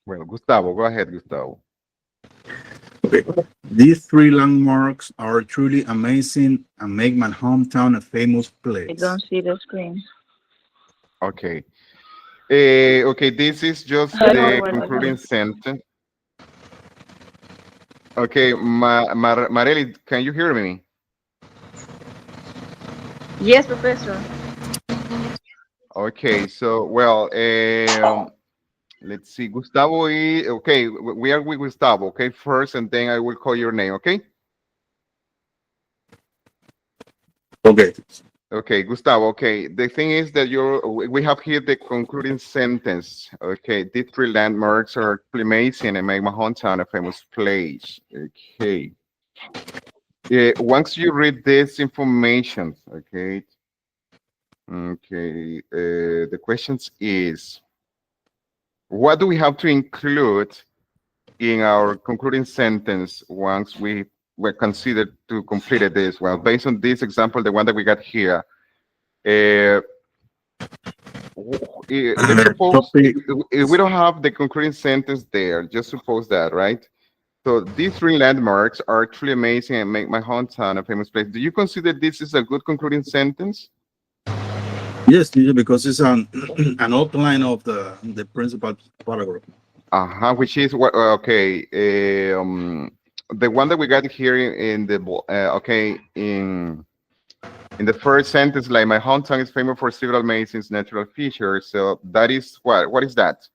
Well, Gustavo, go ahead, Gustavo. Okay. These 3 landmarks are truly amazing and make my hometown a famous I place. don't see the screen. Okay. Okay, this is just Hello, the buenos concluding días. sentence. Okay, Marely, can you hear me? Yes, Professor. Okay, so well, let's see. Gustavo, okay, we are with Gustavo, okay, first, and then I will call your name, okay? Okay. Okay, Gustavo, okay. The thing is that we have here the concluding sentence. Okay, these three landmarks are Plimacin and make my hometown a famous place. Okay. Once you read this information, okay, the questions is, what do we have to include in our concluding sentence once we were considered to complete this? Well, based on this example, the one that we got here, uh, let's suppose Topic. if we don't have the concluding sentence there, just suppose that, right? So these three landmarks are truly amazing and make my hometown a famous place. Do you consider this is a good concluding sentence? Yes, teacher, because it's an outline of the principal paragraph. Which is what? Okay, the one that we got here in the okay in the first sentence, like my hometown is famous for several amazing natural features. So that is what? What is that?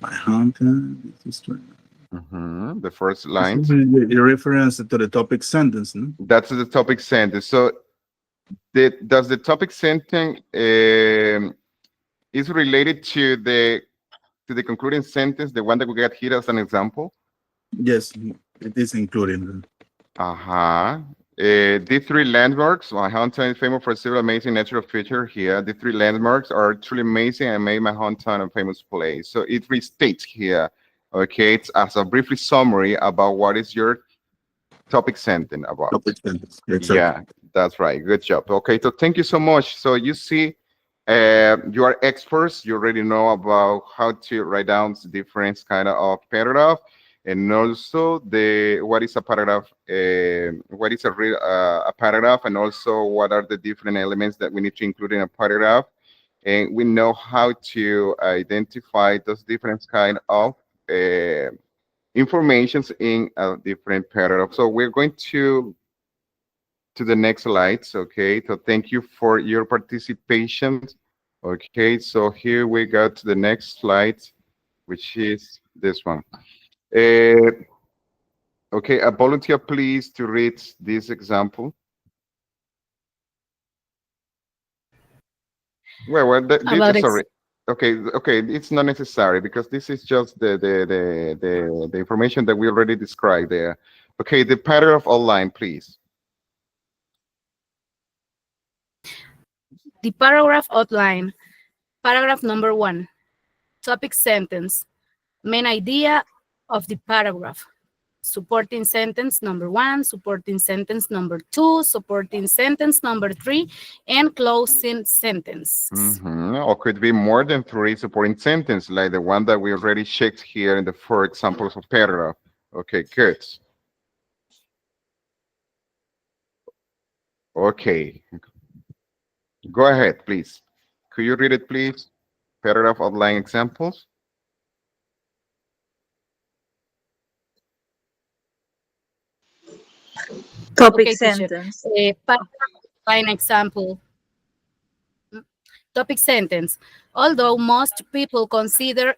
My hometown. The first line. The reference to the topic sentence, no? That's the topic sentence. So, does the topic sentence is related to the concluding sentence, the one that we got here as an example? Yes, it is included. These three landmarks, my hometown is famous for several amazing natural features here. The three landmarks are truly amazing and made my hometown a famous place. So it restates here, okay, it's as a briefly summary about what is your topic sentence about. Topic sentence, exactly. Yeah, that's right. Good job. Okay, so thank you so much. So you see, you are experts. You already know about how to write down different kind of paragraph, and also what is a paragraph, what is a paragraph, and also what are the different elements that we need to include in a paragraph. And we know how to identify those different kind of informations in a different paragraph. So we're going to the next slides. Okay, so thank you for your participation. Okay, so here we go to the next slide, which is this one. Okay, a volunteer, please, to read this example. Sorry. Okay, it's not necessary because this is just the information that we already described there. Okay, the paragraph outline, please. The paragraph outline. Paragraph number 1. Topic sentence. Main idea of the paragraph. Supporting sentence number 1, supporting sentence number 2, supporting sentence number 3, and closing sentence. Or could be more than 3 supporting sentences, like the one that we already checked here in the 4 examples of paragraph. Okay, good. Okay. Go ahead, please. Could you read it, please? Paragraph outline examples. Topic sentence. Paragraph example. Topic sentence. Although most people consider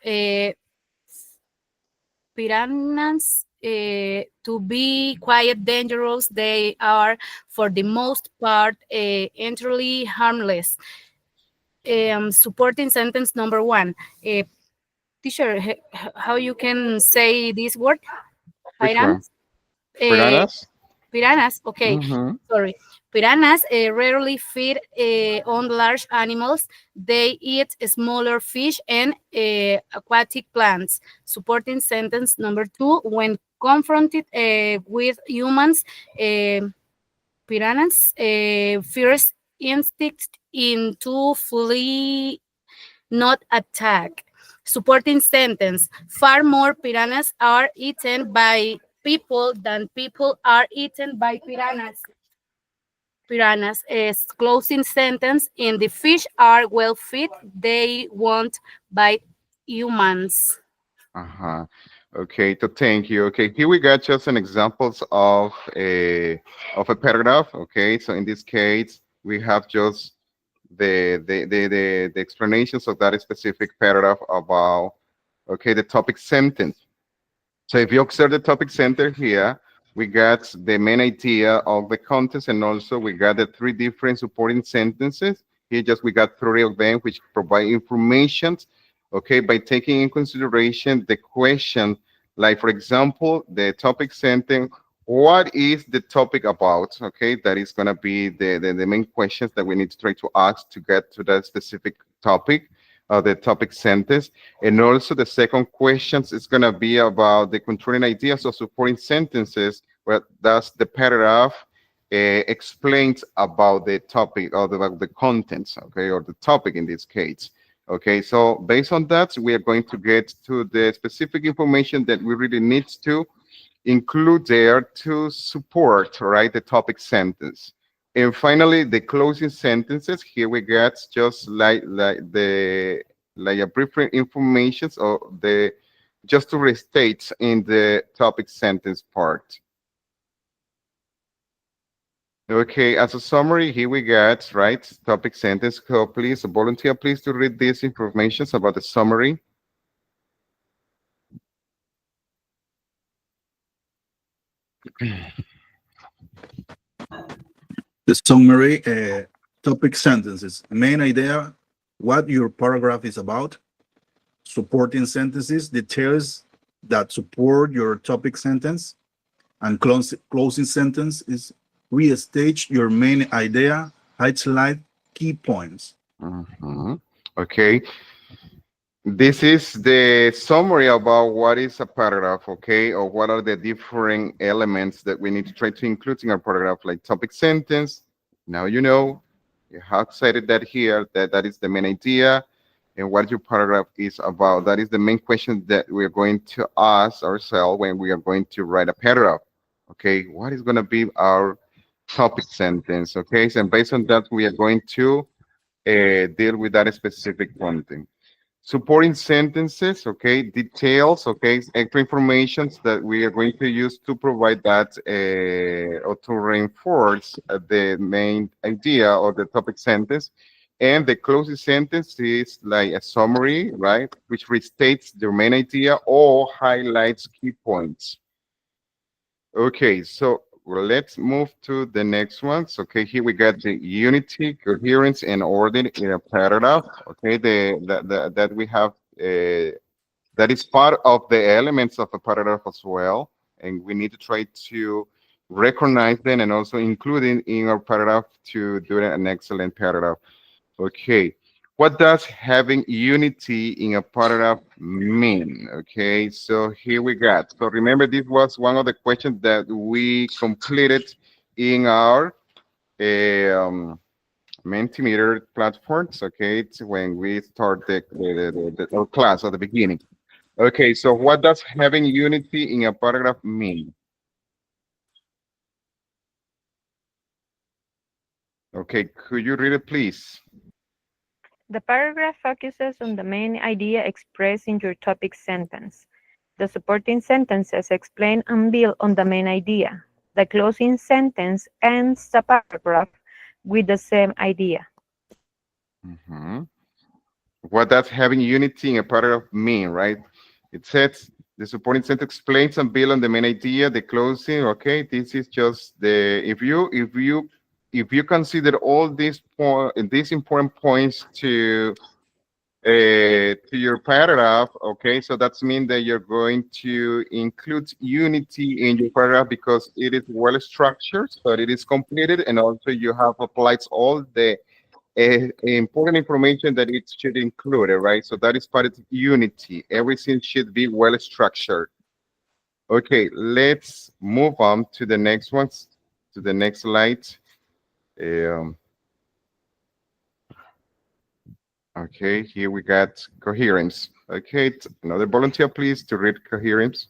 piranhas to be quite dangerous, they are, for the most part, entirely harmless. Supporting sentence number 1. Teacher, how you can say this word? Which one? Piranhas? Piranhas, okay. Mm-hmm. Sorry. Piranhas rarely feed on large animals. They eat smaller fish and aquatic plants. Supporting sentence number 2. When confronted with humans, piranhas' first instinct is to flee, not attack. Supporting sentence. Far more piranhas are eaten by people than people are eaten by piranhas. piranhas. Is closing sentence. And the fish are well fed. They won't bite humans. Uh-huh. Okay, so thank you. Okay, here we got just an examples of a paragraph. Okay, so in this case, we have just the explanations of that specific paragraph about, okay, the topic sentence. So if you observe the topic center here, we got the main idea of the context, and also we got the three different supporting sentences. Here just we got three of them which provide information, okay, by taking in consideration the question, like for example, the topic sentence, what is the topic about? Okay, that is gonna be the main questions that we need to try to ask to get to that specific topic, the topic sentence. And also the second question is going to be about the controlling ideas of supporting sentences, where that's the paragraph explains about the topic or about the contents, okay, or the topic in this case. Okay, so based on that, we are going to get to the specific information that we really need to include there to support, right, the topic sentence. And finally, the closing sentences. Here we get just like a brief information of the just to restate in the topic sentence part. Okay, as a summary, here we got, right, topic sentence. So please, a volunteer, please to read these information about the summary. The summary, topic sentences, main idea, what your paragraph is about, supporting sentences, details that support your topic sentence, and closing sentence is restate your main idea, highlight key points. Okay. This is the summary about what is a paragraph, okay, or what are the different elements that we need to try to include in our paragraph, like topic sentence. Now you know, you have cited that here, that is the main idea, and what your paragraph is about. That is the main question that we are going to ask ourselves when we are going to write a paragraph. Okay, what is going to be our topic sentence? Okay, so based on that, we are going to deal with that specific content. Supporting sentences, okay, details, okay, extra information that we are going to use to provide that or to reinforce the main idea of the topic sentence. And the closing sentence is like a summary, right, which restates the main idea or highlights key points. Okay, so let's move to the next ones. Okay, here we got the unity, coherence, and order in a paragraph. Okay, that we have that is part of the elements of a paragraph as well, and we need to try to recognize them and also include it in our paragraph to do an excellent paragraph. Okay, what does having unity in a paragraph mean? Okay, so here we got. So remember, this was one of the questions that we completed in our Mentimeter platforms. Okay, it's when we start our class at the beginning. Okay, so what does having unity in a paragraph mean? Okay, could you read it, please? The paragraph focuses on the main idea expressed in your topic sentence. The supporting sentences explain and build on the main idea. The closing sentence ends the paragraph with the same idea. What does having unity in a paragraph mean, right? It says the supporting sentence explains and build on the main idea. The closing, okay, this is just the if you consider all these important points to your paragraph, okay, so that's mean that you're going to include unity in your paragraph because it is well structured, so it is completed, and also you have applied all the important information that it should include, right? So that is part of unity. Everything should be well structured. Okay, let's move on to the next ones, to the next slide. Okay, here we got coherence. Okay, another volunteer, please, to read coherence.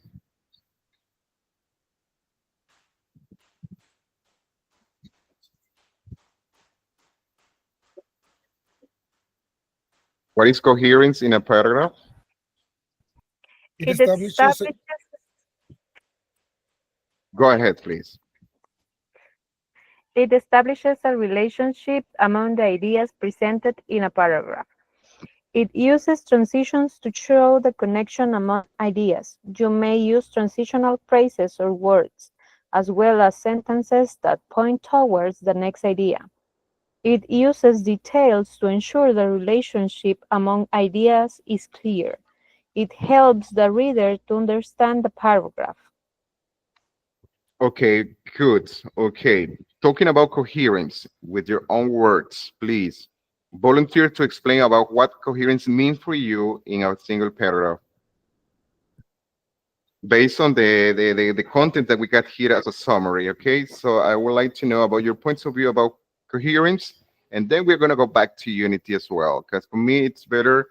What is coherence in a paragraph? It It establishes establishes Go ahead, please. It establishes a relationship among the ideas presented in a paragraph. It uses transitions to show the connection among ideas. You may use transitional phrases or words, as well as sentences that point towards the next idea. It uses details to ensure the relationship among ideas is clear. It helps the reader to understand the paragraph. Okay, good. Okay. Talking about coherence with your own words, please. Volunteer to explain about what coherence means for you in a single paragraph based on the content that we got here as a summary, okay? So I would like to know about your points of view about coherence, and then we're gonna go back to unity as well, because for me, it's better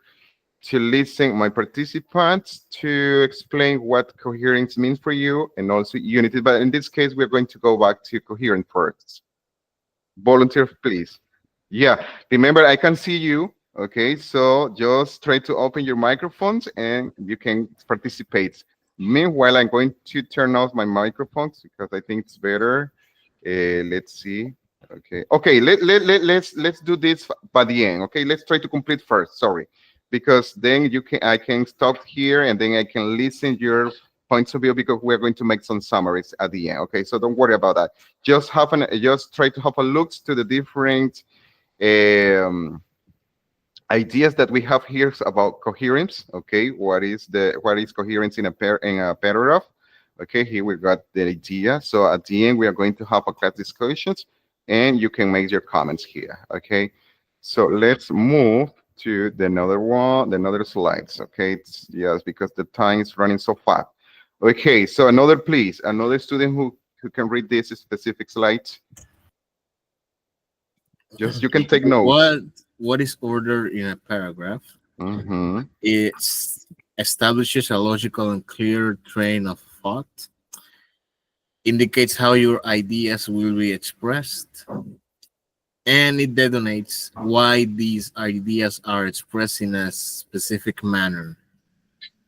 to listen my participants to explain what coherence means for you and also unity. But in this case, we're going to go back to coherence first. Volunteer, please. Yeah, remember, I can see you. Okay, so just try to open your microphones and you can participate. Meanwhile, I'm going to turn off my microphones because I think it's better. Let's see. Okay, let's do this by the end. Okay, let's try to complete first. Sorry, because then I can stop here and then I can listen your points of view because we're going to make some summaries at the end. Okay, so don't worry about that. Just try to have a look to the different ideas that we have here about coherence. Okay, what is coherence in a paragraph? Okay, here we got the idea. So at the end, we are going to have a class discussions, and you can make your comments here. Okay, so let's move to the another slides. Okay, yes, because the time is running so fast. Okay, so another student who can read this specific slides. Just you can take notes. What is order in a paragraph? Mm-hmm. It establishes a logical and clear train of thought, indicates how your ideas will be expressed, and it detonates why these ideas are expressed in a specific manner.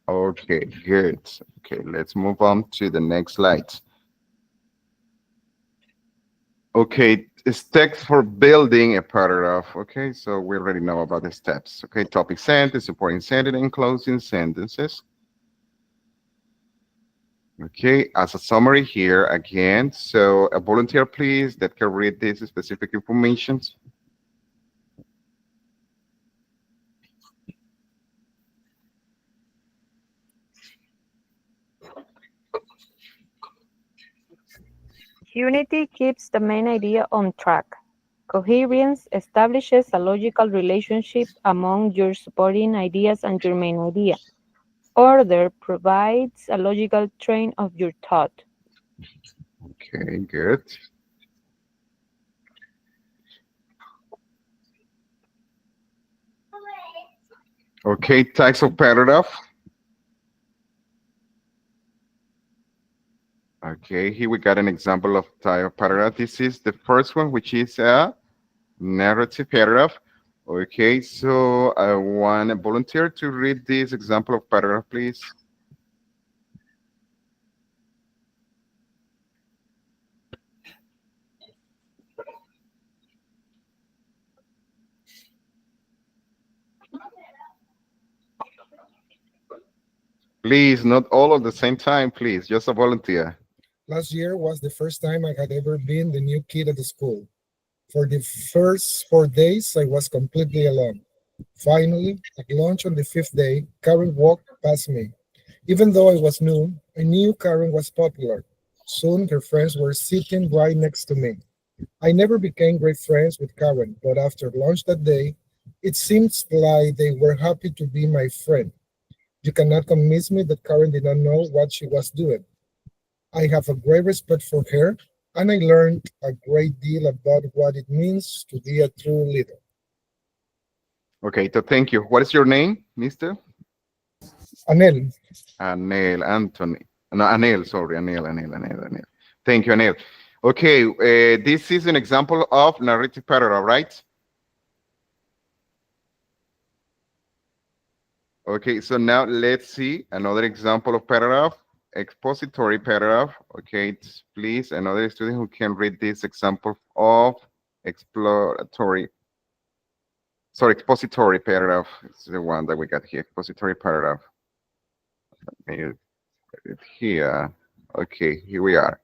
Okay, good. Okay, let's move on to the next slide. Okay, steps for building a paragraph. Okay, so we already know about the steps. Okay, topic sentence, supporting sentence, and closing sentences. Okay, as a summary here again, so a volunteer, please, that can read this specific information. Unity keeps the main idea on track. Coherence establishes a logical relationship among your supporting ideas and your main idea. Order provides a logical train of your thought. Okay, good. Okay, types of paragraph. Okay, here we got an example of type of paragraph. This is the first one, which is a narrative paragraph. Okay, so I want a volunteer to read this example of paragraph, please. Please, not all at the same time, please. Just a volunteer. Last year was the first time I had ever been the new kid at the school. For the first 4 days, I was completely alone. Finally, at lunch on the fifth day, Karen walked past me. Even though I was new, I knew Karen was popular. Soon her friends were sitting right next to me. I never became great friends with Karen, but after lunch that day, it seems like they were happy to be my friend. You cannot convince me that Karen did not know what she was doing. I have a great respect for her, and I learned a great deal about what it means to be a true leader. Okay, so thank you. What is your name, Mister? Anel. Anel, Anthony. No, Anel, sorry, Anel. Thank you, Anel. Okay, this is an example of narrative paragraph, right? Okay, so now let's see another example of paragraph, expository paragraph. Okay, please, another student who can read this example of exploratory, sorry, expository paragraph. It's the one that we got here, expository paragraph. Let me put it here. Okay, here we are.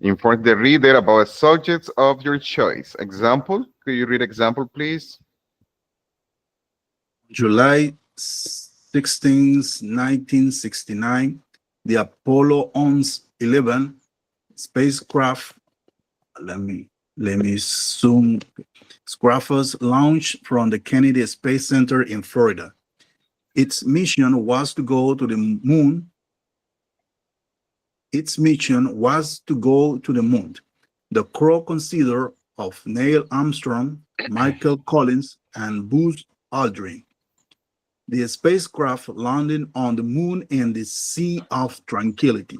Inform the reader about subjects of your choice. Example, could you read example, please? July 16, 1969, the Apollo 11 spacecraft, let me zoom, spacecraft launched from the Kennedy Space Center in Florida. Its mission was to go to the moon. The crew consisted of Neil Armstrong, Michael Collins, and Buzz Aldrin. The spacecraft landed on the moon in the Sea of Tranquility.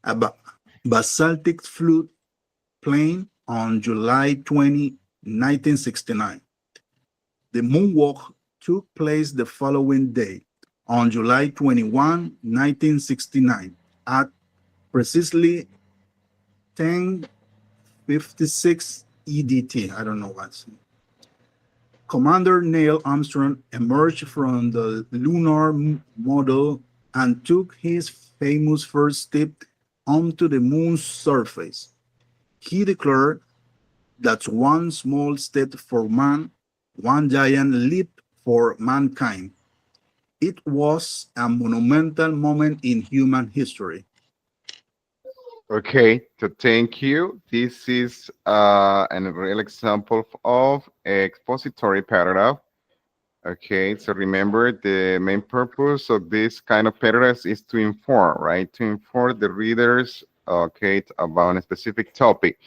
A basaltic flood plain on July 20, 1969. The moonwalk took place the following day, on July 21, 1969, at precisely 10:56 EDT. I don't know what's. Commander Neil Armstrong emerged from the lunar module and took his famous first step onto the moon's surface. He declared, "That's one small step for man, one giant leap for mankind." It was a monumental moment in human history. Okay, so thank you. This is a real example of expository paragraph. Okay, so remember the main purpose of this kind of paragraphs is to inform, right? To inform the readers, okay, about a specific topic.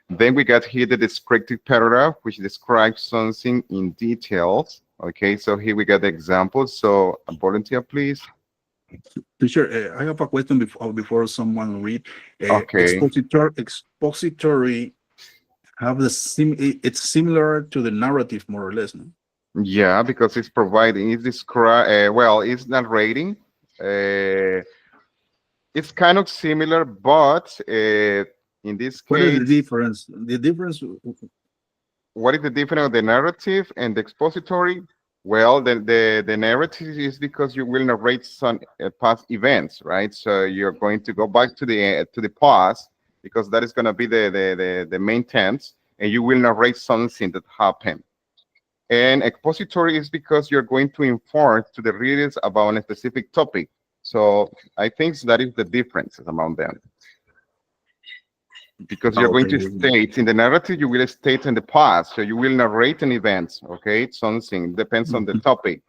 Then we got here the descriptive paragraph, which describes something in details. Okay, so here we got the example. So a volunteer, please. Teacher, I have a question before someone read. Okay. Expository have it's similar to the narrative, more or less, no? Yeah, because it's providing, it's describe, well, it's narrating. It's kind of similar, but in this What is the case, difference? The difference. what is the difference of the narrative and the expository? Well, the narrative is because you will narrate some past events, right? So you're going to go back to the past because that is going to be the main tense, and you will narrate something that happened. And expository is because you're going to inform to the readers about a specific topic. So I think that is the difference among them. Because you're going to state in the narrative, you will state in the past, so you will narrate an event, okay? It's something, depends on the topic.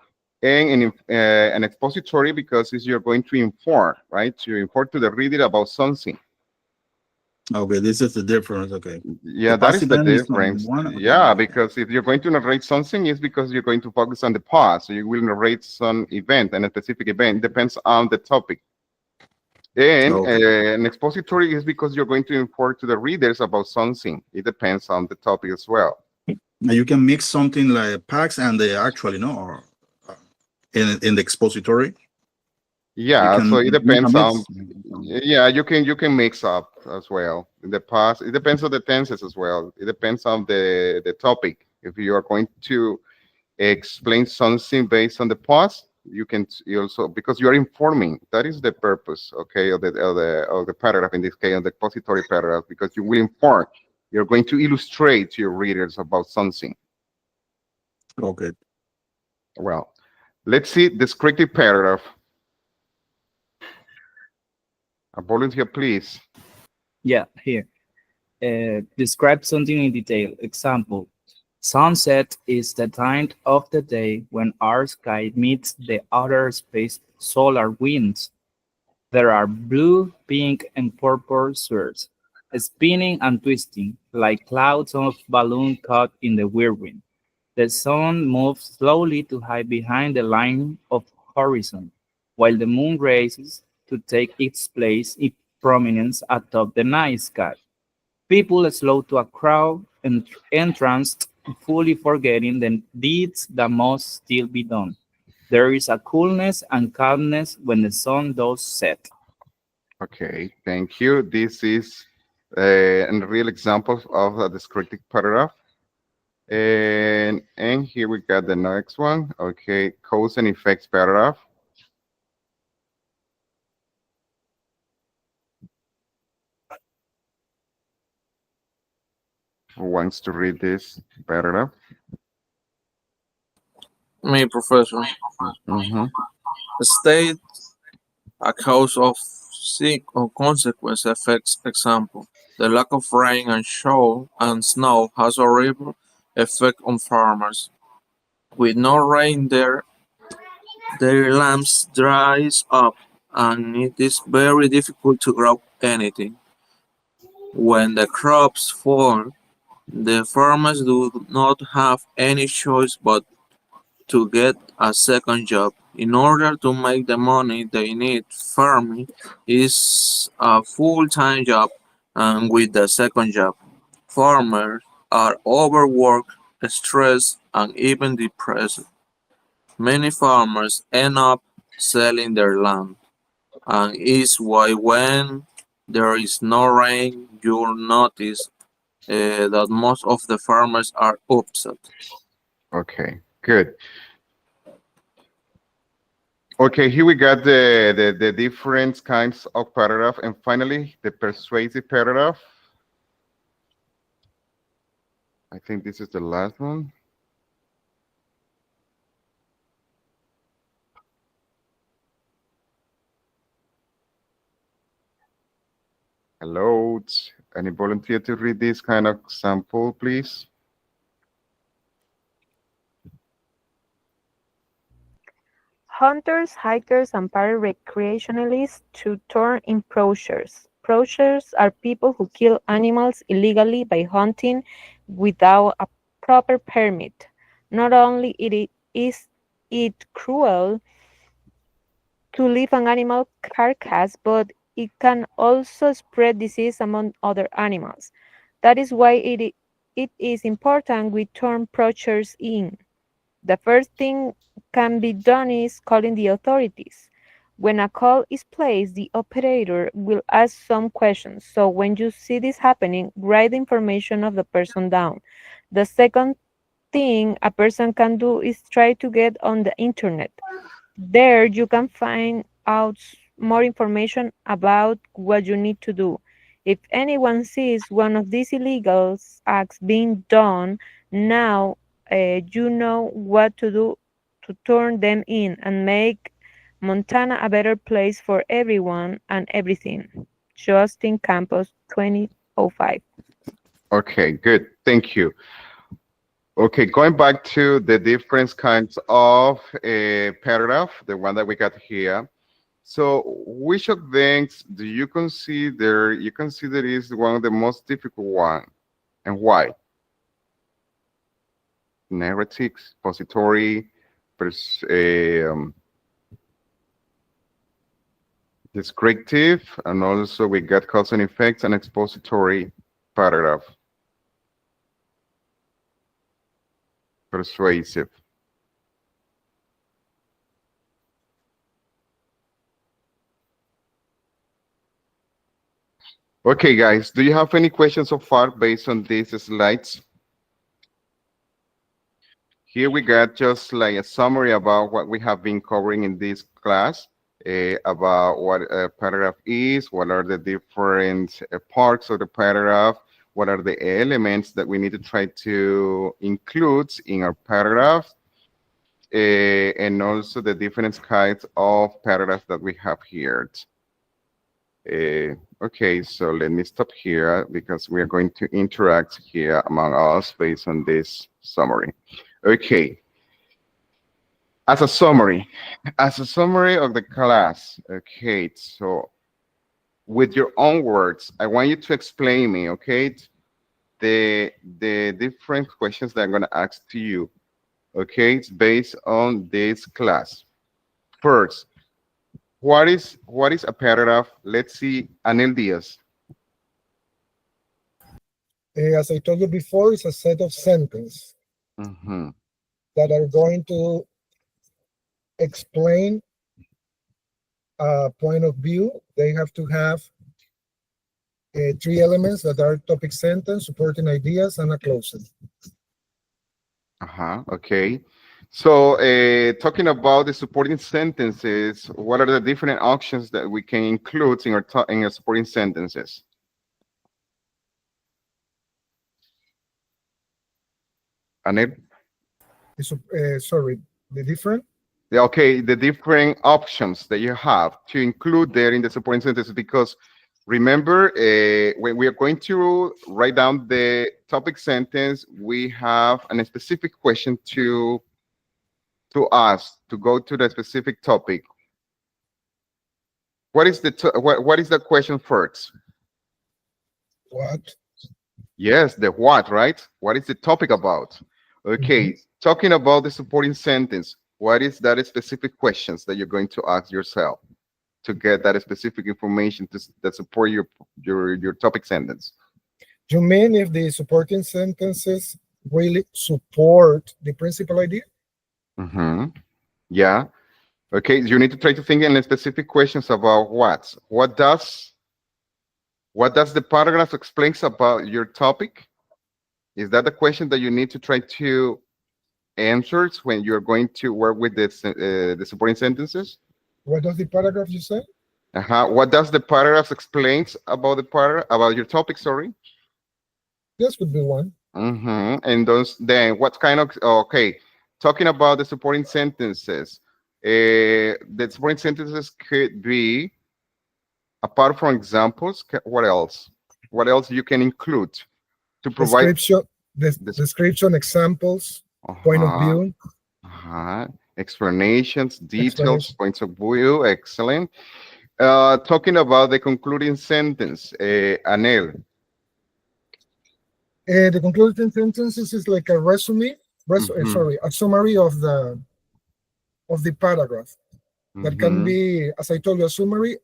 And in an expository, because you're going to inform, right? To inform to the reader about something. Okay, this is the difference, okay. Yeah, that is the difference. Yeah, because if you're going to narrate something, it's because you're going to focus on the past. So you will narrate some event, and a specific event depends on the topic. And an expository is because you're going to inform to the readers about something. It depends on the topic as well. Now you can mix something like packs and they actually know, or in the expository. Yeah, so it depends on. Yeah, you can mix up as well. In the past, it depends on the tenses as well. It depends on the topic. If you are going to explain something based on the past, you also, because you are informing. That is the purpose, okay, of the paragraph, in this case, of the expository paragraph, because you will inform. You're going to illustrate to your readers about something. Okay. Well, let's see descriptive paragraph. A volunteer, please. Yeah, here. Describe something in detail. Example: sunset is the time of the day when our sky meets the outer space solar winds. There are blue, pink, and purple spheres, spinning and twisting like clouds of balloon caught in the whirlwind. The sun moves slowly to hide behind the line of horizon, while the moon races to take its place in prominence atop the night sky. People slow to a crowd entranced fully forgetting the deeds that must still be done. There is a coolness and calmness when the sun does set. Okay, thank you. This is a real example of a descriptive paragraph. And here we got the next one. Okay, cause and effects paragraph. Who wants to read this paragraph? Me, Professor. Mhm. State a cause of sick or consequence affects example. The lack of rain and snow has a horrible effect on farmers. With no rain their lands dries up and it is very difficult to grow anything. When the crops fall, the farmers do not have any choice but to get a second job. In order to make the money they need, farming is a full-time job, and with the second job, farmers are overworked, stressed, and even depressed. Many farmers end up selling their land, and is why when there is no rain, you'll notice that most of the farmers are upset. Okay, good. Okay, here we got the different kinds of paragraph, and finally the persuasive paragraph. I think this is the last one. Hello, any volunteer to read this kind of sample, please? Hunters, hikers, and para-recreationalists to turn in poachers. Poachers are people who kill animals illegally by hunting without a proper permit. Not only is it cruel to leave an animal carcass, but it can also spread disease among other animals. That is why it is important we turn poachers in. The first thing can be done is calling the authorities. When a call is placed, the operator will ask some questions. So when you see this happening, write the information of the person down. The second thing a person can do is try to get on the internet. There you can find out more information about what you need to do. If anyone sees one of these illegal acts being done, now you know what to do to turn them in and make Montana a better place for everyone and everything. Justin Campos, 2005. Okay, good. Thank you. Okay, going back to the different kinds of paragraph, the one that we got here. So, which of things do you consider is one of the most difficult one, and why? Narrative, expository, descriptive, and also we got cause and effects and expository paragraph. Persuasive. Okay, guys, do you have any questions so far based on these slides? Here we got just like a summary about what we have been covering in this class, about what a paragraph is, what are the different parts of the paragraph, what are the elements that we need to try to include in our paragraph, and also the different kinds of paragraphs that we have here. Okay, so let me stop here because we are going to interact here among us based on this summary. Okay. As a summary of the class, okay, so with your own words, I want you to explain me, okay, the different questions that I'm going to ask to you, okay, it's based on this class. First, what is a paragraph? Let's see, Anel Diaz. As I told you before, it's a set of sentences that are going to explain a point of view. They have to have three elements that are topic sentence, supporting ideas, and a closing. Okay. So, talking about the supporting sentences, what are the different options that we can include in our supporting sentences? Anil? Sorry, the different? Okay, the different options that you have to include there in the supporting sentences, because remember, when we are going to write down the topic sentence, we have a specific question to ask, to go to the specific topic. What is what is the question first? What? Yes, the what, right? What is the topic about? Okay, talking about the supporting sentence, what is that specific questions that you're going to ask yourself to get that specific information that support your topic sentence? You mean if the supporting sentences really support the principal idea? Yeah. Okay, you need to try to think in specific questions about what does the paragraph explains about your topic? Is that the question that you need to try to answer when you're going to work with this, the supporting sentences? What does the paragraph you say? What does the paragraph explains about about your topic? Sorry. This would be one. And then what kind of talking about the supporting sentences. The supporting sentences could be, apart from examples, what else? What else you can include to provide description, examples, point of view, explanations, details, points of view. Excellent. Talking about the concluding sentence, Anel. The concluding sentences is like a resume. Sorry, a summary of the paragraph. That can be, as I told you, a summary,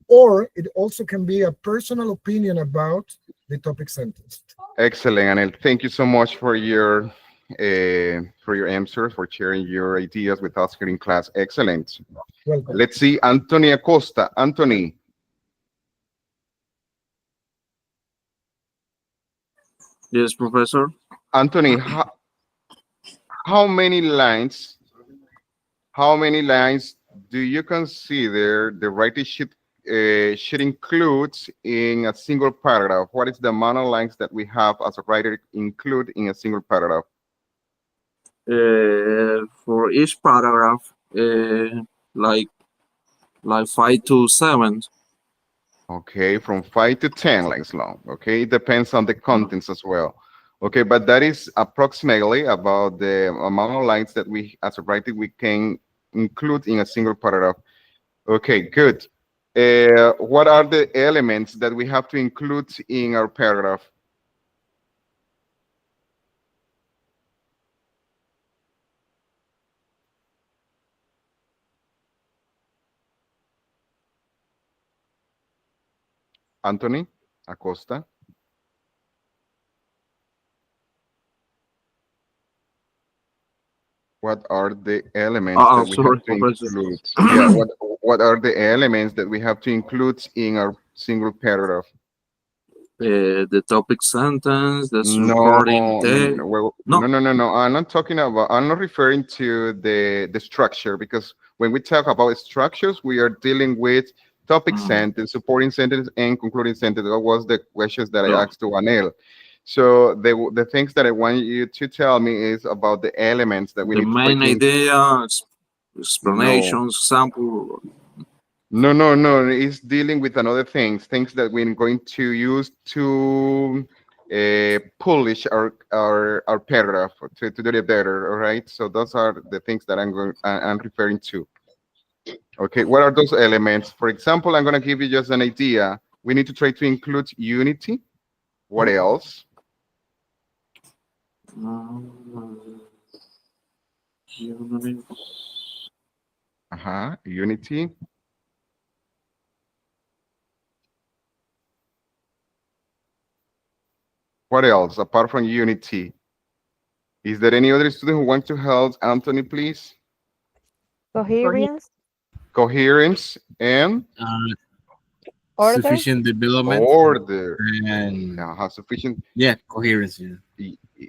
or it also can be a personal opinion about the topic sentence. Excellent, Anel. Thank you so much for your answers, for sharing your ideas with us here in class. Excellent. Welcome. Let's see, Anthony Acosta. Anthony. Yes, Professor. Anthony, how many lines do you consider the writing should include in a single paragraph? What is the amount of lines that we have as a writer include in a single paragraph? For each paragraph, like 5 to 7. Okay, from 5 to 10 lines long. Okay, it depends on the contents as well. Okay, but that is approximately about the amount of lines that we, as a writer, we can include in a single paragraph. Okay, good. What are the elements that we have to include in our paragraph? Anthony Acosta. What are the elements that we have to include? Yeah, what are the elements that we have to include in our single paragraph? The topic sentence, the supporting text. No. I'm not talking about. I'm not referring to the structure, because when we talk about structures, we are dealing with topic sentence, supporting sentence, and concluding sentence. That was the questions that I asked to Anel. So the things that I want you to tell me is about the elements that we need to try to. The main idea, explanations, sample. No. It's dealing with another things that we're going to use to polish our paragraph to do it better. All right. So those are the things that I'm referring to. Okay. What are those elements? For example, I'm going to give you just an idea. We need to try to include unity. What else? Unity. What else apart from unity? Is there any other student who wants to help Anthony, please? Coherence, Coherence and Uh, order, Sufficient development order. and How sufficient? yeah, coherence. Yeah.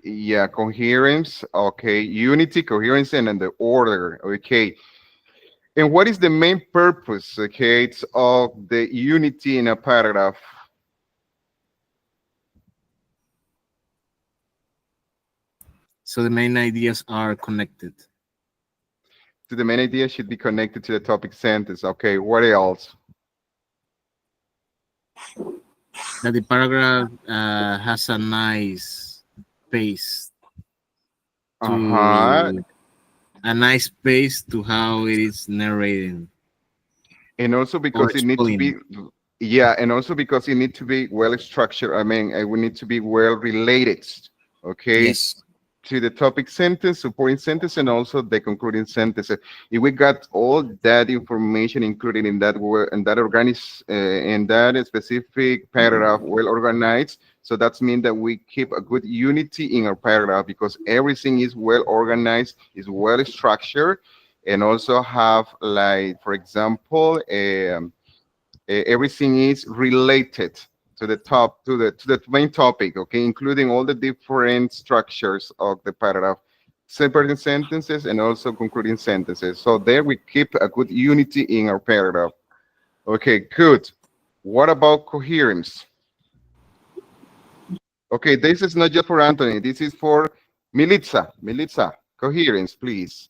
Yeah, coherence. Okay, unity, coherence, and then the order. Okay. And what is the main purpose, okay, of the unity in a paragraph? So the main ideas are connected. So the main idea should be connected to the topic sentence. Okay, what else? That the paragraph has a nice pace Uh-huh. to a nice pace to how it is narrating And also or because it need to be, explaining. yeah, and also because it need to be well structured. I mean, it would need to be well related, okay, Yes. to the topic sentence, supporting sentence, and also the concluding sentence. If we got all that information included in that word and that in that specific paragraph well organized, so that's mean that we keep a good unity in our paragraph because everything is well organized, is well structured, and also have like, for example, everything is related to the top to the main topic, okay, including all the different structures of the paragraph, separating sentences and also concluding sentences. So there we keep a good unity in our paragraph. Okay, good. What about coherence? Okay, this is not just for Anthony, this is for Militza, coherence, please.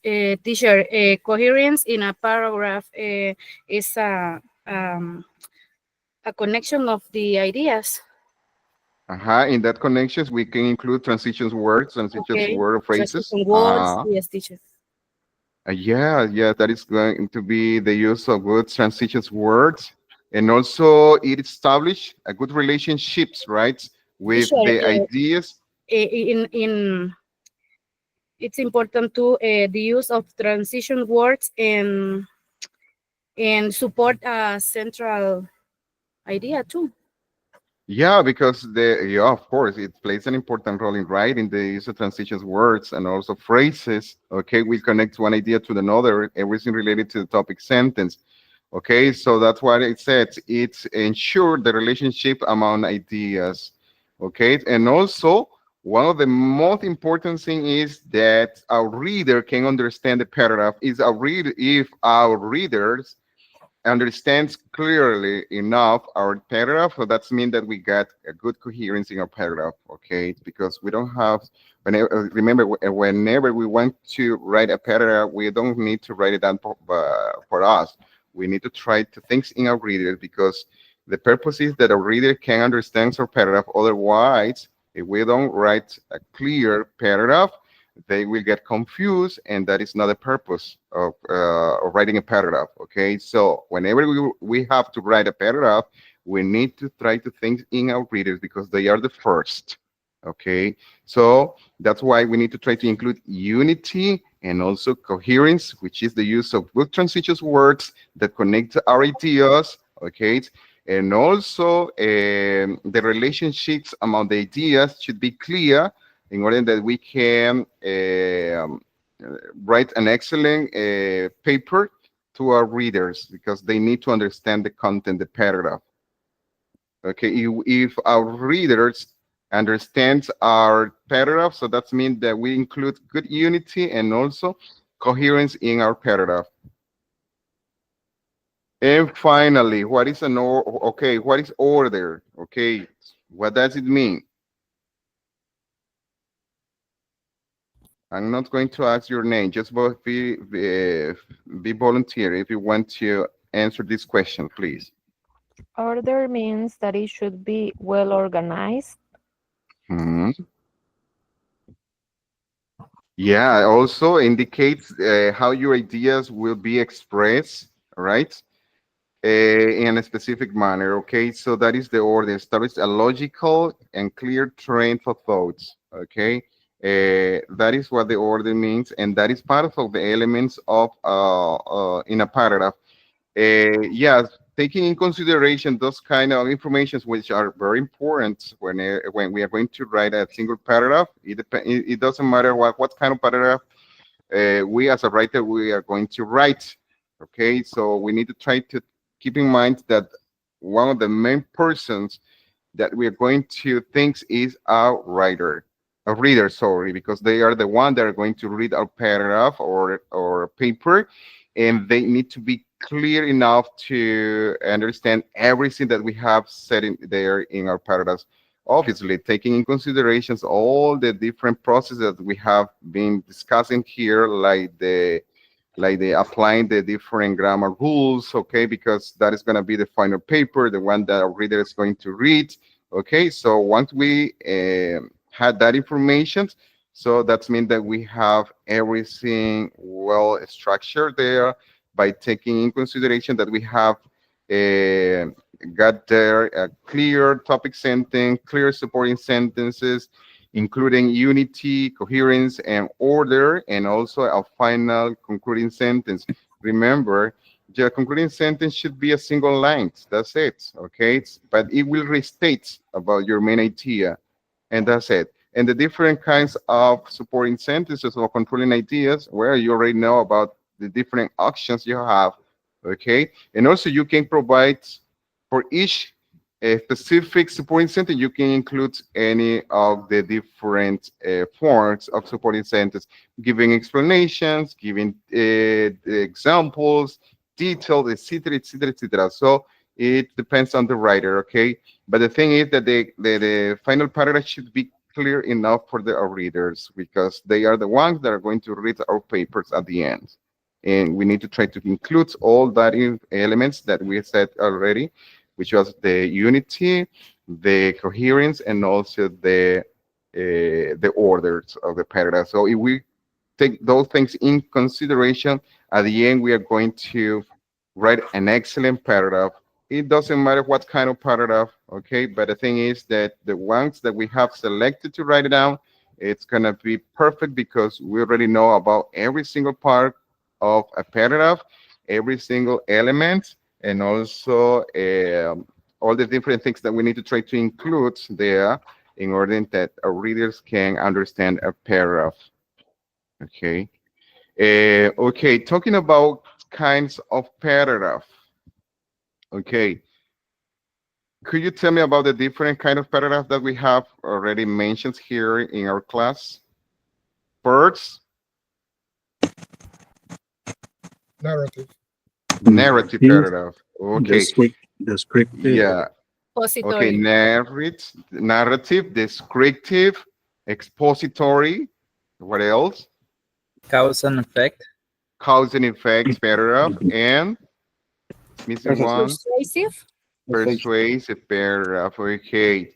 Teacher, coherence in a paragraph is a connection of the ideas. In that connections, we can include transitions words, transitions Okay, word phrases. transition words. Yes, teacher. Yeah, that is going to be the use of good transitions words. And also it establish a good relationships, right? With Teacher, the ideas. in it's important to the use of transition words and support a central idea too. Yeah, because yeah, of course, it plays an important role in writing the use of transitions words and also phrases. Okay, we connect one idea to another, everything related to the topic sentence. Okay, so that's what it says. It's ensure the relationship among ideas. Okay, and also one of the most important thing is that our reader can understand the paragraph. Is our read if our readers understands clearly enough our paragraph, so that's mean that we got a good coherence in our paragraph, okay? Because we don't have, whenever, remember, whenever we want to write a paragraph, we don't need to write it down for us. We need to try to think in our readers because the purpose is that a reader can understand our paragraph. Otherwise, if we don't write a clear paragraph, they will get confused, and that is not the purpose of writing a paragraph. Okay, so whenever we have to write a paragraph, we need to try to think in our readers because they are the first. Okay, so that's why we need to try to include unity and also coherence, which is the use of good transitions words that connect our ideas. Okay, and also the relationships among the ideas should be clear in order that we can write an excellent paper to our readers because they need to understand the content, the paragraph. Okay, if our readers understand our paragraph, so that means that we include good unity and also coherence in our paragraph. And finally, what is what is order? Okay, what does it mean? I'm not going to ask your name. Just both be volunteer if you want to answer this question, please. order means that it should be well organized. Hmm. Yeah, also indicates how your ideas will be expressed, right? In a specific manner. Okay, so that is the order. Establish a logical and clear train for thoughts. Okay, that is what the order means, and that is part of the elements of in a paragraph. Yes, taking in consideration those kind of informations which are very important when we are going to write a single paragraph. It doesn't matter what kind of paragraph we as a writer we are going to write. Okay, so we need to try to keep in mind that one of the main persons that we are going to think is a reader, sorry, because they are the one that are going to read our paragraph or paper, and they need to be clear enough to understand everything that we have said in there in our paragraphs. Obviously, taking in considerations all the different processes that we have been discussing here, like the applying the different grammar rules, okay, because that is going to be the final paper, the one that our reader is going to read. Okay, so once we had that information, so that means that we have everything well structured there by taking in consideration that we have uh, got there a clear topic sentence, clear supporting sentences, including unity, coherence, and order, and also a final concluding sentence. Remember, the concluding sentence should be a single line. That's it, okay? But it will restate about your main idea, and that's it. And the different kinds of supporting sentences or controlling ideas, where you already know about the different options you have, okay? And also you can provide for each specific supporting sentence, you can include any of the different forms of supporting sentence, giving explanations, giving examples, detailed, etc., etc., etc. So it depends on the writer, okay? But the thing is that the final paragraph should be clear enough for our readers because they are the ones that are going to read our papers at the end. And we need to try to include all that elements that we said already, which was the unity, the coherence, and also the orders of the paragraph. So if we take those things in consideration, at the end we are going to write an excellent paragraph. It doesn't matter what kind of paragraph, okay? But the thing is that the ones that we have selected to write it down, it's gonna be perfect because we already know about every single part of a paragraph, every single element, and also all the different things that we need to try to include there in order that our readers can understand a paragraph. Okay. Okay, talking about kinds of paragraph. Okay. Could you tell me about the different kind of paragraph that we have already mentioned here in our class? First, Narrative. narrative paragraph. Okay. Descriptive. Yeah. Okay, Expository. narrative, descriptive, expository. What else? Cause and effect. Cause and effects paragraph. And missing one, Persuasive. persuasive paragraph. Okay.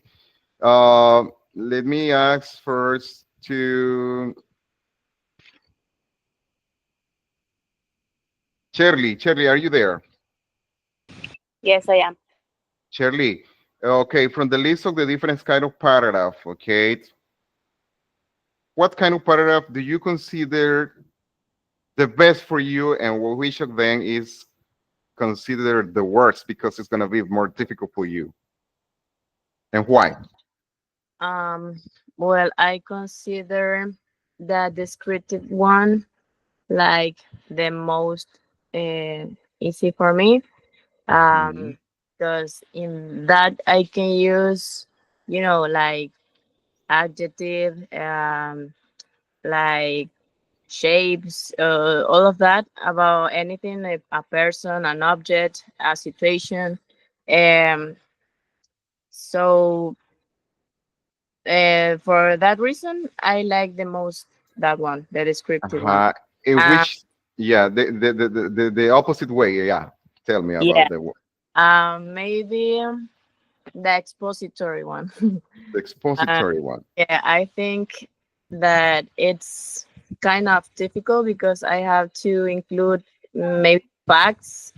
Let me ask first to Shirley. Shirley, are you there? Yes, I am. Shirley. Okay, from the list of the different kind of paragraph, okay, what kind of paragraph do you consider the best for you, and which of them is considered the worst because it's going to be more difficult for you, and why? Um, well, I consider the descriptive one like the most uh, easy for me. Mhm. Because in that I can use, like adjective, like shapes, all of that about anything, a person, an object, a situation. Um, so for that reason, I like the most that one, the descriptive one. In Uh, which, yeah, the opposite way, yeah. Tell me yeah, about maybe the expository one. the uh, expository one. yeah, I think that it's kind of difficult because I have to include maybe facts,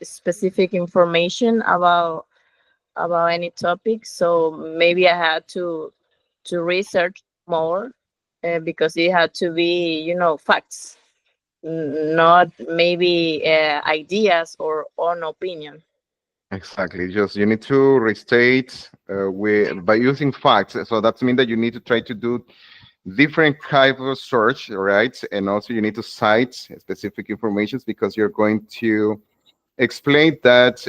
specific information about any topic. So maybe I had to research more because it had to be, facts. not maybe ideas or own opinion. Exactly. Just you need to restate with by using facts. So that means that you need to try to do different type of search, right? And also you need to cite specific informations because you're going to explain that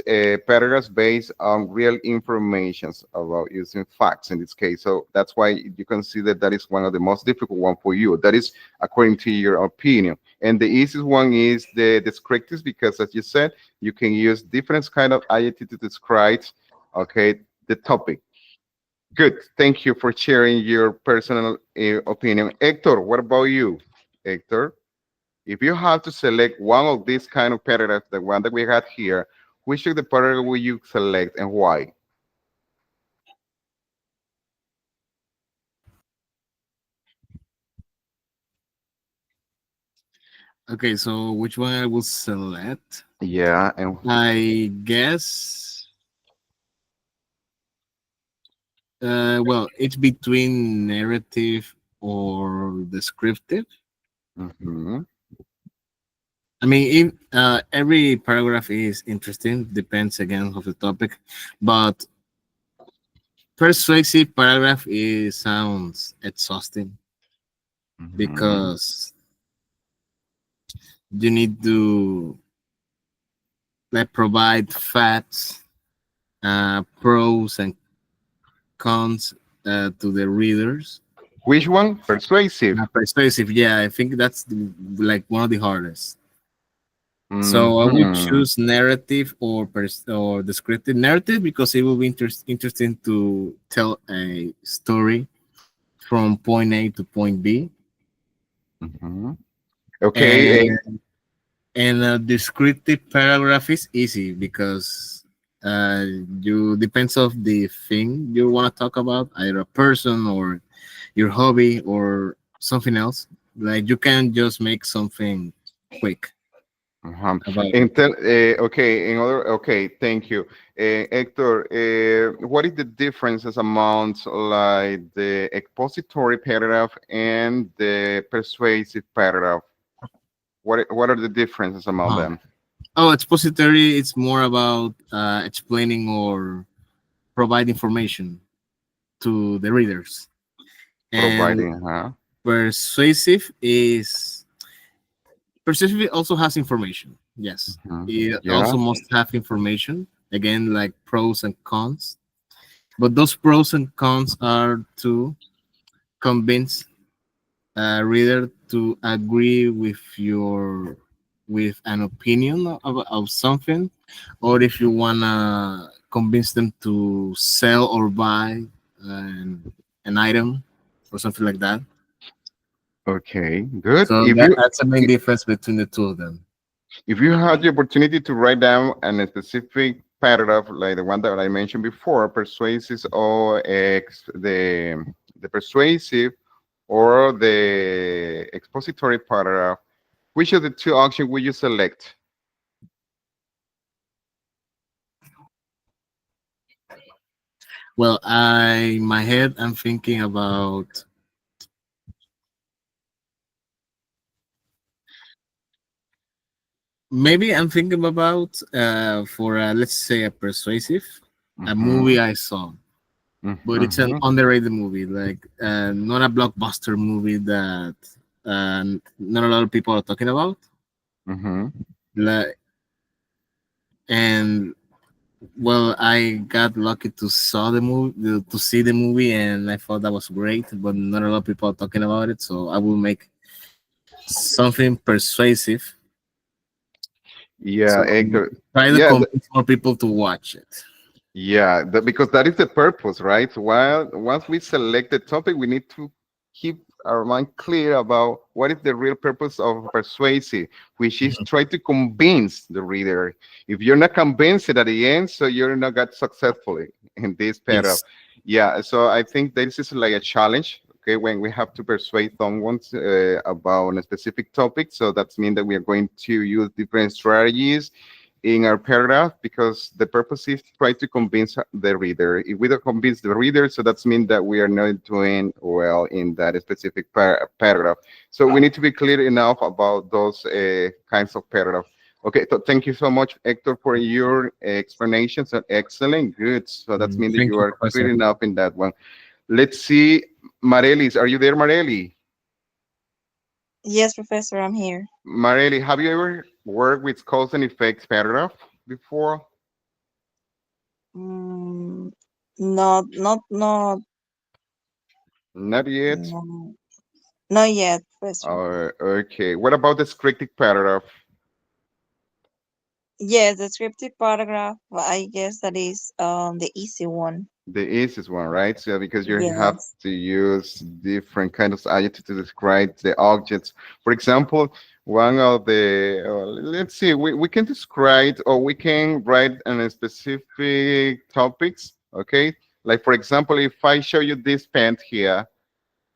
paragraphs based on real informations about using facts in this case. So that's why you consider that is one of the most difficult one for you. That is according to your opinion. And the easiest one is the descriptives because as you said, you can use different kind of adjective to describe, okay, the topic. Good. Thank you for sharing your personal opinion. Hector, what about you? Hector? If you have to select one of these kind of paragraphs, the one that we had here, which of the paragraph will you select and why? Okay, so which one I will select? Yeah, and I guess, well, it's between narrative or descriptive. mhm. I mean, if, every paragraph is interesting, depends again of the topic, but persuasive paragraph is sounds exhausting Mhm. because you need to like provide facts, pros and cons to the readers. Which one? Persuasive. Persuasive, yeah, I think that's like one of the hardest. So I would Mhm. choose narrative or or descriptive narrative because it will be interesting to tell a story from point A to point B, Mhm. Okay. and a descriptive paragraph is easy because you depends of the thing you want to talk about, either a person or your hobby or something else. Like you can just make something quick Uh-huh. about it. Okay, in other, okay, thank you. Hector, what is the differences among like the expository paragraph and the persuasive paragraph? What are the differences among Huh. them? Oh, expository, it's more about explaining or provide information to the readers. And Providing, huh? persuasive is persuasive also has information. Yes. Mhm. It Yeah. also must have information. Again, like pros and cons. But those pros and cons are to convince a reader to agree with an opinion of something, or if you wanna convince them to sell or buy an item or something like that. Okay, good. So that's the main difference between the two of them. If you had the opportunity to write down a specific paragraph like the one that I mentioned before, persuasive or the persuasive or the expository paragraph, which of the two options would you select? Well, I in my head I'm thinking about maybe I'm thinking about for let's say a persuasive a Mm-hmm. movie I saw, but it's an Mm-hmm. underrated movie, like not a blockbuster movie that not a lot of people are talking about. Mm-hmm. Like, and well, I got lucky to saw the movie to see the movie, and I thought that was great, but not a lot of people are talking about it. So I will make something persuasive. Yeah, So Hector. try to Yeah, convince more people to watch it. yeah, because that is the purpose, right? While once we select the topic, we need to keep our mind clear about what is the real purpose of persuasive, which is try to convince the reader. If you're not convinced at the end, so you're not got successfully in this paragraph. Yes. Yeah, so I think this is like a challenge. Okay, when we have to persuade someone about a specific topic, so that means that we are going to use different strategies in our paragraph because the purpose is to try to convince the reader. If we don't convince the reader, so that's mean that we are not doing well in that specific paragraph. So we need to be clear enough about those kinds of paragraph. Okay, so thank you so much, Hector, for your explanations. Excellent, good. So that's mean that Thank you you, are clear Professor. enough in that one. Let's see, Marelis, are you there, Mareli? Yes, Professor, I'm here. Mareli, have you ever worked with cause and effects paragraph before? Mm, not, Not yet. no, not yet, Professor. Okay. What about the descriptive paragraph? Yes, the scripted paragraph, well, I guess that is the easy one. The easiest one, right? So because you have Yes. to use different kinds of adjectives to describe the objects. For example, one of the let's see, we can describe or we can write on a specific topics. Okay, like for example, if I show you this pen here,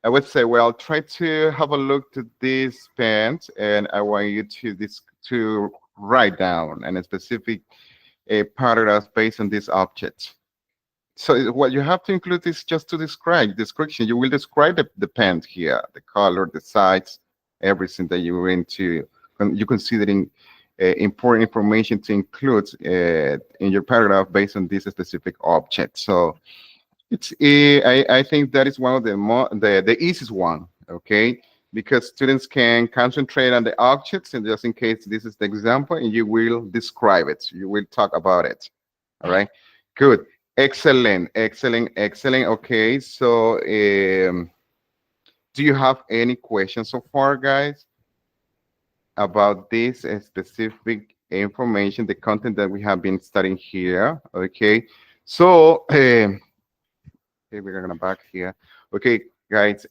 I would say, well, try to have a look to this pen, and I want you to this to write down a specific paragraph based on this object. So what you have to include is just to describe description. You will describe the pen here, the color, the size, everything that you want to you considering important information to include in your paragraph based on this specific object. So it's I think that is one of the easiest one, okay? Because students can concentrate on the objects, and just in case this is the example, and you will describe it. You will talk about it. All right. Good. Excellent. Excellent. Excellent. Okay. So, do you have any questions so far, guys, about this specific information, the content that we have been studying here? Okay. So, okay, we're gonna back here. Okay, guys.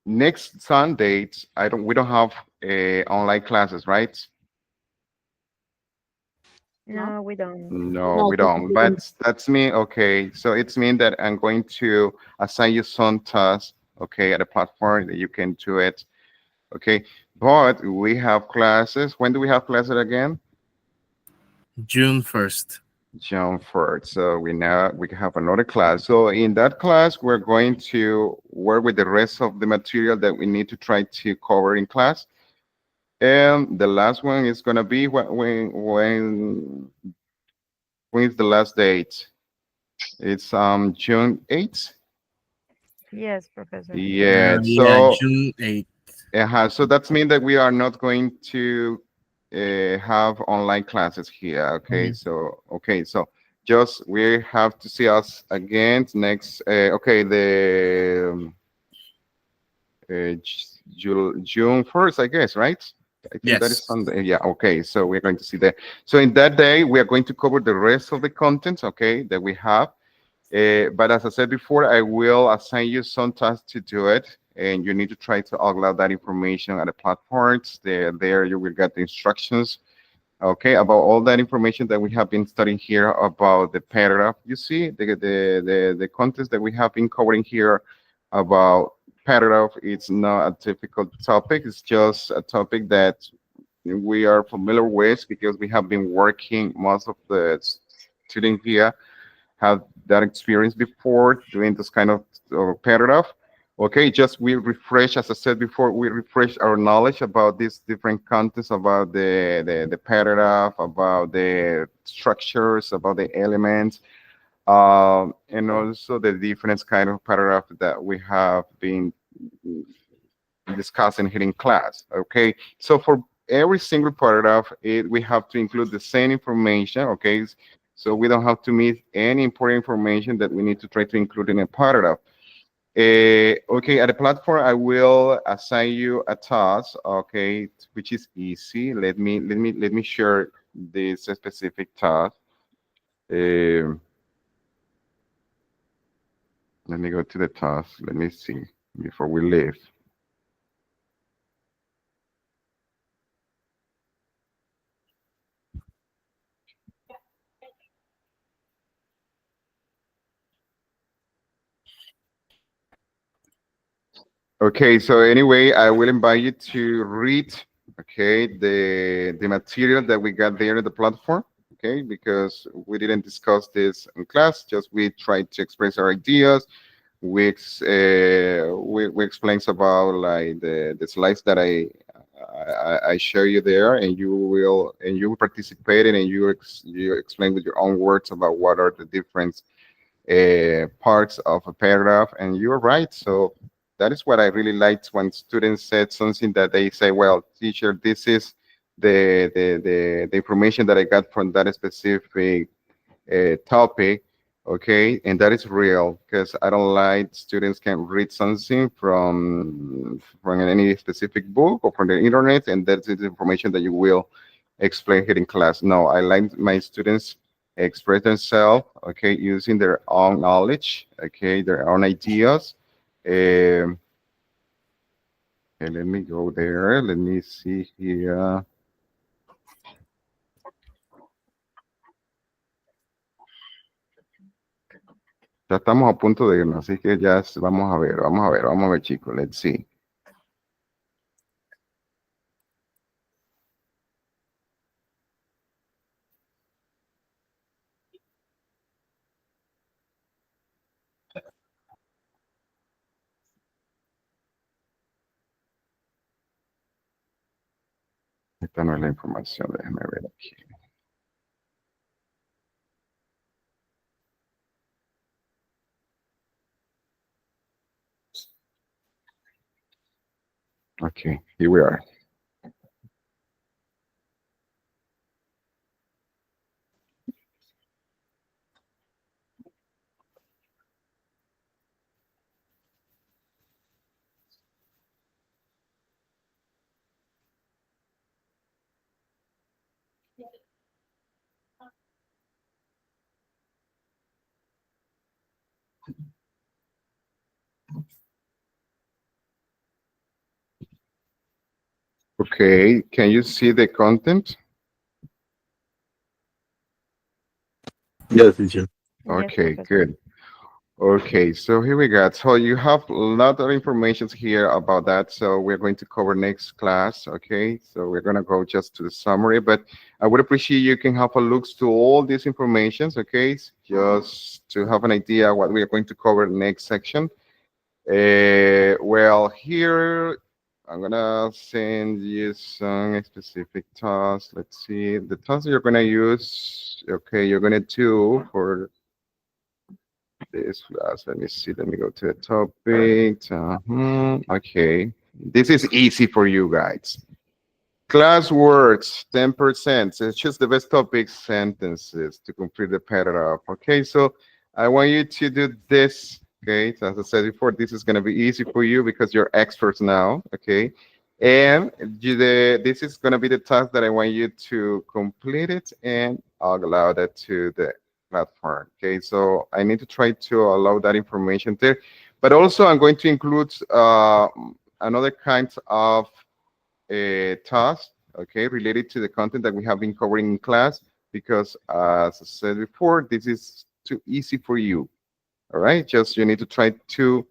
Next Sunday, we don't have online classes, right? No, we don't. No, No, we don't. we don't. But that's me. Okay, so it's mean that I'm going to assign you some tasks. Okay, at a platform that you can do it. Okay, but we have classes. When do we have classes again? June 1st. June 1st. So we have another class. So in that class, we're going to work with the rest of the material that we need to try to cover in class. And the last one is gonna be when is the last date? It's June 8th. Yes, Professor. Yeah. Yeah, So June 8th. so that's mean that we are not going to have online classes here. Okay. So okay. So just we have to see us again next. Okay. The June 1st, I guess, right? I think that is Yes. Sunday. Yeah, okay. So we're going to see that. So in that day, we are going to cover the rest of the content, okay, that we have. But as I said before, I will assign you some tasks to do it, and you need to try to upload that information at the platforms. There you will get the instructions, okay, about all that information that we have been studying here about the paragraph. You see the contents that we have been covering here about paragraph. It's not a difficult topic. It's just a topic that we are familiar with because we have been working. Most of the students here have that experience before doing this kind of paragraph. Okay, just we refresh, as I said before, we refresh our knowledge about these different contents, about the paragraph, about the structures, about the elements, and also the different kind of paragraph that we have been discussing here in class. Okay, so for every single paragraph, we have to include the same information. Okay, so we don't have to miss any important information that we need to try to include in a paragraph. Okay, at the platform, I will assign you a task. Okay, which is easy. Let me share this specific task. Um, Let me go to the task. Let me see before we leave. Okay, so anyway, I will invite you to read okay, the material that we got there in the platform, okay, because we didn't discuss this in class, just we tried to express our ideas. We explains about like the slides that I show you there, and you participated and you explain with your own words about what are the different parts of a paragraph, and you're right. So that is what I really liked when students said something that they say, well, teacher, this is the information that I got from that specific topic, okay, and that is real because I don't like students can read something from any specific book or from the internet, and that is information that you will explain here in class. No, I like my students express themselves, okay, using their own knowledge, okay, their own ideas. Um, okay, let me go there. Let me see here. Ya estamos a punto de irnos, así que ya vamos a ver, chicos. Let's see. Esta no es la información, déjame ver aquí. Okay, here we are. Okay, can you see the content? Yes, teacher. Okay, good. Okay, so here we go. So you have a lot of information here about that. So we're going to cover next class. Okay, so we're gonna go just to the summary, but I would appreciate you can have a look to all these informations. Okay, just to have an idea what we are going to cover next section. Well, here I'm gonna send you some specific tasks. Let's see the tasks you're gonna use. Okay, you're gonna do for this class. Let me see. Let me go to the topic. Okay, this is easy for you guys. Class words, 10%. It's just the best topic sentences to complete the paragraph. Okay, so I want you to do this. Okay, so as I said before, this is going to be easy for you because you're experts now. Okay, and this is going to be the task that I want you to complete it and allow that to the platform. Okay, so I need to try to allow that information there, but also I'm going to include another kind of task, okay, related to the content that we have been covering in class, because as I said before, this is too easy for you. All right, just you need to try to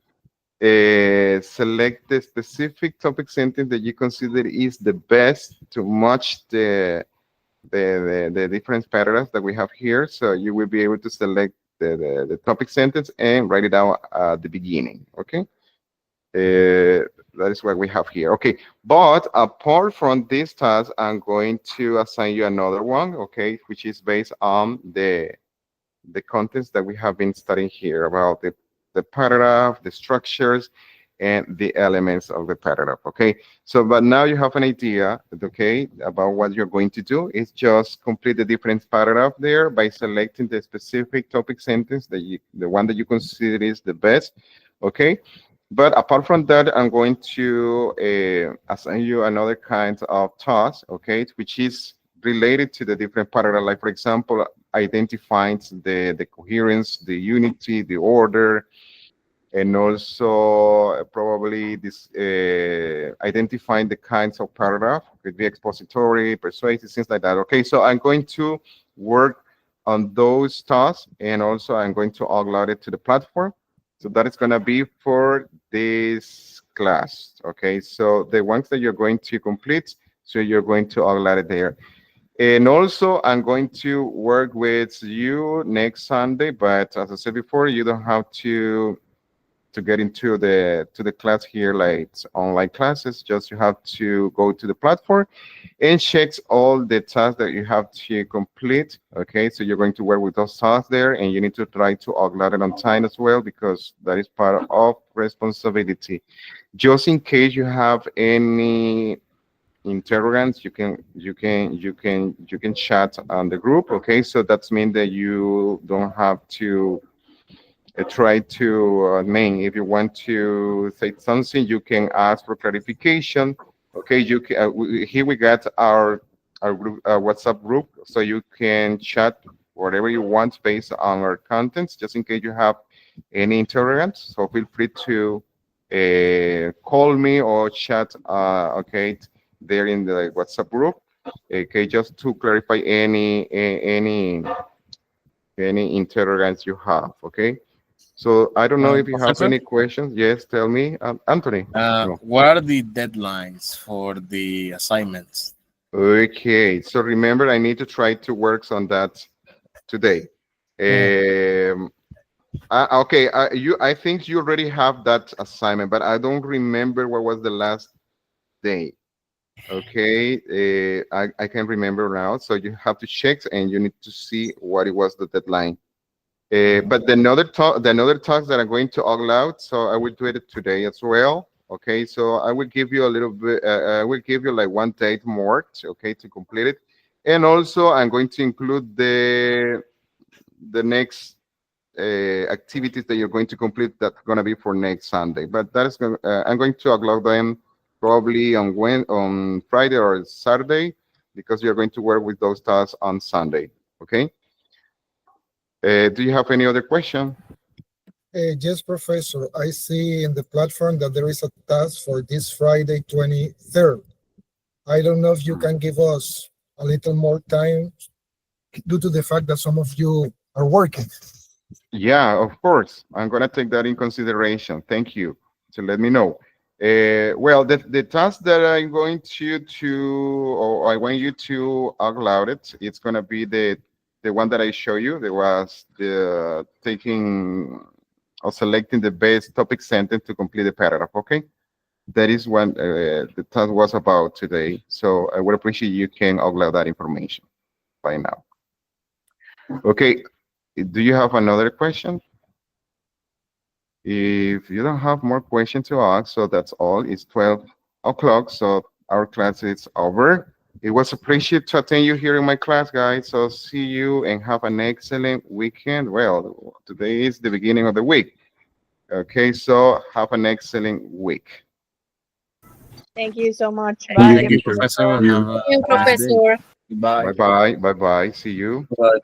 select the specific topic sentence that you consider is the best to match the different paragraphs that we have here. So you will be able to select the topic sentence and write it down at the beginning. Okay, that is what we have here. Okay, but apart from this task, I'm going to assign you another one. Okay, which is based on the contents that we have been studying here about the paragraph, the structures, and the elements of the paragraph. Okay, so but now you have an idea, okay, about what you're going to do. Is just complete the different paragraph there by selecting the specific topic sentence that the one that you consider is the best. Okay, but apart from that, I'm going to assign you another kind of task, okay, which is related to the different paragraph. Like for example, identifying the coherence, the unity, the order, and also probably this identifying the kinds of paragraph. Could be expository, persuasive, things like that. Okay, so I'm going to work on those tasks, and also I'm going to upload it to the platform. So that is going to be for this class. Okay, so the ones that you're going to complete, So you're going to upload it there. And also, I'm going to work with you next Sunday, but as I said before, you don't have to get into the class here like it's online classes. Just you have to go to the platform and checks all the tasks that you have to complete. Okay, so you're going to work with those tasks there, and you need to try to upload it on time as well, because that is part of responsibility. Just in case you have any interrogants, you can chat on the group. Okay, so that's mean that you don't have to try to name. If you want to say something, you can ask for clarification. Okay, you can, here we got our group, WhatsApp group, so you can chat whatever you want based on our contents, just in case you have any interrogants. So feel free to call me or chat. Okay, there in the WhatsApp group. Okay, just to clarify any interrogants you have. Okay. So I don't know if you have Professor, any questions. Yes, tell me, Anthony. No. what are the deadlines for the assignments? Okay, so remember, I need to try to work on that today. Okay, I think you already have that assignment, but I don't remember what was the last day. Okay, I can remember now. So you have to check, and you need to see what it was the deadline. But the another task that I'm going to upload, so I will do it today as well. Okay, so I will give you a little bit. I will give you like 1 day more, okay, to complete it. And also, I'm going to include the next activities that you're going to complete. That's going to be for next Sunday. But that is going. I'm going to upload them probably on Friday or Saturday, because you're going to work with those tasks on Sunday. Okay. Do you have any other question? Yes, Professor. I see in the platform that there is a task for this Friday, 23rd. I don't know if you can give us a little more time due to the fact that some of you are working. Yeah, of course. I'm going to take that in consideration. Thank you to let me know. Well, the task that I'm going or I want you to upload it, it's going to be the one that I show you. There was the taking or selecting the best topic sentence to complete the paragraph. Okay, that is what the task was about today. So I would appreciate you can upload that information by now. Okay, do you have another question? If you don't have more questions to ask, so that's all. It's 12 o'clock, so our class is over. It was a pleasure to attend you here in my class, guys. So see you and have an excellent weekend. Well, today is the beginning of the week. Okay, so have an excellent week. Thank you so much. Thank Bye, Thank you, you, teacher. Professor, Thank and you. have a Thank you, Have a nice nice day. day. Professor. Bye. Bye-bye. Bye-bye. See you. Bye.